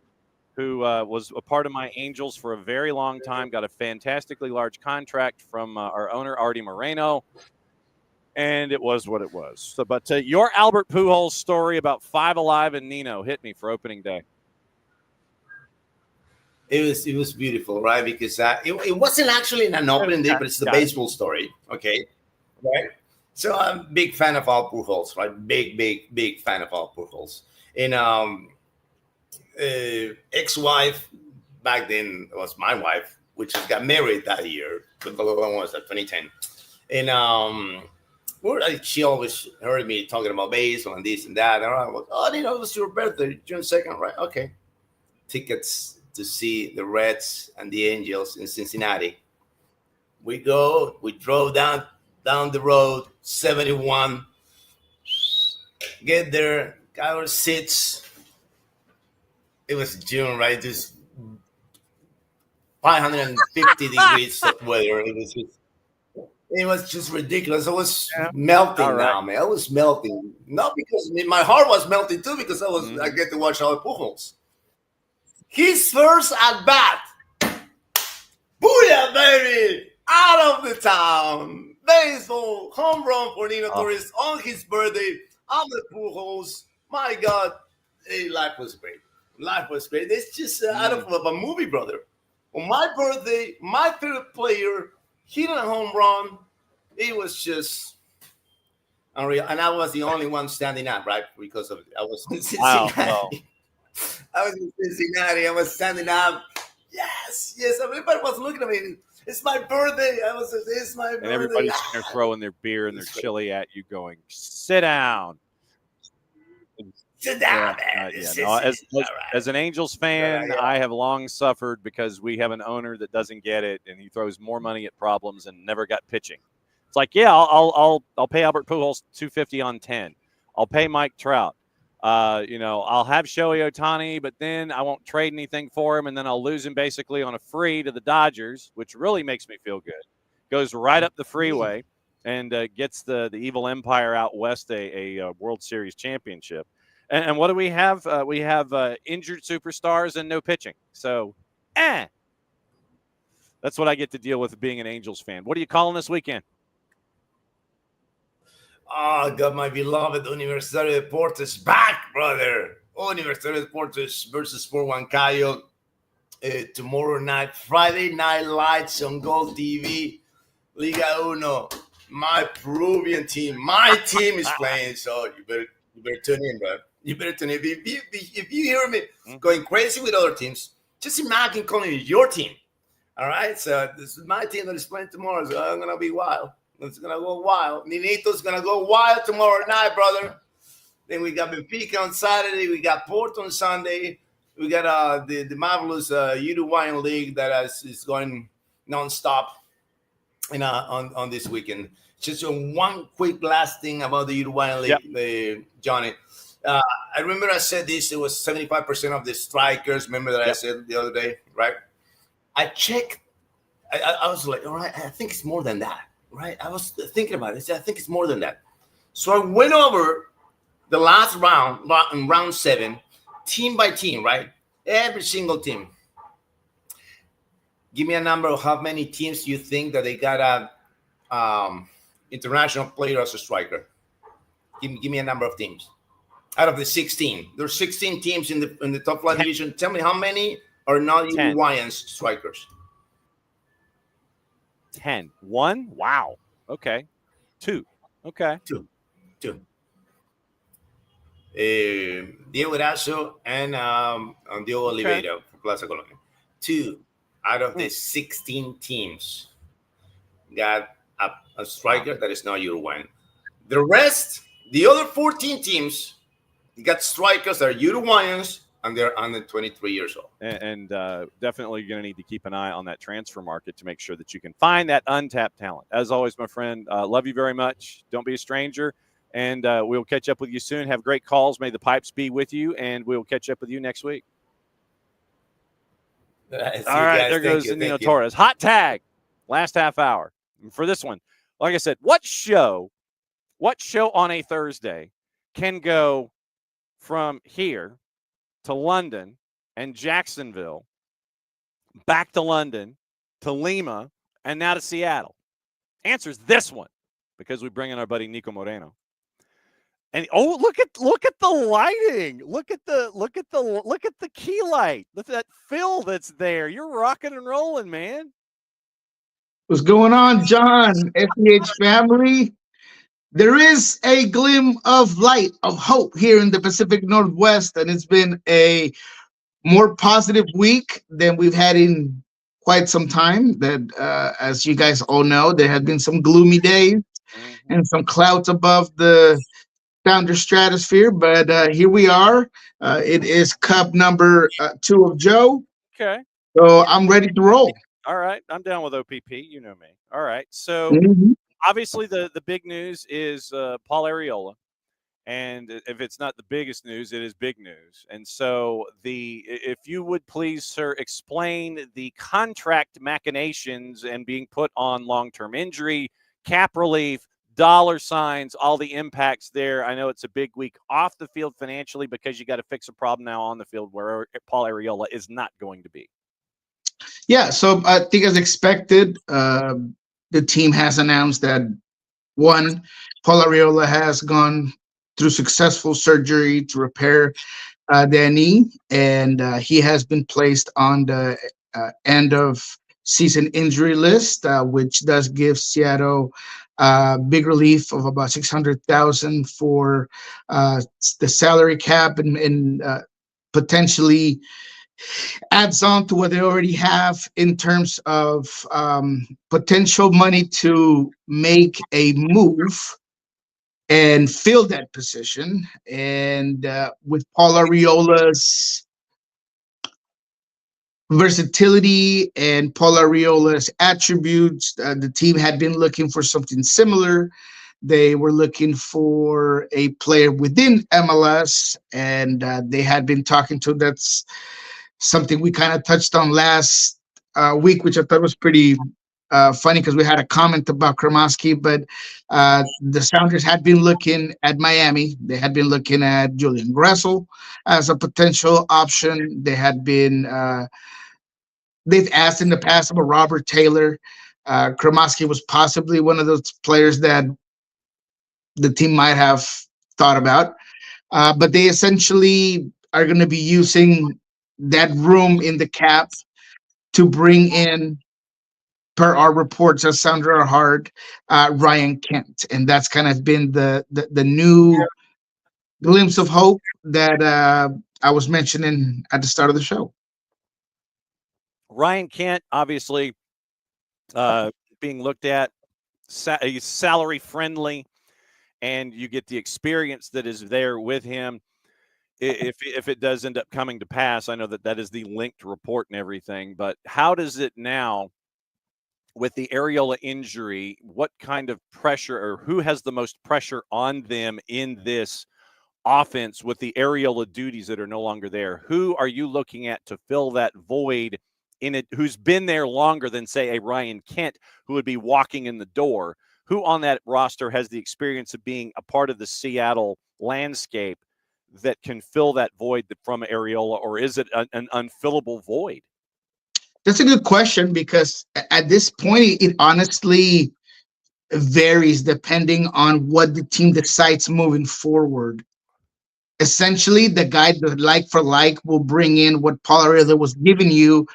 who was a part of my Angels for a very long time, got a fantastically large contract from our owner, Artie Moreno, and it was what it was. So, but your Albert Pujols story about 5 alive and Nino hit me for opening day. It was beautiful, right? Because it wasn't actually an opening day, but it's the baseball story, okay? Right? So I'm a big fan of Al Pujols, right? Big fan of Al Pujols. And ex-wife back then was my wife, which got married that year. When was that? 2010. And she always heard me talking about baseball and this and that. And I was, it was your birthday, June 2nd, right? Okay. Tickets to see the Reds and the Angels in Cincinnati. We drove down the road, 71. Get there, got our seats. It was June, right? Just 550 degrees of weather. It was just ridiculous. I was melting now, man. I was melting. Not because my heart was melting too, because I get to watch Albert Pujols. His first at bat. Booyah, baby! Out of the town. Baseball, home run for Nino Torres on his birthday. Albert Pujols. My God, life was great. Life was great. It's just out of a movie, brother. On my birthday, my favorite player hitting a home run. It was just unreal. And I was the only one standing up, right? Because of it. I was in Cincinnati. Wow. I was in Cincinnati. I was standing up. Yes. Everybody was looking at me. It's my birthday. It's my birthday. And everybody's sitting there throwing their beer and their chili at you, going, "Sit down." Sit down, man. As an Angels fan, Yeah. I have long suffered because we have an owner that doesn't get it, and he throws more money at problems and never got pitching. It's like, yeah, I'll pay Albert Pujols $250 on 10. I'll pay Mike Trout. I'll have Shohei Ohtani, but then I won't trade anything for him, and then I'll lose him basically on a free to the Dodgers, which really makes me feel good. Goes right up the freeway and gets the evil empire out west a World Series championship. And what do we have? We have injured superstars and no pitching. So, that's what I get to deal with being an Angels fan. What are you calling this weekend? Oh, I got my beloved Universitario Deportes back, brother. Universitario Deportes versus Sport Huancayo tomorrow night, Friday Night Lights on Gold TV, Liga Uno. My Peruvian team, my team is playing, so you better tune in, bro. You better tune in. If you hear me going crazy with other teams, just imagine calling it your team. All right, so this is my team that is playing tomorrow, so I'm gonna be wild. It's gonna go wild. Ninito's gonna go wild tomorrow night, brother. Then we got Benfica on Saturday. We got Porto on Sunday. We got the marvelous Uruguayan league that is going nonstop, on this weekend. Just one quick last thing about the Uruguayan league, Johnny. I remember I said this. It was 75% of the strikers. Remember that I said the other day, right? I checked. I was like, all right, I think it's more than that, right? I was thinking about it. I said, I think it's more than that. So I went over the last round, in round 7, team by team, right? Every single team. Give me a number of how many teams you think that they got a international player as a striker. Give me a number of teams. Out of the 16, there's 16 teams in the top flight division. Tell me how many are not Uruguayan strikers? 10. 1? Wow. Okay. 2. Okay. 2. Diego Erazo and Diego Oliveira for Plaza Colonia. 2 out of the 16 teams got a striker that is not Uruguayan. The rest, the other 14 teams, got strikers that are Uruguayans, and they're under 23 years old. And definitely going to need to keep an eye on that transfer market to make sure that you can find that untapped talent. As always, my friend, love you very much. Don't be a stranger. And we'll catch up with you soon. Have great calls. May the pipes be with you. And we'll catch up with you next week. All right, there goes Nino Torres. Hot tag, last half hour. And for this one, like I said, what show on a Thursday can go from here to London and Jacksonville, back to London, to Lima, and now to Seattle? Answer's this one, because we bring in our buddy Nico Moreno. And look at the lighting. Look at the key light. Look at that fill that's there. You're rocking and rolling, man. What's going on, John? FEH family. There is a glimmer of light, of hope here in the Pacific Northwest, and it's been a more positive week than we've had in quite some time. That, as you guys all know, there have been some gloomy days and some clouds above the Founder stratosphere, but here we are. It is cup number 2 of Joe. Okay. So I'm ready to roll. All right. I'm down with OPP. You know me. All right. So obviously the big news is Paul Arriola. And if it's not the biggest news, it is big news. And so if you would please, sir, explain the contract machinations and being put on long-term injury, cap relief, dollar signs, all the impacts there. I know it's a big week off the field financially because you got to fix a problem now on the field where Paul Arriola is not going to be. Yeah, so I think as expected, the team has announced that, one, Paul Arriola has gone through successful surgery to repair their knee, and he has been placed on the end of season injury list, which does give Seattle big relief of about $600,000 for the salary cap and potentially adds on to what they already have in terms of potential money to make a move and fill that position. And with Paul Arriola's versatility and Paul Arriola's attributes, the team had been looking for something similar. They were looking for a player within MLS, and they had been talking to. That's something we kind of touched on last week, which I thought was pretty funny because we had a comment about Kremoski, but the Sounders had been looking at Miami. They had been looking at Julian Gressel as a potential option. They've asked in the past about Robert Taylor. Kremoski was possibly one of those players that the team might have thought about. But they essentially are going to be using that room in the cap to bring in, per our reports, as Sandra Hard, Ryan Kent. And that's kind of been the new glimpse of hope that I was mentioning at the start of the show. Ryan Kent, obviously, being looked at, he's salary friendly, and you get the experience that is there with him. If it does end up coming to pass, I know that is the linked report and everything, but how does it now with the Arriola injury? What kind of pressure, or who has the most pressure on them in this offense with the Arriola duties that are no longer there? Who are you looking at to fill that void in it, who's been there longer than, say, a Ryan Kent, who would be walking in the door? Who on that roster has the experience of being a part of the Seattle landscape that can fill that void from Arriola, or is it an unfillable void? That's a good question, because at this point, it honestly varies depending on what the team decides moving forward. Essentially, the guy that like for like will bring in what Paul Arriola was giving you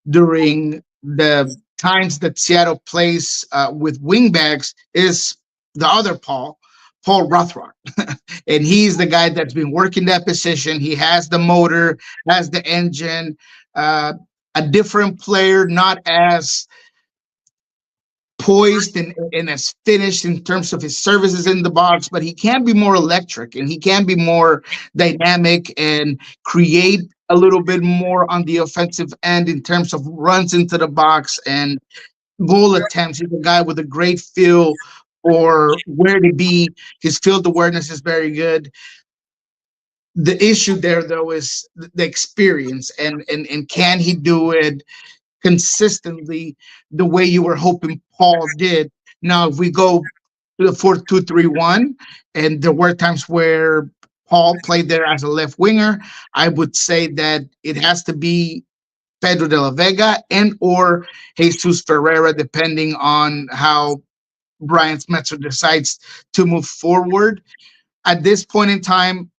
during the times that Seattle plays with wingbacks is the other Paul Rothrock. And he's the guy that's been working that position. He has the motor, has the engine, a different player, not as poised and as finished in terms of his services in the box, but he can be more electric and he can be more dynamic and create a little bit more on the offensive end in terms of runs into the box and goal attempts. He's a guy with a great feel for where to be. His field awareness is very good. The issue there, though, is the experience, and can he do it consistently the way you were hoping Paul did? Now, if we go to the 4-2-3-1, and there were times where Paul played there as a left winger, I would say that it has to be Pedro de la Vega and or Jesus Ferreira, depending on how Brian Smetzer decides to move forward. At this point in time,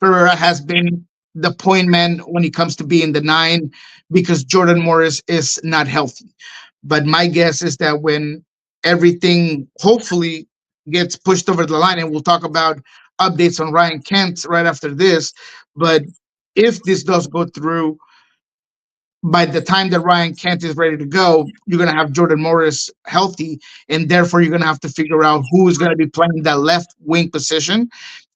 Ferreira has been the point man when it comes to being the 9, because Jordan Morris is not healthy. But my guess is that when everything hopefully gets pushed over the line, and we'll talk about updates on Ryan Kent right after this, but if this does go through, by the time that Ryan Kent is ready to go, you're going to have Jordan Morris healthy, and therefore you're going to have to figure out who is going to be playing that left wing position.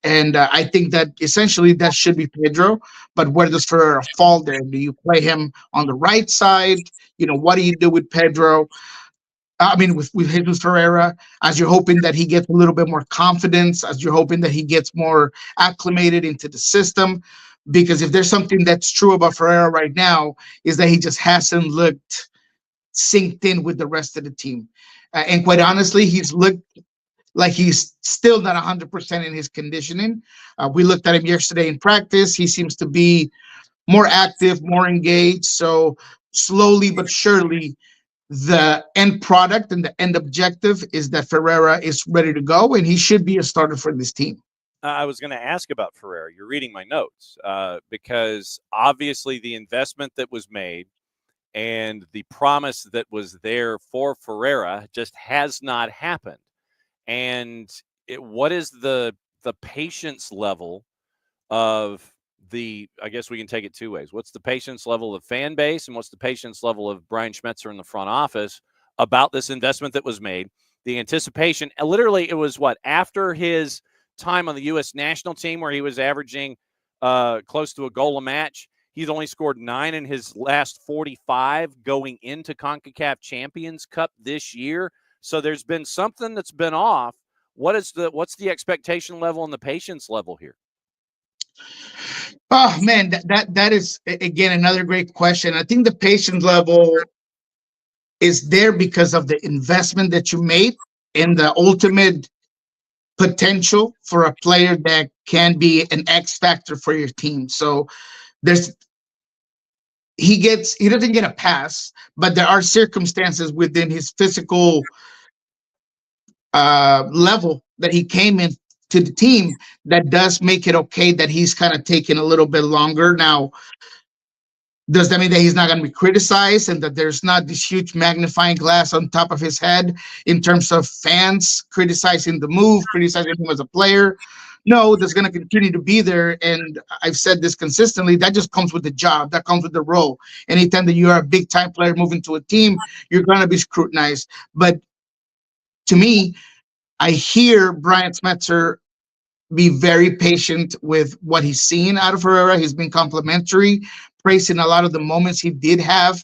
And I think that essentially that should be Pedro. But where does Ferreira fall there? Do you play him on the right side? What do you do with Pedro? I mean, with Jesus Ferreira, as you're hoping that he gets a little bit more confidence, as you're hoping that he gets more acclimated into the system. Because if there's something that's true about Ferreira right now, is that he just hasn't looked synced in with the rest of the team. And quite honestly, he's looked like he's still not 100% in his conditioning. We looked at him yesterday in practice. He seems to be more active, more engaged. So slowly but surely, the end product and the end objective is that Ferreira is ready to go, and he should be a starter for this team. I was going to ask about Ferreira. You're reading my notes, because obviously the investment that was made and the promise that was there for Ferreira just has not happened. And what is the patience level of I guess we can take it two ways. What's the patience level of fan base, and what's the patience level of Brian Schmetzer in the front office about this investment that was made? The anticipation, literally, it was after his time on the U.S. national team where he was averaging close to a goal a match. He's only scored 9 in his last 45 going into CONCACAF Champions Cup this year. So there's been something that's been off. What's the expectation level and the patience level here? Oh man, that is again another great question. I think the patience level is there because of the investment that you made and the ultimate potential for a player that can be an X factor for your team. So he doesn't get a pass, but there are circumstances within his physical level that he came in to the team that does make it okay that he's kind of taking a little bit longer. Now, does that mean that he's not going to be criticized and that there's not this huge magnifying glass on top of his head in terms of fans criticizing the move, criticizing him as a player? No, that's going to continue to be there. And I've said this consistently, that just comes with the job. That comes with the role. Anytime that you are a big time player moving to a team, you're going to be scrutinized. But to me, I hear Brian Schmetzer be very patient with what he's seen out of Herrera. He's been complimentary, praising a lot of the moments he did have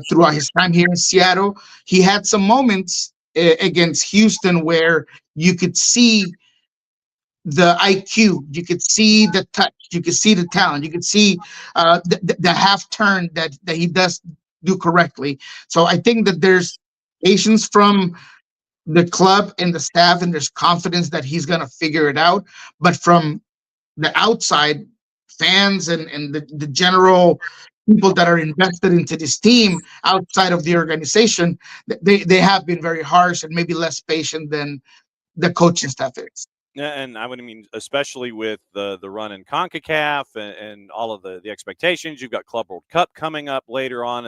throughout his time here in Seattle. He had some moments against Houston where you could see the IQ, you could see the touch, you could see the talent, you could see the half turn that he does do correctly. So I think that there's patience from the club and the staff, and there's confidence that he's going to figure it out. But from the outside, fans and the general people that are invested into this team outside of the organization, they have been very harsh and maybe less patient than the coaching staff is. And I would mean, especially with the run in CONCACAF and all of the expectations. You've got Club World Cup coming up later on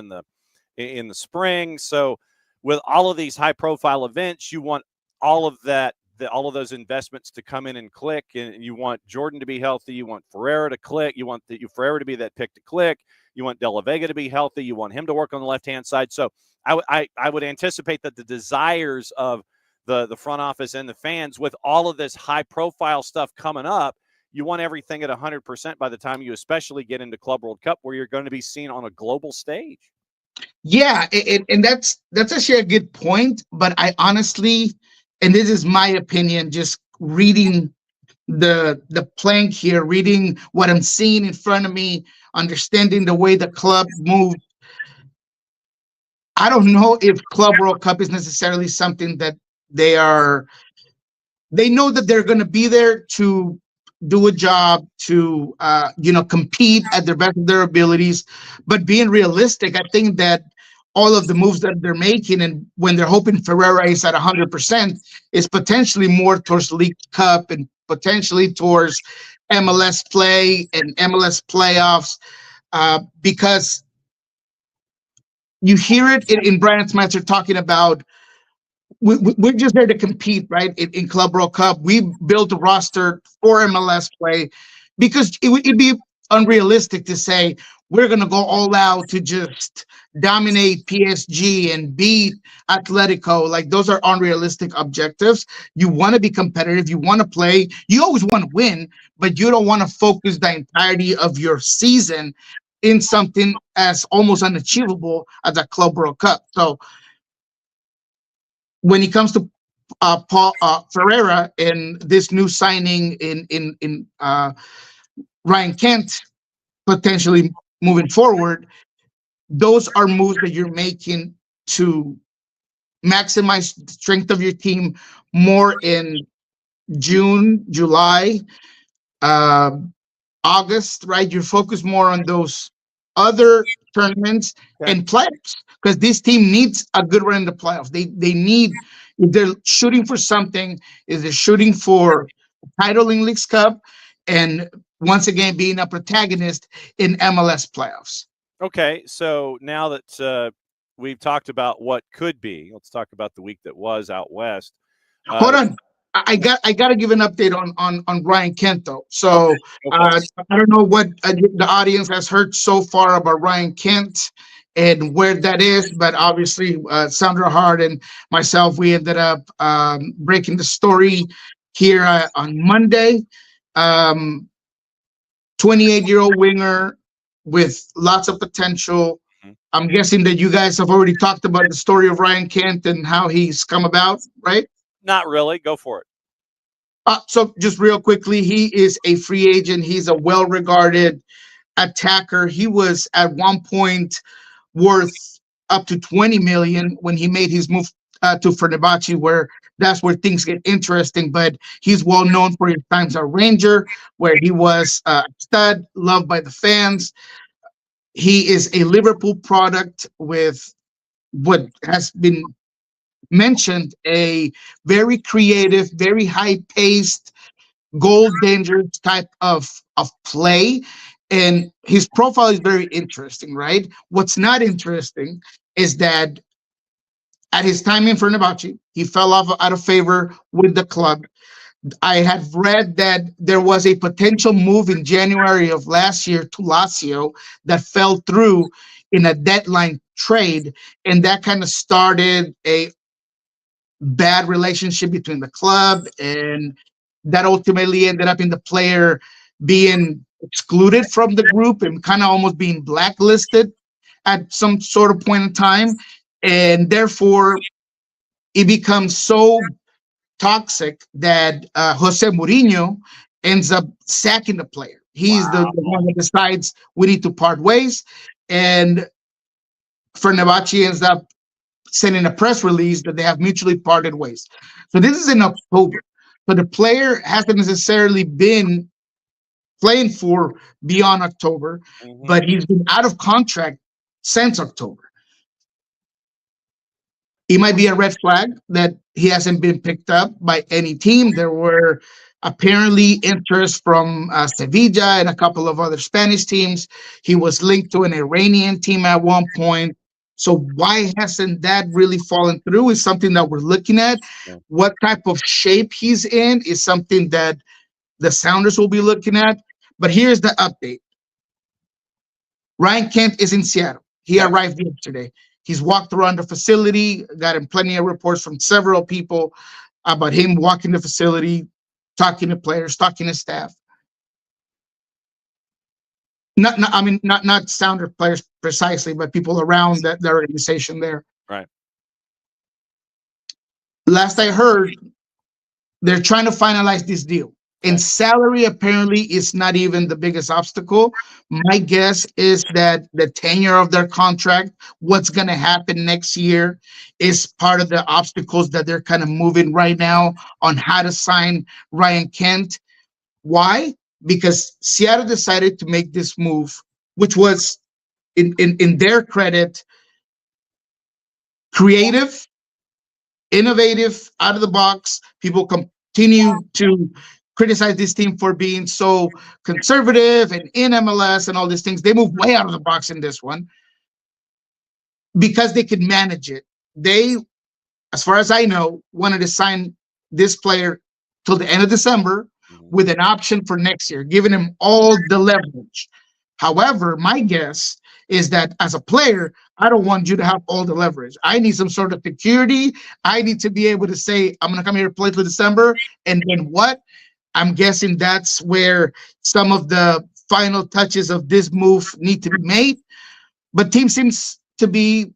in the spring. So with all of these high profile events, you want all of those investments to come in and click, and you want Jordan to be healthy. You want Ferreira to click. You want Ferreira to be that pick to click. You want De La Vega to be healthy. You want him to work on the left-hand side. So I would anticipate that the desires of the front office and the fans, with all of this high profile stuff coming up, you want everything at 100% by the time you especially get into Club World Cup, where you're going to be seen on a global stage. Yeah, and that's actually a good point. But I honestly, and this is my opinion, just reading the plank here, reading what I'm seeing in front of me, understanding the way the club moves, I don't know if Club World Cup is necessarily something that they know that they're going to be there to do a job, to compete at the best of their abilities. But being realistic, I think that all of the moves that they're making, and when they're hoping Ferreira is at 100%, is potentially more towards League Cup and potentially towards MLS play and MLS playoffs, because you hear it in Brian Schmetzer talking about, we're just there to compete, right? In Club World Cup, we built a roster for MLS play, because it'd be unrealistic to say we're going to go all out to just dominate PSG and beat Atletico. Like, those are unrealistic objectives. You want to be competitive. You want to play. You always want to win, but you don't want to focus the entirety of your season in something as almost unachievable as a Club World Cup. So when it comes to Paul Ferreira and this new signing in Ryan Kent potentially moving forward, those are moves that you're making to maximize the strength of your team more in June, July, August, right? You're focused more on those other tournaments and playoffs, because this team needs a good run in the playoffs. They need, if they're shooting for something, is they're shooting for title in Leagues Cup, and once again being a protagonist in MLS playoffs. Okay, so now that we've talked about what could be, let's talk about the week that was out west. Hold on. I got to give an update on Ryan Kent though. So I don't know what the audience has heard so far about Ryan Kent and where that is, but obviously Sandra Hart and myself, we ended up breaking the story here on Monday. 28-year-old winger with lots of potential. I'm guessing that you guys have already talked about the story of Ryan Kent and how he's come about, right? Not really. Go for it. So just real quickly, he is a free agent. He's a well-regarded attacker. He was at one point worth up to 20 million when he made his move to Fenerbahce, where that's where things get interesting. But he's well known for his times at Ranger, where he was a stud, loved by the fans. He is a Liverpool product with what has been mentioned, a very creative, very high-paced, goal dangerous type of play. And his profile is very interesting, right? What's not interesting is that at his time in Fenerbahce, he fell off out of favor with the club. I have read that there was a potential move in January of last year to Lazio that fell through in a deadline trade, and that kind of started a bad relationship between the club, and that ultimately ended up in the player being excluded from the group and kind of almost being blacklisted at some sort of point in time. And therefore, it becomes so toxic that Jose Mourinho ends up sacking the player. He's the one that decides we need to part ways. And Fenerbahce ends up sending a press release that they have mutually parted ways. So this is in October. So the player hasn't necessarily been playing for beyond October, but he's been out of contract since October. It might be a red flag that he hasn't been picked up by any team. There were apparently interest from Sevilla and a couple of other Spanish teams. He was linked to an Iranian team at one point. So why hasn't that really fallen through is something that we're looking at. What type of shape he's in is something that the Sounders will be looking at. But here's the update. Ryan Kent is in Seattle. He arrived yesterday. He's walked around the facility, gotten plenty of reports from several people about him walking the facility, talking to players, talking to staff. Not Sounder players precisely, but people around the organization there. Right. Last I heard, they're trying to finalize this deal. And salary apparently is not even the biggest obstacle. My guess is that the tenure of their contract, what's going to happen next year, is part of the obstacles that they're kind of moving right now on how to sign Ryan Kent. Why? Because Seattle decided to make this move, which was, in their credit, creative, innovative, out of the box. People continue to criticize this team for being so conservative and in MLS and all these things. They moved way out of the box in this one because they could manage it. They, as far as I know, wanted to sign this player till the end of December with an option for next year, giving him all the leverage. However, my guess is that as a player, I don't want you to have all the leverage. I need some sort of security. I need to be able to say, I'm going to come here to play till December, and then what? I'm guessing that's where some of the final touches of this move need to be made. But team seems to be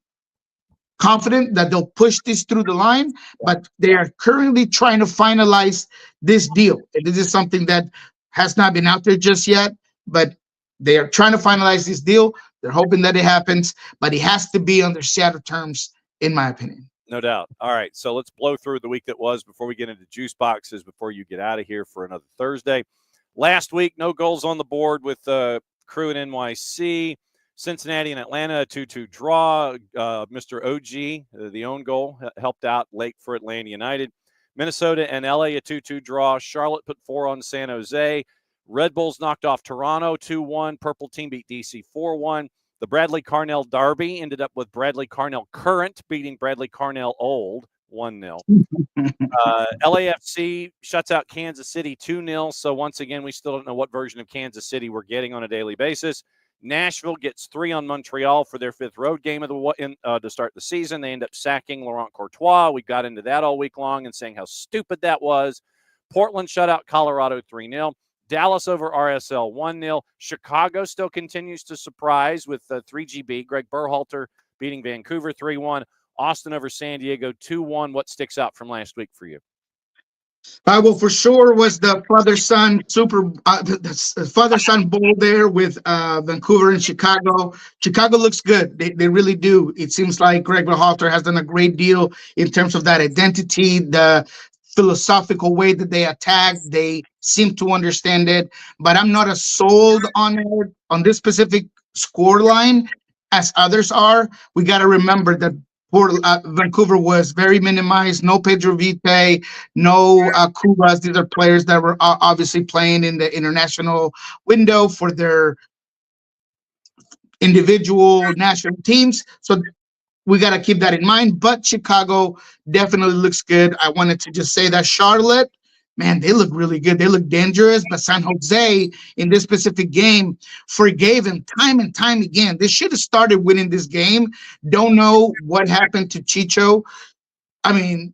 confident that they'll push this through the line, but they are currently trying to finalize this deal. And this is something that has not been out there just yet, but they are trying to finalize this deal. They're hoping that it happens, but it has to be under Seattle terms, in my opinion. No doubt. All right, so let's blow through the week that was before we get into juice boxes, before you get out of here for another Thursday. Last week, no goals on the board with Crew and NYC. Cincinnati and Atlanta, a 2-2 draw. Mr. OG, the own goal, helped out late for Atlanta United. Minnesota and LA, a 2-2 draw. Charlotte put 4 on San Jose. Red Bulls knocked off Toronto 2-1. Purple team beat DC 4-1. The Bradley Carnell Derby ended up with Bradley Carnell Current beating Bradley Carnell Old 1-0. LAFC shuts out Kansas City 2-0. So once again, we still don't know what version of Kansas City we're getting on a daily basis. Nashville gets 3 on Montreal for their 5th road game of to start the season. They end up sacking Laurent Courtois. We got into that all week long and saying how stupid that was. Portland shut out Colorado 3-0. Dallas over RSL 1-0. Chicago still continues to surprise with 3GB. Greg Berhalter beating Vancouver 3-1. Austin over San Diego 2-1. What sticks out from last week for you? Well, for sure was the father-son the father-son bowl there with Vancouver and Chicago. Chicago looks good. They really do. It seems like Greg Berhalter has done a great deal in terms of that identity, the philosophical way that they attack. They seem to understand it, but I'm not as sold on it, on this specific score line as others are. We got to remember that Vancouver was very minimized. No Pedro Vite, no Cubas. These are players that were obviously playing in the international window for their individual national teams. So we got to keep that in mind. But Chicago definitely looks good. I wanted to just say that Charlotte, man, they look really good. They look dangerous. But San Jose in this specific game forgave him time and time again. They should have started winning this game. Don't know what happened to Chicho. I mean,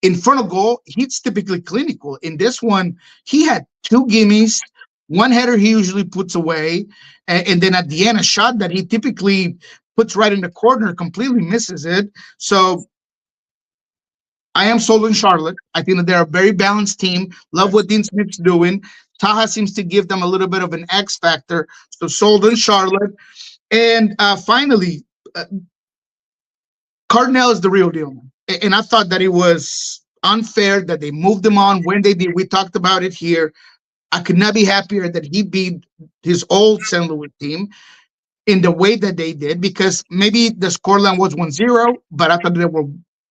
in front of goal, he's typically clinical. In this one, he had 2 gimmies, 1 header he usually puts away, and then at the end, a shot that he typically puts right in the corner, completely misses it. So I am sold on Charlotte. I think that they're a very balanced team. Love what Dean Smith's doing. Taha seems to give them a little bit of an X factor. So sold on Charlotte. And finally, Cardinal is the real deal. And I thought that it was unfair that they moved him on when they did. We talked about it here. I could not be happier that he beat his old St. Louis team in the way that they did, because maybe the scoreline was 1-0, but I thought they were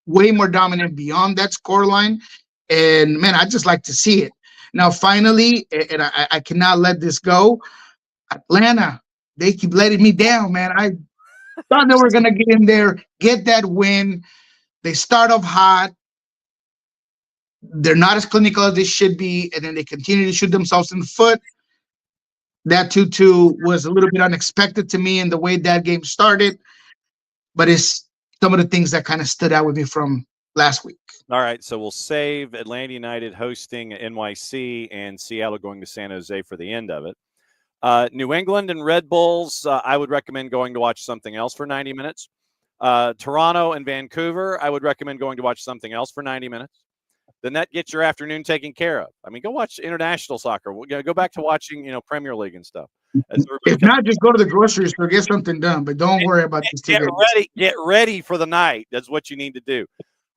way more dominant beyond that scoreline. And man, I just like to see it. Now, finally, and I cannot let this go. Atlanta, they keep letting me down, man. I thought they were going to get in there, get that win. They start off hot. They're not as clinical as they should be, and then they continue to shoot themselves in the foot. That 2-2 was a little bit unexpected to me in the way that game started, but it's some of the things that kind of stood out with me from last week. All right, so we'll save Atlanta United hosting NYC and Seattle going to San Jose for the end of it. New England and Red Bulls, I would recommend going to watch something else for 90 minutes. Toronto and Vancouver, I would recommend going to watch something else for 90 minutes. Then that gets your afternoon taken care of. I mean, go watch international soccer. Go back to watching, Premier League and stuff. If not, just go to the grocery store, get something done. But don't worry about this. Get ready for the night. That's what you need to do.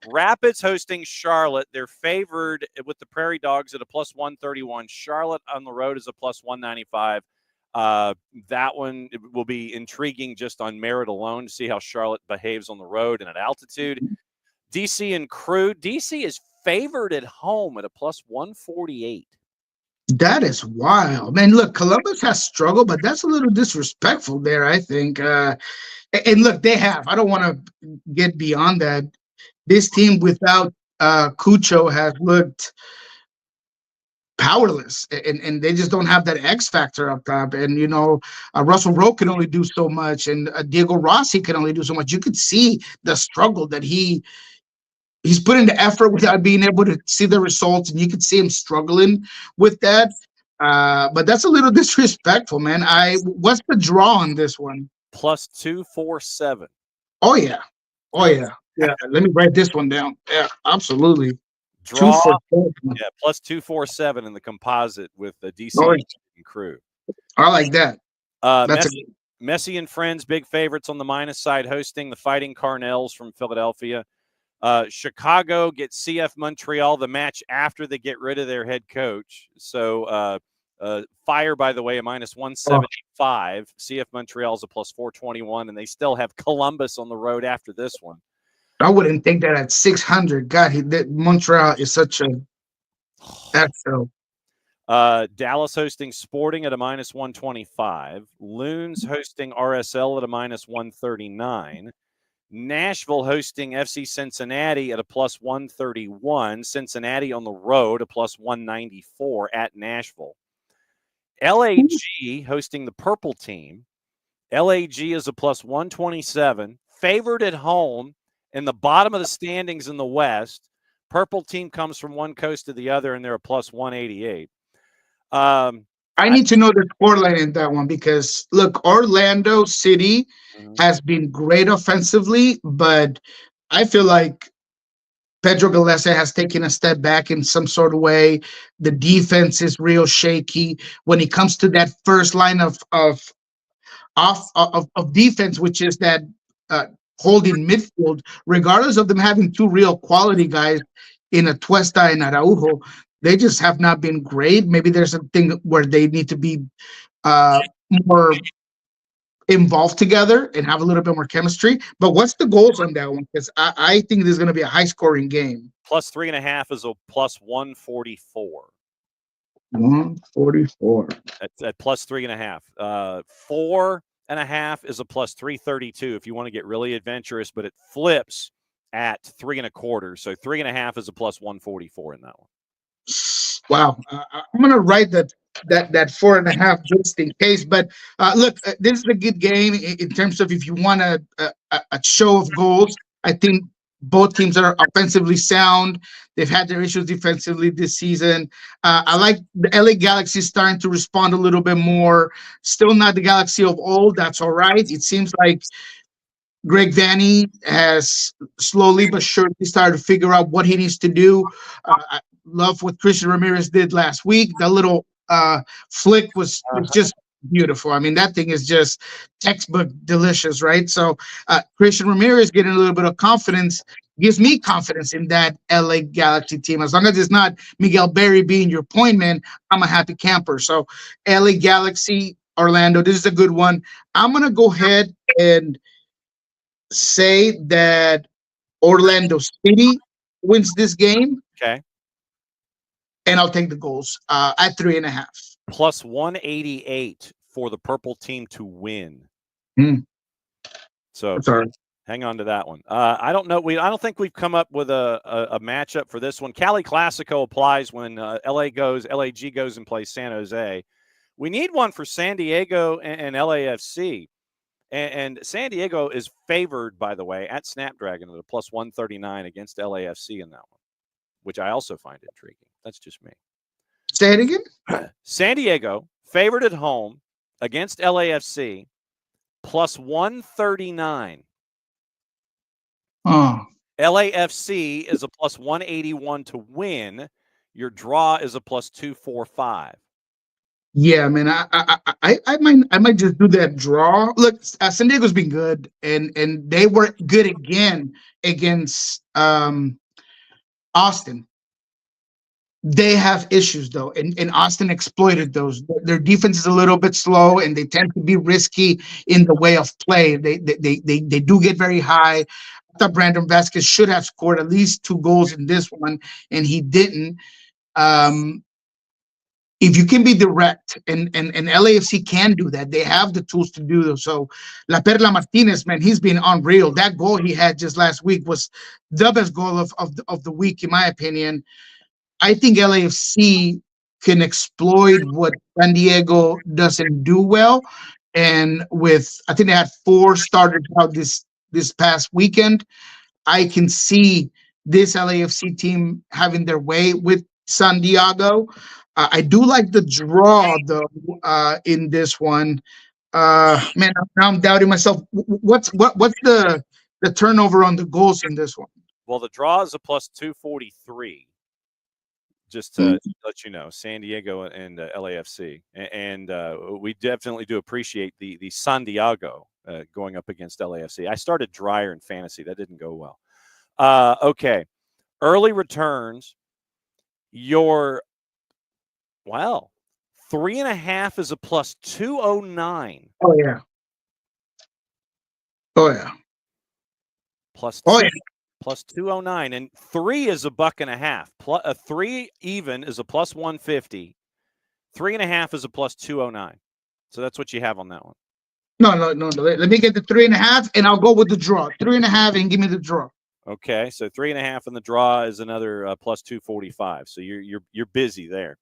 Rapids hosting Charlotte. They're favored with the Prairie Dogs at a +131. Charlotte on the road is a +195. That one will be intriguing just on merit alone to see how Charlotte behaves on the road and at altitude. DC and Crew. DC is favored at home at a +148. That is wild, man. Look, Columbus has struggled, but that's a little disrespectful there, I think. And look, they have. I don't want to get beyond that. This team without Cucho has looked powerless, and they just don't have that X factor up top. And Russell Rowe can only do so much, and Diego Rossi can only do so much. You could see the struggle that he's putting the effort without being able to see the results, and you could see him struggling with that. But that's a little disrespectful, man. What's the draw on this one? +247. Oh yeah. Yeah, let me write this one down. Yeah, absolutely. Draw. Yeah, +247 in the composite with the DC and Crew. I like that. Messi and friends, big favorites on the minus side, hosting the Fighting Carnels from Philadelphia. Chicago gets CF Montreal the match after they get rid of their head coach. So Fire, by the way, a -175. CF Montreal's a +421, and they still have Columbus on the road after this one. I wouldn't think that at 600. God, Montreal is such a XL. Dallas hosting Sporting at a -125. Loons hosting RSL at a -139. Nashville hosting FC Cincinnati at a plus 131. Cincinnati on the road, a plus 194 at Nashville. LAG hosting the Purple Team. LAG is a plus 127. Favored at home in the bottom of the standings in the West. Purple Team comes from one coast to the other, and they're a plus 188. I need to know the scoreline in that one because, look, Orlando City has been great offensively, but I feel like Pedro Gallese has taken a step back in some sort of way. The defense is real shaky when it comes to that first line of defense, which is that holding midfield. Regardless of them having two real quality guys in Atuesta and Araujo, they just have not been great. Maybe there's a thing where they need to be more involved together and have a little bit more chemistry. But what's the goals on that one? Because I think this is going to be a high-scoring game. Plus 3.5 is a plus 144. 144. At plus 3.5. 4.5 is a plus 332 if you want to get really adventurous, but it flips at 3.25. So 3.5 is a plus 144 in that one. Wow, I'm gonna write that 4.5 just in case. But look, this is a good game in terms of if you want a show of goals. I think both teams are offensively sound. They've had their issues defensively this season. I like the LA Galaxy starting to respond a little bit more. Still not the Galaxy of old. That's all right. It seems like Greg Vanny has slowly but surely started to figure out what he needs to do. I love what Christian Ramirez did last week. That little flick was just beautiful. I mean, that thing is just textbook delicious, right? So Christian Ramirez getting a little bit of confidence gives me confidence in that LA Galaxy team. As long as it's not Miguel Berry being your point man, I'm a happy camper. So LA Galaxy, Orlando, this is a good one. I'm going to go ahead and say that Orlando City wins this game. Okay. And I'll take the goals at 3.5. Plus 188 for the Purple Team to win. So hang on to that one. I don't know. I don't think we've come up with a matchup for this one. Cali Classico applies when LAG goes and plays San Jose. We need one for San Diego and LAFC. And San Diego is favored, by the way, at Snapdragon at a plus 139 against LAFC in that one, which I also find intriguing. That's just me. Say it again. San Diego favored at home against LAFC plus 139. LAFC is a plus 181 to win. Your draw is a plus 245. Yeah, man. I might just do that draw. Look, San Diego's been good, and they were good again against Austin. They have issues though, and Austin exploited those. Their defense is a little bit slow, and they tend to be risky in the way of play. They do get very high. I thought Brandon Vasquez should have scored at least 2 goals in this one, and he didn't. If you can be direct, and LAFC can do that, they have the tools to do this. So La Perla Martinez, man, he's been unreal. That goal he had just last week was the best goal of the week, in my opinion. I think LAFC can exploit what San Diego doesn't do well. And I think they had 4 starters out this past weekend. I can see this LAFC team having their way with San Diego. I do like the draw though in this one. Man, now I'm doubting myself. What's the turnover on the goals in this one? Well, the draw is a plus 243. Just to let you know, San Diego and LAFC, and we definitely do appreciate the San Diego going up against LAFC. I started Dryer in fantasy; that didn't go well. Okay, early returns. 3.5 is a plus 209. Oh yeah. Plus oh yeah. Plus 209, and 3 is a $1.50. Plus a 3 even is a plus 150. 3.5 is a plus 209. So that's what you have on that one. No. Let me get the 3.5, and I'll go with the draw. 3.5, and give me the draw. Okay, so 3.5 in the draw is another plus 245. So you're busy there.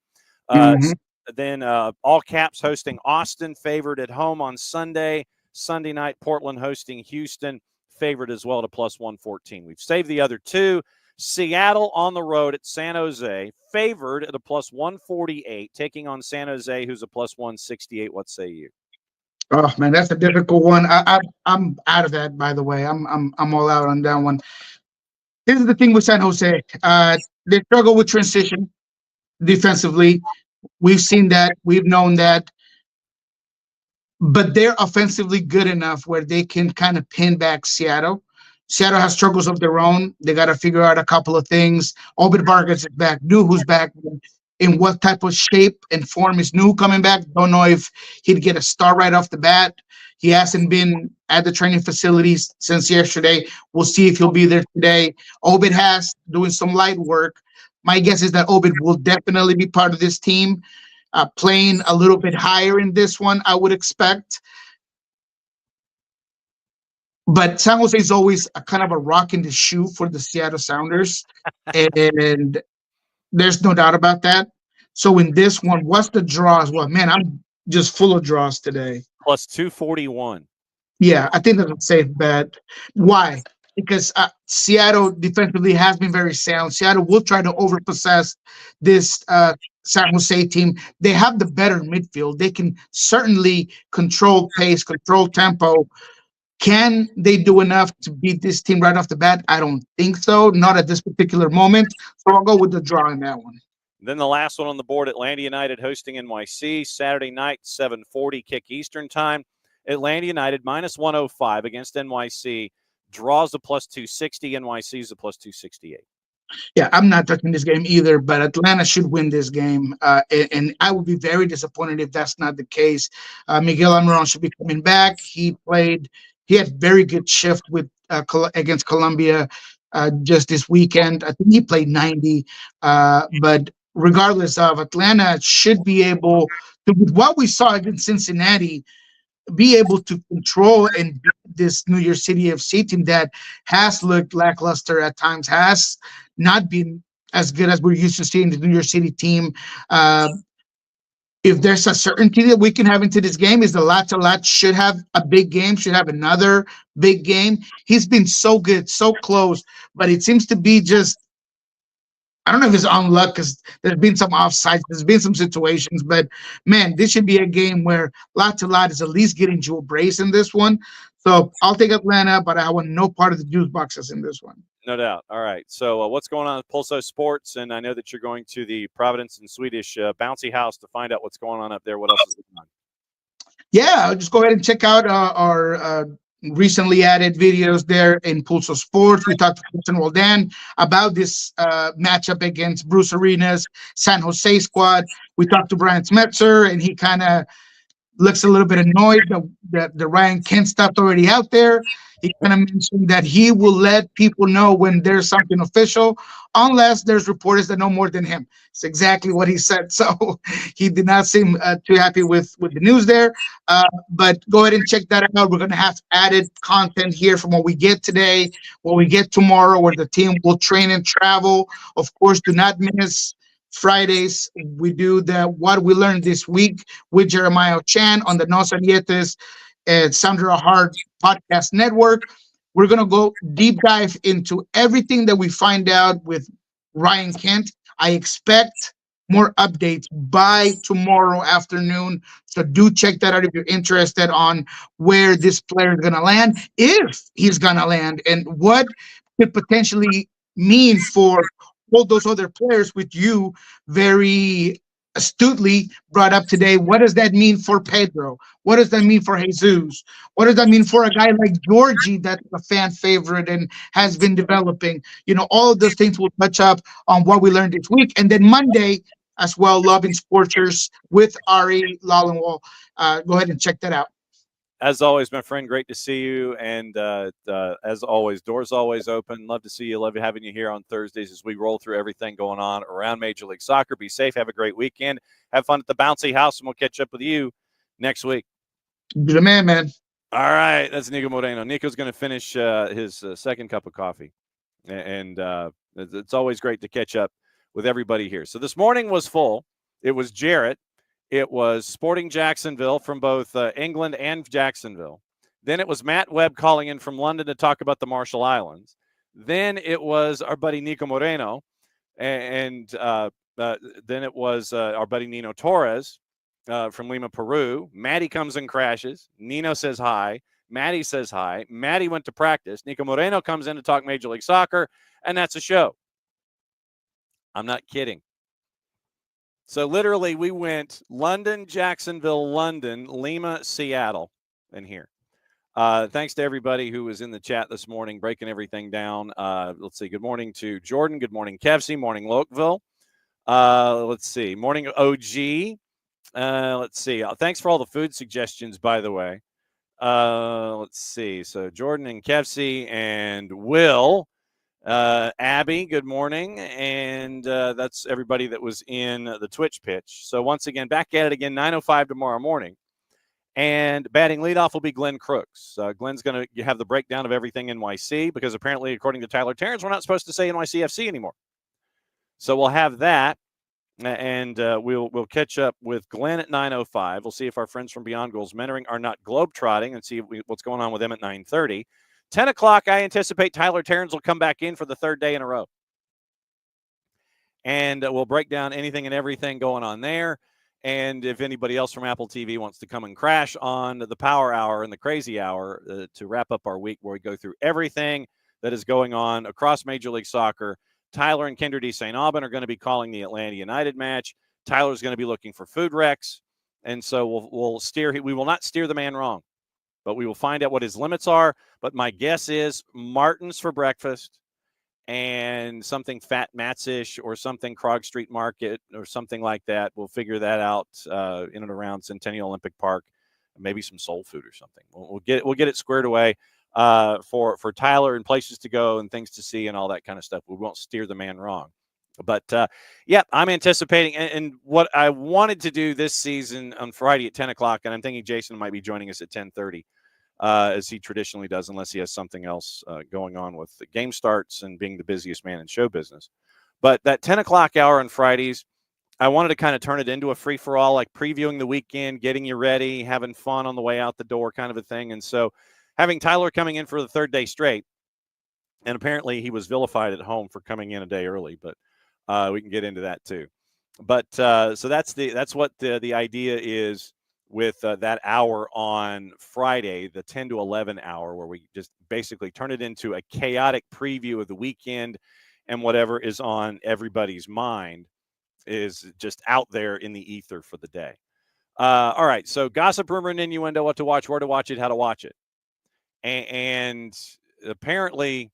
Mhm. Then all caps hosting Austin, favored at home on Sunday. Sunday night, Portland hosting Houston, favored as well to plus 114. We've saved the other two. Seattle on the road at San Jose, favored at a plus 148, taking on San Jose, who's a plus 168. What say you? Oh man, that's a difficult one. I'm out of that. By the way, I'm all out on that one. This is the thing with San Jose. They struggle with transition defensively. We've seen that. We've known that. But they're offensively good enough where they can kind of pin back Seattle. Seattle has struggles of their own. They got to figure out a couple of things. Obed Vargas is back. New who's back. In what type of shape and form is New coming back? Don't know if he'd get a start right off the bat. He hasn't been at the training facilities since yesterday. We'll see if he'll be there today. Obed has doing some light work. My guess is that Obed will definitely be part of this team. Playing a little bit higher in this one, I would expect. But San Jose is always a kind of a rock in the shoe for the Seattle Sounders, and there's no doubt about that. So in this one, what's the draw as well? Man, I'm just full of draws today. Plus 241. Yeah, I think that's a safe bet. Why? Because Seattle defensively has been very sound. Seattle will try to overpossess this San Jose team. They have the better midfield. They can certainly control pace, control tempo. Can they do enough to beat this team right off the bat? I don't think so. Not at this particular moment. So I'll go with the draw in that one. Then the last one on the board, Atlanta United hosting NYC, Saturday night, 7:40 kick Eastern time. Atlanta United minus 105 against NYC, draws a plus 260. NYC is a plus 268. Yeah, I'm not touching this game either, but Atlanta should win this game. And I would be very disappointed if that's not the case. Miguel Almiron should be coming back. He had very good shift with against Colombia just this weekend. I think he played 90. But regardless of, Atlanta should be able to, with what we saw against Cincinnati, be able to control and beat this New York City FC team that has looked lackluster at times, has not been as good as we're used to seeing the New York City team. If there's a certainty that we can have into this game, is the Lat should have a big game, should have another big game. He's been so good, so close, but it seems to be just, I don't know if it's on luck because there's been some offsides, there's been some situations, but man, this should be a game where Lot is at least getting Jewel Brace in this one. So I'll take Atlanta, but I want no part of the juice boxes in this one. No doubt. All right. So what's going on with Pulso Sports? And I know that you're going to the Providence and Swedish Bouncy House to find out what's going on up there. What else is going on? Yeah, just go ahead and check out our recently added videos there in Pulso Sports. We talked to Christian Roldan about this matchup against Bruce Arena's San Jose squad. We talked to Brian Smetzer, and he kind of looks a little bit annoyed that the Ryan Kent stuff's already out there. He kind of mentioned that he will let people know when there's something official, unless there's reporters that know more than him. It's exactly what he said. So he did not seem too happy with the news there. But go ahead and check that out. We're going to have added content here from what we get today, what we get tomorrow, where the team will train and travel. Of course, do not miss Fridays. We do the What We Learned This Week with Jeremiah Chan on the Nos Arietes and Sandra Hart Podcast Network. We're going to go deep dive into everything that we find out with Ryan Kent. I expect more updates by tomorrow afternoon. So do check that out if you're interested on where this player is going to land, if he's going to land, and what could potentially mean for all those other players, with you very astutely brought up today. What does that mean for Pedro? What does that mean for Jesus? What does that mean for a guy like Georgie that's a fan favorite and has been developing? You know, all of those things we'll touch up on What We Learned this week. And then Monday as well, Loving Sporters with Ari Lallenwall. Go ahead and check that out. As always, my friend, great to see you. And as always, doors always open. Love to see you. Love having you here on Thursdays as we roll through everything going on around Major League Soccer. Be safe. Have a great weekend. Have fun at the Bouncy House, and we'll catch up with you next week. Be the man. All right, that's Nico Moreno. Nico's going to finish his second cup of coffee, and it's always great to catch up with everybody here. So this morning was full. It was Jarrett. It was Sporting Jacksonville from both England and Jacksonville. Then it was Matt Webb calling in from London to talk about the Marshall Islands. Then it was our buddy Nico Moreno, and then it was our buddy Nino Torres from Lima, Peru. Maddie comes and crashes. Nino says hi. Maddie says hi. Maddie went to practice. Nico Moreno comes in to talk Major League Soccer, and that's a show. I'm not kidding. So literally we went London, Jacksonville, London, Lima, Seattle, and here. Thanks to everybody who was in the chat this morning, breaking everything down. Let's see. Good morning to Jordan. Good morning, Kevsey. Morning, Lokeville. Let's see. Morning, OG. Let's see. Thanks for all the food suggestions, by the way. Let's see. So Jordan and Kevsey and Will. Abby, good morning. And that's everybody that was in the Twitch pitch. So once again, back at it again, 9:05 tomorrow morning. And batting leadoff will be Glenn Crooks. Glenn's going to have the breakdown of everything NYC because apparently, according to Tyler Terrence, we're not supposed to say NYCFC anymore. So we'll have that. And we'll catch up with Glenn at 9:05. We'll see if our friends from Beyond Goals Mentoring are not globetrotting and see what's going on with them at 9:30. 10 o'clock, I anticipate Tyler Terrence will come back in for the third day in a row. And we'll break down anything and everything going on there. And if anybody else from Apple TV wants to come and crash on the Power Hour and the Crazy Hour to wrap up our week where we go through everything that is going on across Major League Soccer, Tyler and Kinder D. St. Aubin are going to be calling the Atlanta United match. Tyler's going to be looking for food wrecks. And so we'll steer. We will not steer the man wrong, but we will find out what his limits are. But my guess is Martin's for breakfast and something Fat Matt's-ish or something Krog Street Market or something like that. We'll figure that out in and around Centennial Olympic Park. Maybe some soul food or something. We'll get it squared away for Tyler and places to go and things to see and all that kind of stuff. We won't steer the man wrong. But, yeah, I'm anticipating. And what I wanted to do this season on Friday at 10 o'clock, and I'm thinking Jason might be joining us at 10:30, as he traditionally does, unless he has something else going on with the game starts and being the busiest man in show business. But that 10 o'clock hour on Fridays, I wanted to kind of turn it into a free-for-all, like previewing the weekend, getting you ready, having fun on the way out the door kind of a thing. And so having Tyler coming in for the third day straight, and apparently he was vilified at home for coming in a day early, but we can get into that too. But so that's what the idea is with that hour on Friday, the 10 to 11 hour, where we just basically turn it into a chaotic preview of the weekend, and whatever is on everybody's mind is just out there in the ether for the day. All right, so gossip, rumor, and innuendo, what to watch, where to watch it, how to watch it. And apparently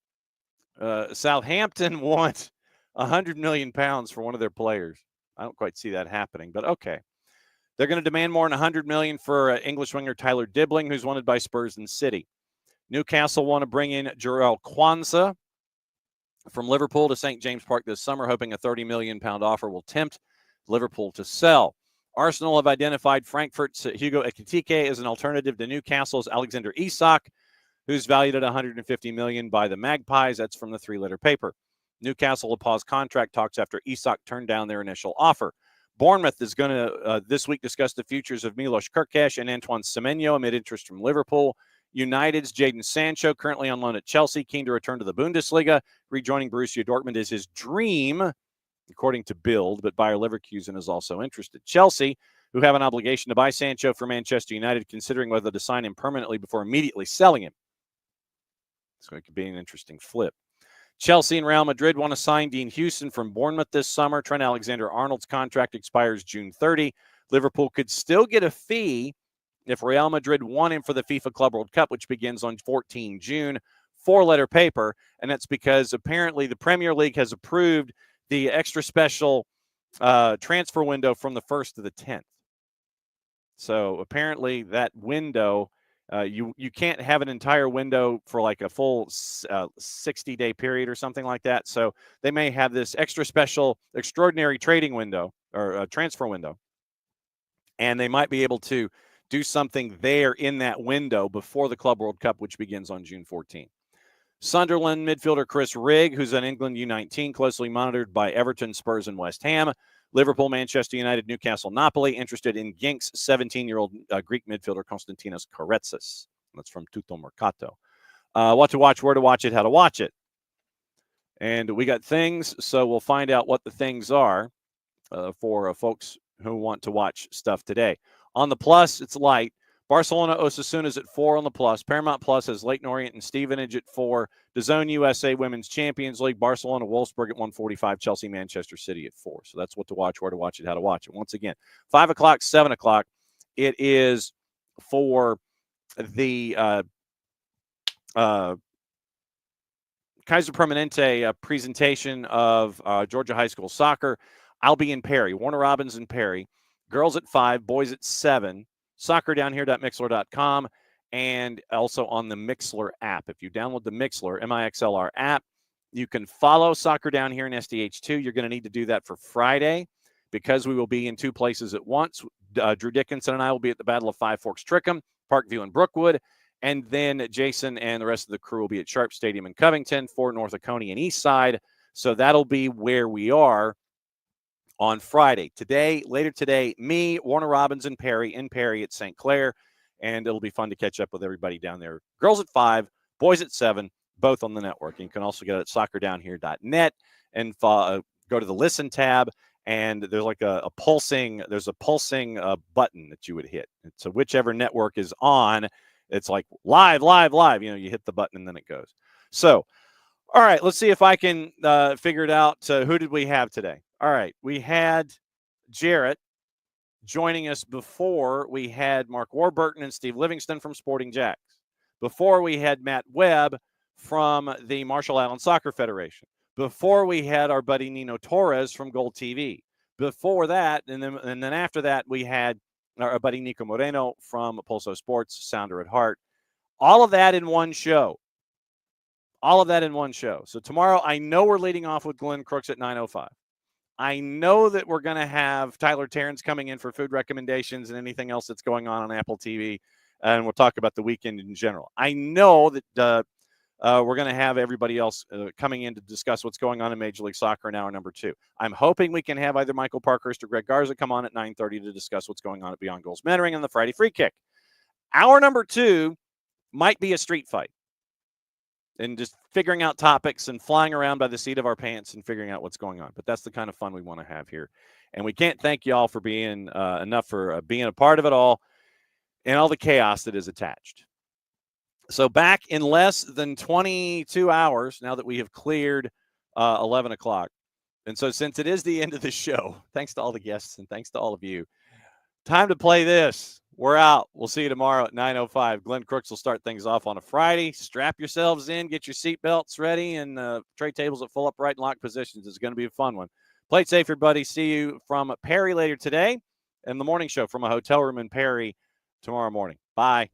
Southampton wants 100 million pounds for one of their players. I don't quite see that happening, but okay. They're going to demand more than 100 million for English winger Tyler Dibbling, who's wanted by Spurs and City. Newcastle want to bring in Jarrell Kwanzaa from Liverpool to St. James Park this summer, hoping a 30 million pound offer will tempt Liverpool to sell. Arsenal have identified Frankfurt's Hugo Ekitike as an alternative to Newcastle's Alexander Isak, who's valued at 150 million by the Magpies. That's from the three-letter paper. Newcastle will pause contract talks after Isak turned down their initial offer. Bournemouth is going to this week discuss the futures of Milos Kerkez and Antoine Semenyo amid interest from Liverpool. United's Jadon Sancho, currently on loan at Chelsea, keen to return to the Bundesliga. Rejoining Borussia Dortmund is his dream, according to Bild, but Bayer Leverkusen is also interested. Chelsea, who have an obligation to buy Sancho for Manchester United, considering whether to sign him permanently before immediately selling him. So it could be an interesting flip. Chelsea and Real Madrid want to sign Dean Houston from Bournemouth this summer. Trent Alexander-Arnold's contract expires June 30. Liverpool could still get a fee if Real Madrid want him for the FIFA Club World Cup, which begins on 14 June. Four-letter paper, and that's because apparently the Premier League has approved the extra special transfer window from the 1st to the 10th. So apparently that window, you can't have an entire window for like a full 60-day period or something like that. So they may have this extra special extraordinary trading window or transfer window, and they might be able to do something there in that window before the Club World Cup, which begins on June 14th. Sunderland midfielder Chris Rigg, who's an England U19, closely monitored by Everton, Spurs, and West Ham. Liverpool, Manchester United, Newcastle, Napoli, interested in Gink's 17-year-old Greek midfielder Konstantinos Karetsis. That's from Tutto Mercato. What to watch, where to watch it, how to watch it. And we got things, so we'll find out what the things are for folks who want to watch stuff today. On the Plus, it's light. Barcelona Osasuna is at 4 on the Plus. Paramount Plus has Leyton Orient and Stevenage at 4. DAZN USA Women's Champions League. Barcelona Wolfsburg at 1:45. Chelsea Manchester City at 4. So that's what to watch, where to watch it, how to watch it. Once again, 5 o'clock, 7 o'clock. It is for the Kaiser Permanente presentation of Georgia High School soccer. I'll be in Perry. Warner Robins in Perry. Girls at 5, boys at 7. Soccerdownhere.mixler.com, and also on the Mixler app. If you download the Mixler, MIXLR app, you can follow Soccer Down Here in SDH2. You're going to need to do that for Friday because we will be in 2 places at once. Drew Dickinson and I will be at the Battle of Five Forks Trickham, Parkview, and Brookwood. And then Jason and the rest of the crew will be at Sharp Stadium in Covington, Fort North Oconee, and Eastside. So that'll be where we are on Friday. Later today, me, Warner Robins, and Perry at St. Clair, and it'll be fun to catch up with everybody down there. Girls at 5, boys at 7, both on the network. You can also get it at soccerdownhere.net and go to the Listen tab, and there's like a pulsing button that you would hit. So whichever network is on, it's like live. You hit the button and then it goes. So, all right, let's see if I can figure it out. Who did we have today? All right, we had Jarrett joining us before. We had Mark Warburton and Steve Livingston from Sporting Jacks. Before, we had Matt Webb from the Marshall Islands Soccer Federation. Before, we had our buddy Nino Torres from Gold TV. Before that, and then after that, we had our buddy Nico Moreno from Pulso Sports, Sounder at Heart. All of that in one show. So tomorrow, I know we're leading off with Glenn Crooks at 9:05. I know that we're going to have Tyler Terrence coming in for food recommendations and anything else that's going on Apple TV, and we'll talk about the weekend in general. I know that we're going to have everybody else coming in to discuss what's going on in Major League Soccer in hour number 2. I'm hoping we can have either Michael Parkhurst or Greg Garza come on at 9:30 to discuss what's going on at Beyond Goals Mentoring and the Friday Free Kick. Hour number 2 might be a street fight. And just figuring out topics and flying around by the seat of our pants and figuring out what's going on. But that's the kind of fun we want to have here. And we can't thank you all for being enough for being a part of it all and all the chaos that is attached. So back in less than 22 hours, now that we have cleared 11 o'clock. And so since it is the end of the show, thanks to all the guests and thanks to all of you, time to play this. We're out. We'll see you tomorrow at 9:05. Glenn Crooks will start things off on a Friday. Strap yourselves in, get your seatbelts ready, and tray tables at full upright and locked positions. It's going to be a fun one. Play it safe, everybody. See you from Perry later today and the morning show from a hotel room in Perry tomorrow morning. Bye.